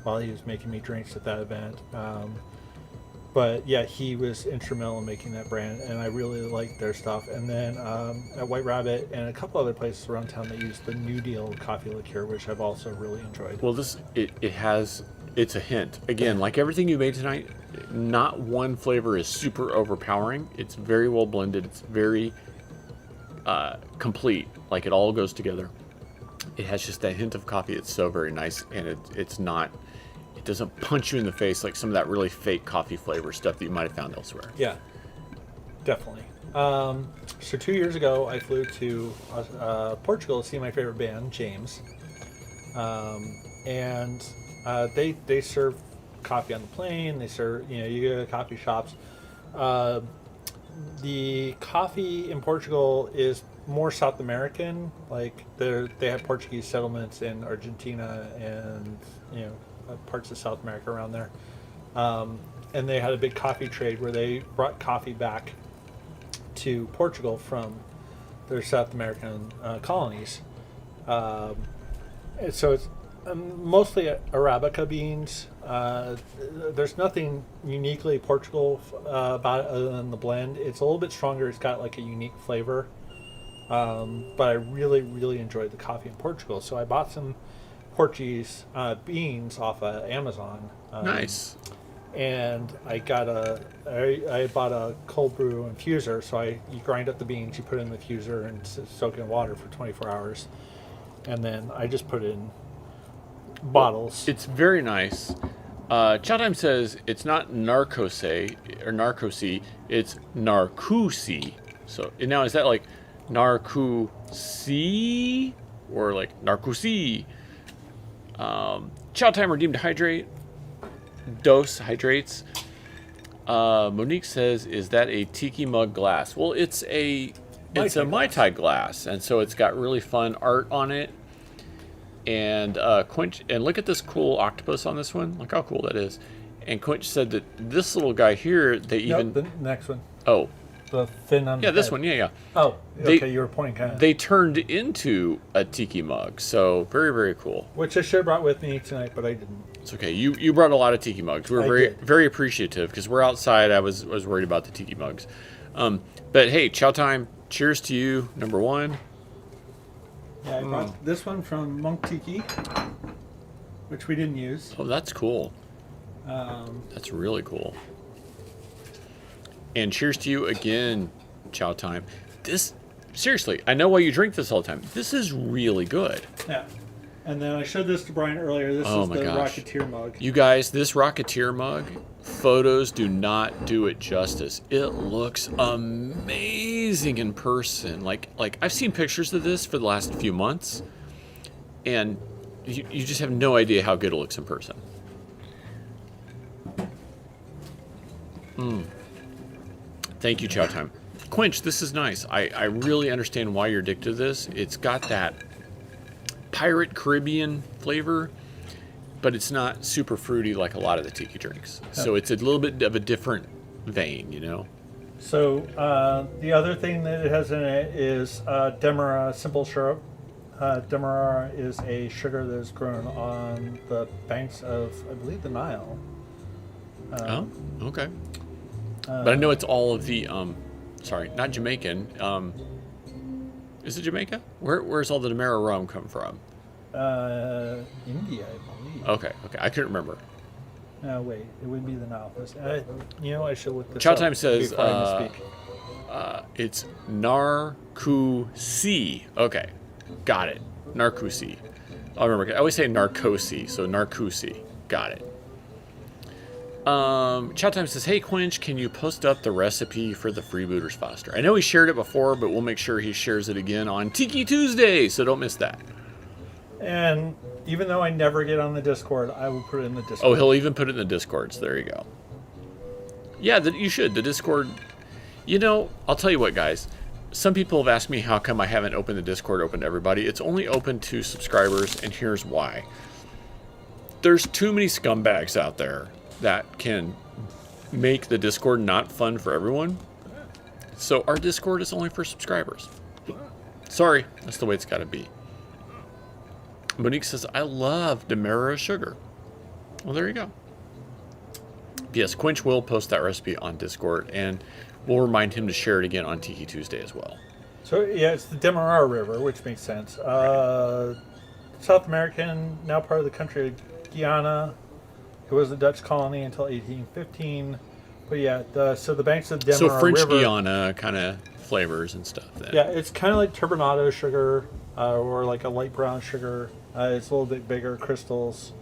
while he was making me drinks at that event. but yeah, he was instrumental in making that brand, and I really liked their stuff. And then at White Rabbit and a couple other places around town, they use the New Deal coffee liqueur, which I've also really enjoyed. Well, it's a hint. Again, like everything you made tonight, not one flavor is super overpowering. It's very well blended. It's very complete. Like it all goes together. It has just that hint of coffee. It's so very nice, and it doesn't punch you in the face like some of that really fake coffee flavor stuff that you might have found elsewhere. Yeah, definitely. So 2 years ago, I flew to Portugal to see my favorite band, James, and they serve coffee on the plane. They serve, you go to coffee shops. The coffee in Portugal is more South American. Like they have Portuguese settlements in Argentina and parts of South America around there. And they had a big coffee trade where they brought coffee back to Portugal from their South American colonies. And so it's mostly Arabica beans. There's nothing uniquely Portugal about it other than the blend. It's a little bit stronger. It's got like a unique flavor. But I really, really enjoyed the coffee in Portugal. So I bought some Portuguese beans off of Amazon. Nice. And I bought a cold brew infuser. So you grind up the beans, you put it in the infuser and soak it in water for 24 hours. And then I just put it in bottles. It's very nice. Chowtime says it's not narcose or narcosi, it's narcosi. So now is that like narcosi or like narcosi? Chowtime redeemed hydrate. Dose hydrates. Monique says, is that a Tiki mug glass? Well, it's a Mai Tai glass, and so it's got really fun art on it. And Quinch, and look at this cool octopus on this one. Look how cool that is. And Quinch said that this little guy here, the next one. Oh, the fin on. Yeah, this one. Yeah. Oh, okay. You were pointing kind of. They turned into a Tiki mug, so very, very cool. Which I should have brought with me tonight, but I didn't. It's okay. You brought a lot of Tiki mugs. We're very appreciative because we're outside. I was worried about the Tiki mugs. But hey, Chowtime, cheers to you, number one. Yeah, I brought this one from Monk Tiki, which we didn't use. Oh, that's cool. That's really cool. And cheers to you again, Chowtime. This, seriously, I know why you drink this all the time. This is really good. Yeah. And then I showed this to Brian earlier. This is the Rocketeer mug. You guys, this Rocketeer mug, photos do not do it justice. It looks amazing in person. Like I've seen pictures of this for the last few months, and you just have no idea how good it looks in person. Thank you, Chowtime. Quinch, this is nice. I really understand why you're addicted to this. It's got that Pirate Caribbean flavor, but it's not super fruity like a lot of the Tiki drinks. So it's a little bit of a different vein, So the other thing that it has in it is Demerara simple syrup. Demerara is a sugar that is grown on the banks of, I believe, the Nile. Oh, okay. But I know it's all of the, sorry, not Jamaican. Is it Jamaica? Where's all the Demerara rum come from? India, I believe. Okay. I couldn't remember. No, wait. It would be the Nile. I should look this Chowtime up says before I misspeak. it's Narcosi. Okay, got it. Narcosi. I remember. I always say Narcosi, so Narcosi. Got it. Chowtime says, hey Quinch, can you post up the recipe for the Freebooters Foster? I know he shared it before, but we'll make sure he shares it again on Tiki Tuesday, so don't miss that. And even though I never get on the Discord, I will put it in the Discord. Oh, he'll even put it in the Discord, so there you go. Yeah, you should. The Discord, I'll tell you what, guys. Some people have asked me how come I haven't opened the Discord open to everybody. It's only open to subscribers, and here's why. There's too many scumbags out there that can make the Discord not fun for everyone. So our Discord is only for subscribers. Sorry, that's the way it's got to be. Monique says, I love Demerara sugar. Well, there you go. Yes, Quinch will post that recipe on Discord, and we'll remind him to share it again on Tiki Tuesday as well. So yeah, it's the Demerara River, which makes sense. South American, now part of the country of Guyana. It was a Dutch colony until 1815. But yeah, so the banks of the Demerara So French River. Guiana kind of flavors and stuff. Then. Yeah, it's kind of like turbinado sugar or like a light brown sugar. It's a little bit bigger crystals,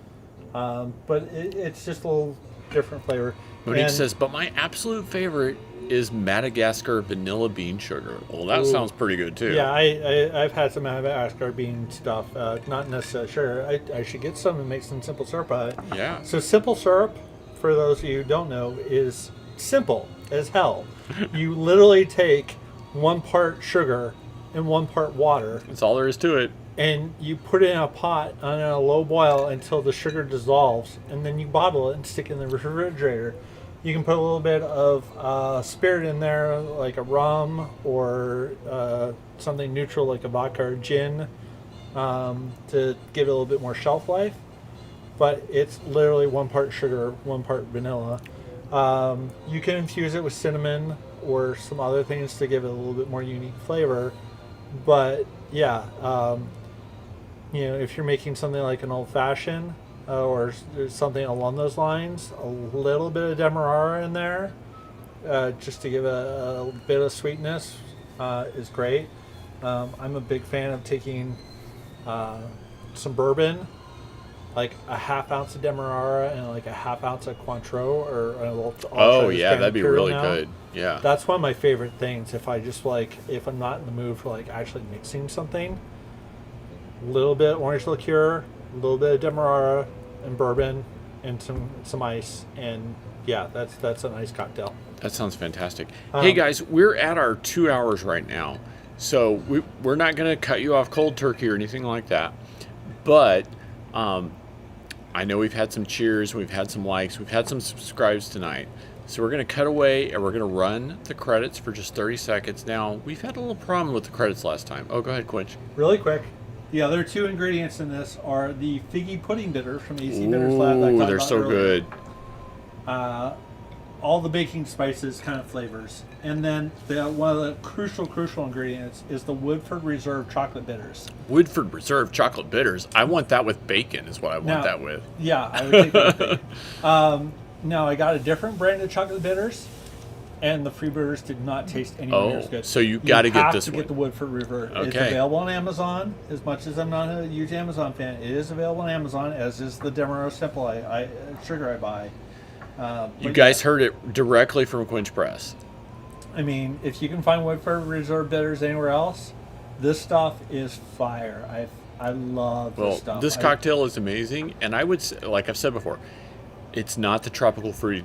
but it's just a little different flavor. Monique says, but my absolute favorite is Madagascar vanilla bean sugar. Well, that sounds pretty good too. Yeah, I've had some Madagascar bean stuff, not necessarily sugar. I should get some and make some simple syrup out of it. Yeah. So simple syrup, for those of you who don't know, is simple as hell. You literally take 1 part sugar and 1 part water. That's all there is to it. And you put it in a pot on a low boil until the sugar dissolves, and then you bottle it and stick it in the refrigerator. You can put a little bit of spirit in there, like a rum or something neutral like a vodka or gin, to give it a little bit more shelf life. But it's literally 1 part sugar, 1 part vanilla. You can infuse it with cinnamon or some other things to give it a little bit more unique flavor. But yeah, if you're making something like an old fashioned or something along those lines, a little bit of Demerara in there, just to give a bit of sweetness, is great. I'm a big fan of taking some bourbon, like a half ounce of Demerara and like a half ounce of Cointreau, That'd be really good. Yeah, that's one of my favorite things. If I'm not in the mood for like actually mixing something, a little bit of orange liqueur, a little bit of Demerara and bourbon, and some ice, and yeah, that's a nice cocktail. That sounds fantastic. Hey guys, we're at our 2 hours right now, so we're not going to cut you off cold turkey or anything like that. But I know we've had some cheers, we've had some likes, we've had some subscribes tonight. So we're going to cut away and we're going to run the credits for just 30 seconds. Now, we've had a little problem with the credits last time. Oh, go ahead, Quinch. Really quick. The other 2 ingredients in this are the figgy pudding bitters from AC Bitters Lab. Ooh, they're so good. All the baking spices kind of flavors. And then one of the crucial ingredients is the Woodford Reserve chocolate bitters. Woodford Reserve chocolate bitters. I want that with bacon is what I want that with. Yeah, I would take that with bacon. Now, I got a different brand of chocolate bitters, and the free bitters did not taste anywhere near as good. So you got to get this one. You have to get the Woodford Reserve. Okay. It's available on Amazon. As much as I'm not a huge Amazon fan, it is available on Amazon, as is the Demerara Simple sugar I buy. You guys heard it directly from Quinch Press. I mean, if you can find Woodford Reserve bitters anywhere else, this stuff is fire. I love this stuff. This cocktail is amazing, and I would say, like I've said before, it's not the tropical fruity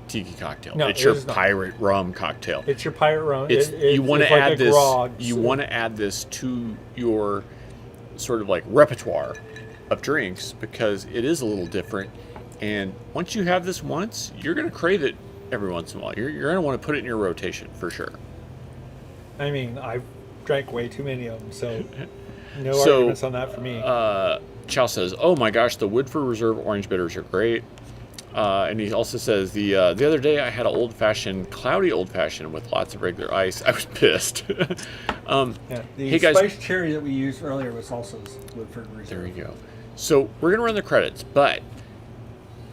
tiki cocktail. No, it's your pirate rum cocktail. It's your pirate rum. You want to add this. Grog. You want to add this to your sort of like repertoire of drinks because it is a little different. And once you have this once, you're going to crave it every once in a while. You're going to want to put it in your rotation for sure. I mean, I've drank way too many of them, so no arguments on that for me. Chow says, "Oh my gosh, the Woodford Reserve orange bitters are great." And he also says the other day I had an cloudy old fashioned with lots of regular ice. I was pissed. The hey guys, spiced cherry that we used earlier was also Woodford Reserve. There you go. So we're gonna run the credits, but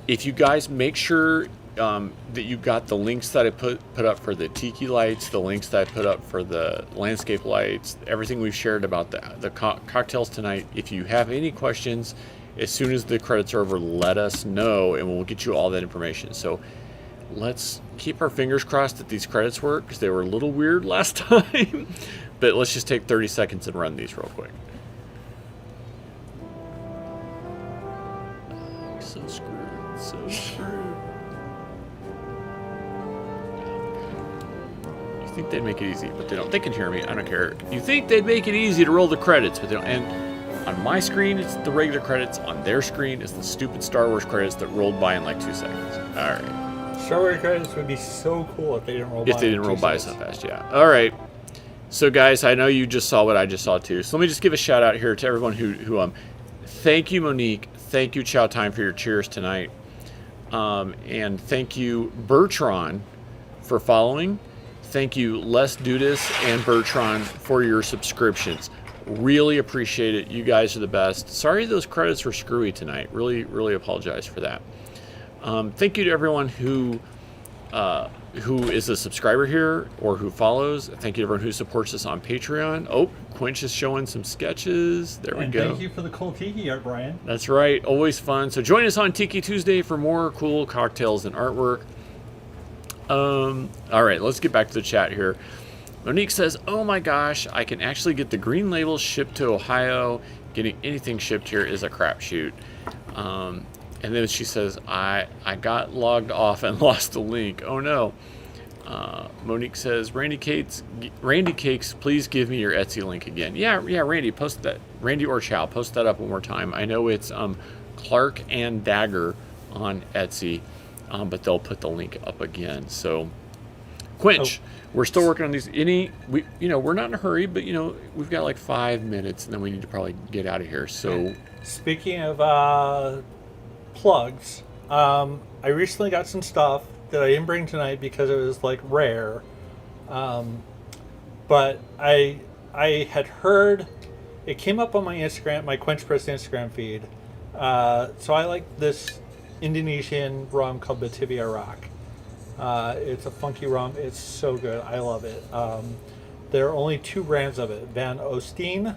if you guys make sure that you got the links that I put up for the tiki lights, the links that I put up for the landscape lights, everything we've shared about the cocktails tonight. If you have any questions, as soon as the credits are over, let us know and we'll get you all that information. So let's keep our fingers crossed that these credits work because they were a little weird last time. But let's just take 30 seconds and run these real quick. So screwed. You think they'd make it easy, but they don't. They can hear me. I don't care. You think they'd make it easy to roll the credits, but they don't. And on my screen, it's the regular credits. On their screen, it's the stupid Star Wars credits that rolled by in like 2 seconds. All right. Star Wars credits would be so cool if they didn't roll by. If they didn't roll by so fast, yeah. All right. So, guys, I know you just saw what I just saw too. So let me just give a shout out here to everyone who thank you, Monique. Thank you, Chow Time, for your cheers tonight. And thank you, Bertrand, for following. Thank you, Les Dudas and Bertrand, for your subscriptions. Really appreciate it. You guys are the best. Sorry those credits were screwy tonight. Really, really apologize for that. Thank you to everyone who is a subscriber here or who follows. Thank you to everyone who supports us on Patreon. Oh, Quinch is showing some sketches. There we go. Thank you for the cool tiki art, Brian. That's right. Always fun. So join us on Tiki Tuesday for more cool cocktails and artwork. All right, let's get back to the chat here. Monique says, oh my gosh, I can actually get the green labels shipped to Ohio. Getting anything shipped here is a crapshoot. And then she says, I got logged off and lost the link. Oh no. Monique says, Randy Cakes, please give me your Etsy link again. Yeah, Randy, post that. Randy or Chow, post that up one more time. I know it's Clark and Dagger on Etsy, but they'll put the link up again. So, Quinch, we're still working on these. We're not in a hurry, but we've got like 5 minutes, and then we need to probably get out of here. So, speaking of plugs, I recently got some stuff that I didn't bring tonight because it was like rare, but I had heard it came up on my Instagram, my Quench Press Instagram feed. So I like this Indonesian rum called Batavia Rock. It's a funky rum. It's so good. I love it. There are only 2 brands of it: Van Oosteen,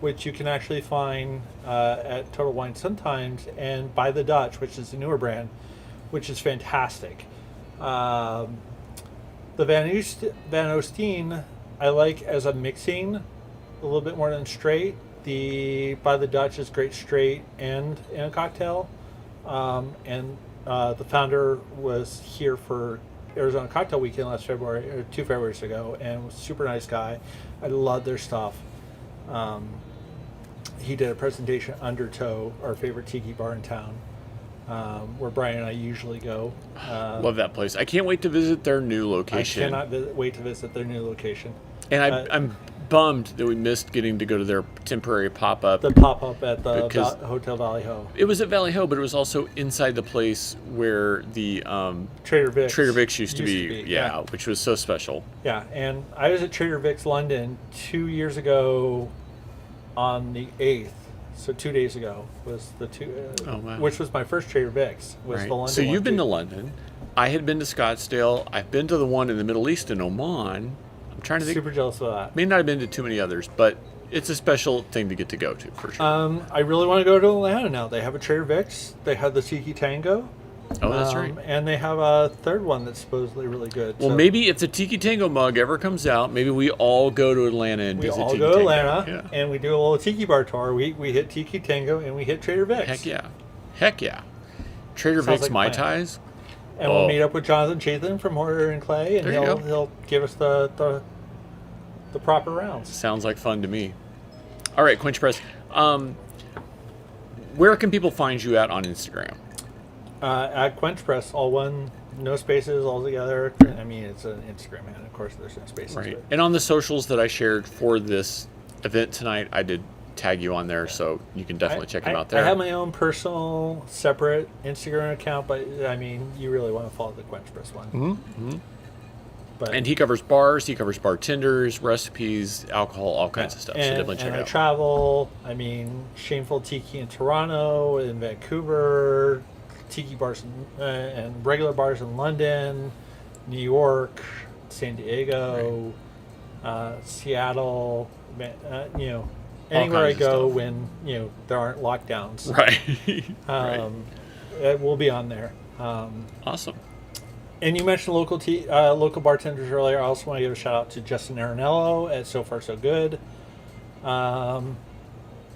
which you can actually find at Total Wine sometimes, and By the Dutch, which is the newer brand, which is fantastic. The Van Oosteen I like as a mixing, a little bit more than straight. The By the Dutch is great straight and in a cocktail. And the founder was here for Arizona Cocktail Weekend last February, or 2 Februaries ago, and was a super nice guy. I love their stuff. He did a presentation at Undertow, our favorite tiki bar in town, where Brian and I usually go. love that place. I can't wait to visit their new location. I cannot wait to visit their new location. And I'm bummed that we missed getting to go to their temporary pop-up. The pop-up at the Hotel Valley Ho. It was at Valley Ho, but it was also inside the place where the Trader Vic's used to be. Yeah, which was so special. Yeah, and I was at Trader Vic's London 2 years ago on the 8th. So 2 days ago was the which was my first Trader Vic's. Was right. the London. So you've been too. to London. I had been to Scottsdale. I've been to the one in the Middle East in Oman. I'm trying to think. Super jealous of that. May not have been to too many others, but it's a special thing to get to go to for sure. I really want to go to Atlanta now. They have a Trader Vic's. They have the Tiki Tango. Oh, that's right. And they have a third one that's supposedly really good. Well, maybe if the Tiki Tango mug ever comes out, maybe we all go to Atlanta and visit Tiki Tango. We all go to Atlanta, and we do a little Tiki bar tour. We hit Tiki Tango, and we hit Trader Vic's. Heck yeah. Trader Sounds Vic's like Mai Tais. And we'll meet up with Jonathan Chaitlin from Horror and Clay, and he'll give us the proper rounds. Sounds like fun to me. All right, Quench Press. Where can people find you at on Instagram? At Quench Press, all one, no spaces, all together. I mean, it's an Instagram, and of course, there's no spaces. Right. But. And on the socials that I shared for this event tonight, I did tag you on there, so you can definitely check him out there. I have my own personal, separate Instagram account, but I mean, you really want to follow the Quench Press one. Mm-hmm. But, and he covers bars, he covers bartenders, recipes, alcohol, all kinds of stuff. So definitely check it out. I travel. I mean, Shameful Tiki in Toronto, in Vancouver, tiki bars and regular bars in London, New York, San Diego, Seattle. Anywhere I go when there aren't lockdowns. Right. It will be on there. Awesome. And you mentioned local bartenders earlier. I also want to give a shout out to Justin Arenello at So Far So Good. I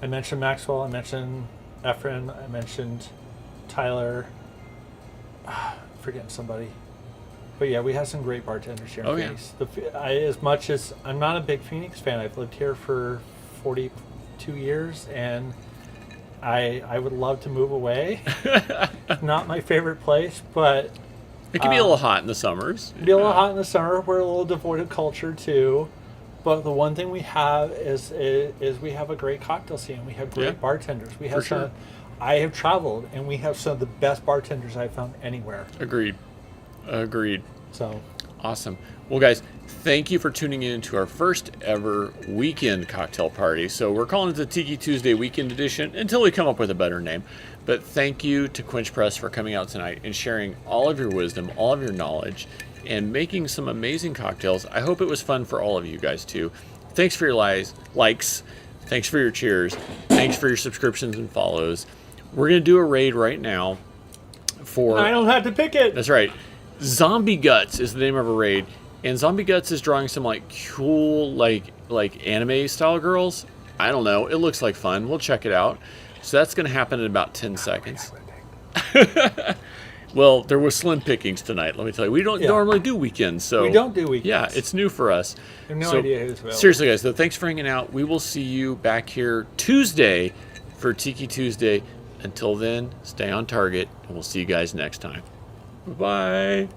mentioned Maxwell. I mentioned Efren. I mentioned Tyler. Forgetting somebody. But yeah, we have some great bartenders here in Phoenix. As much as I'm not a big Phoenix fan, I've lived here for 42 years, and I would love to move away. Not my favorite place, but it can be a little hot in the summers. Be a little hot in the summer. We're a little devoid of culture too. But the one thing we have is we have a great cocktail scene. We have great bartenders. We have I have traveled, and we have some of the best bartenders I've found anywhere. Agreed. So Awesome. Well, guys, thank you for tuning in to our first ever weekend cocktail party. So we're calling it the Tiki Tuesday Weekend Edition until we come up with a better name. But thank you to Quench Press for coming out tonight and sharing all of your wisdom, all of your knowledge, and making some amazing cocktails. I hope it was fun for all of you guys too. Thanks for your likes. Thanks for your cheers. Thanks for your subscriptions and follows. We're going to do a raid right now for... I don't have to pick it. That's right. Zombie Guts is the name of a raid. And Zombie Guts is drawing some like cool like anime style girls. I don't know. It looks like fun. We'll check it out. So that's going to happen in about 10 seconds. Well, there was slim pickings tonight, let me tell you. We don't normally do weekends, so we don't do weekends. Yeah, it's new for us. I have no idea who's available. Seriously, guys, so thanks for hanging out. We will see you back here Tuesday for Tiki Tuesday. Until then, stay on target, and we'll see you guys next time. Bye-bye.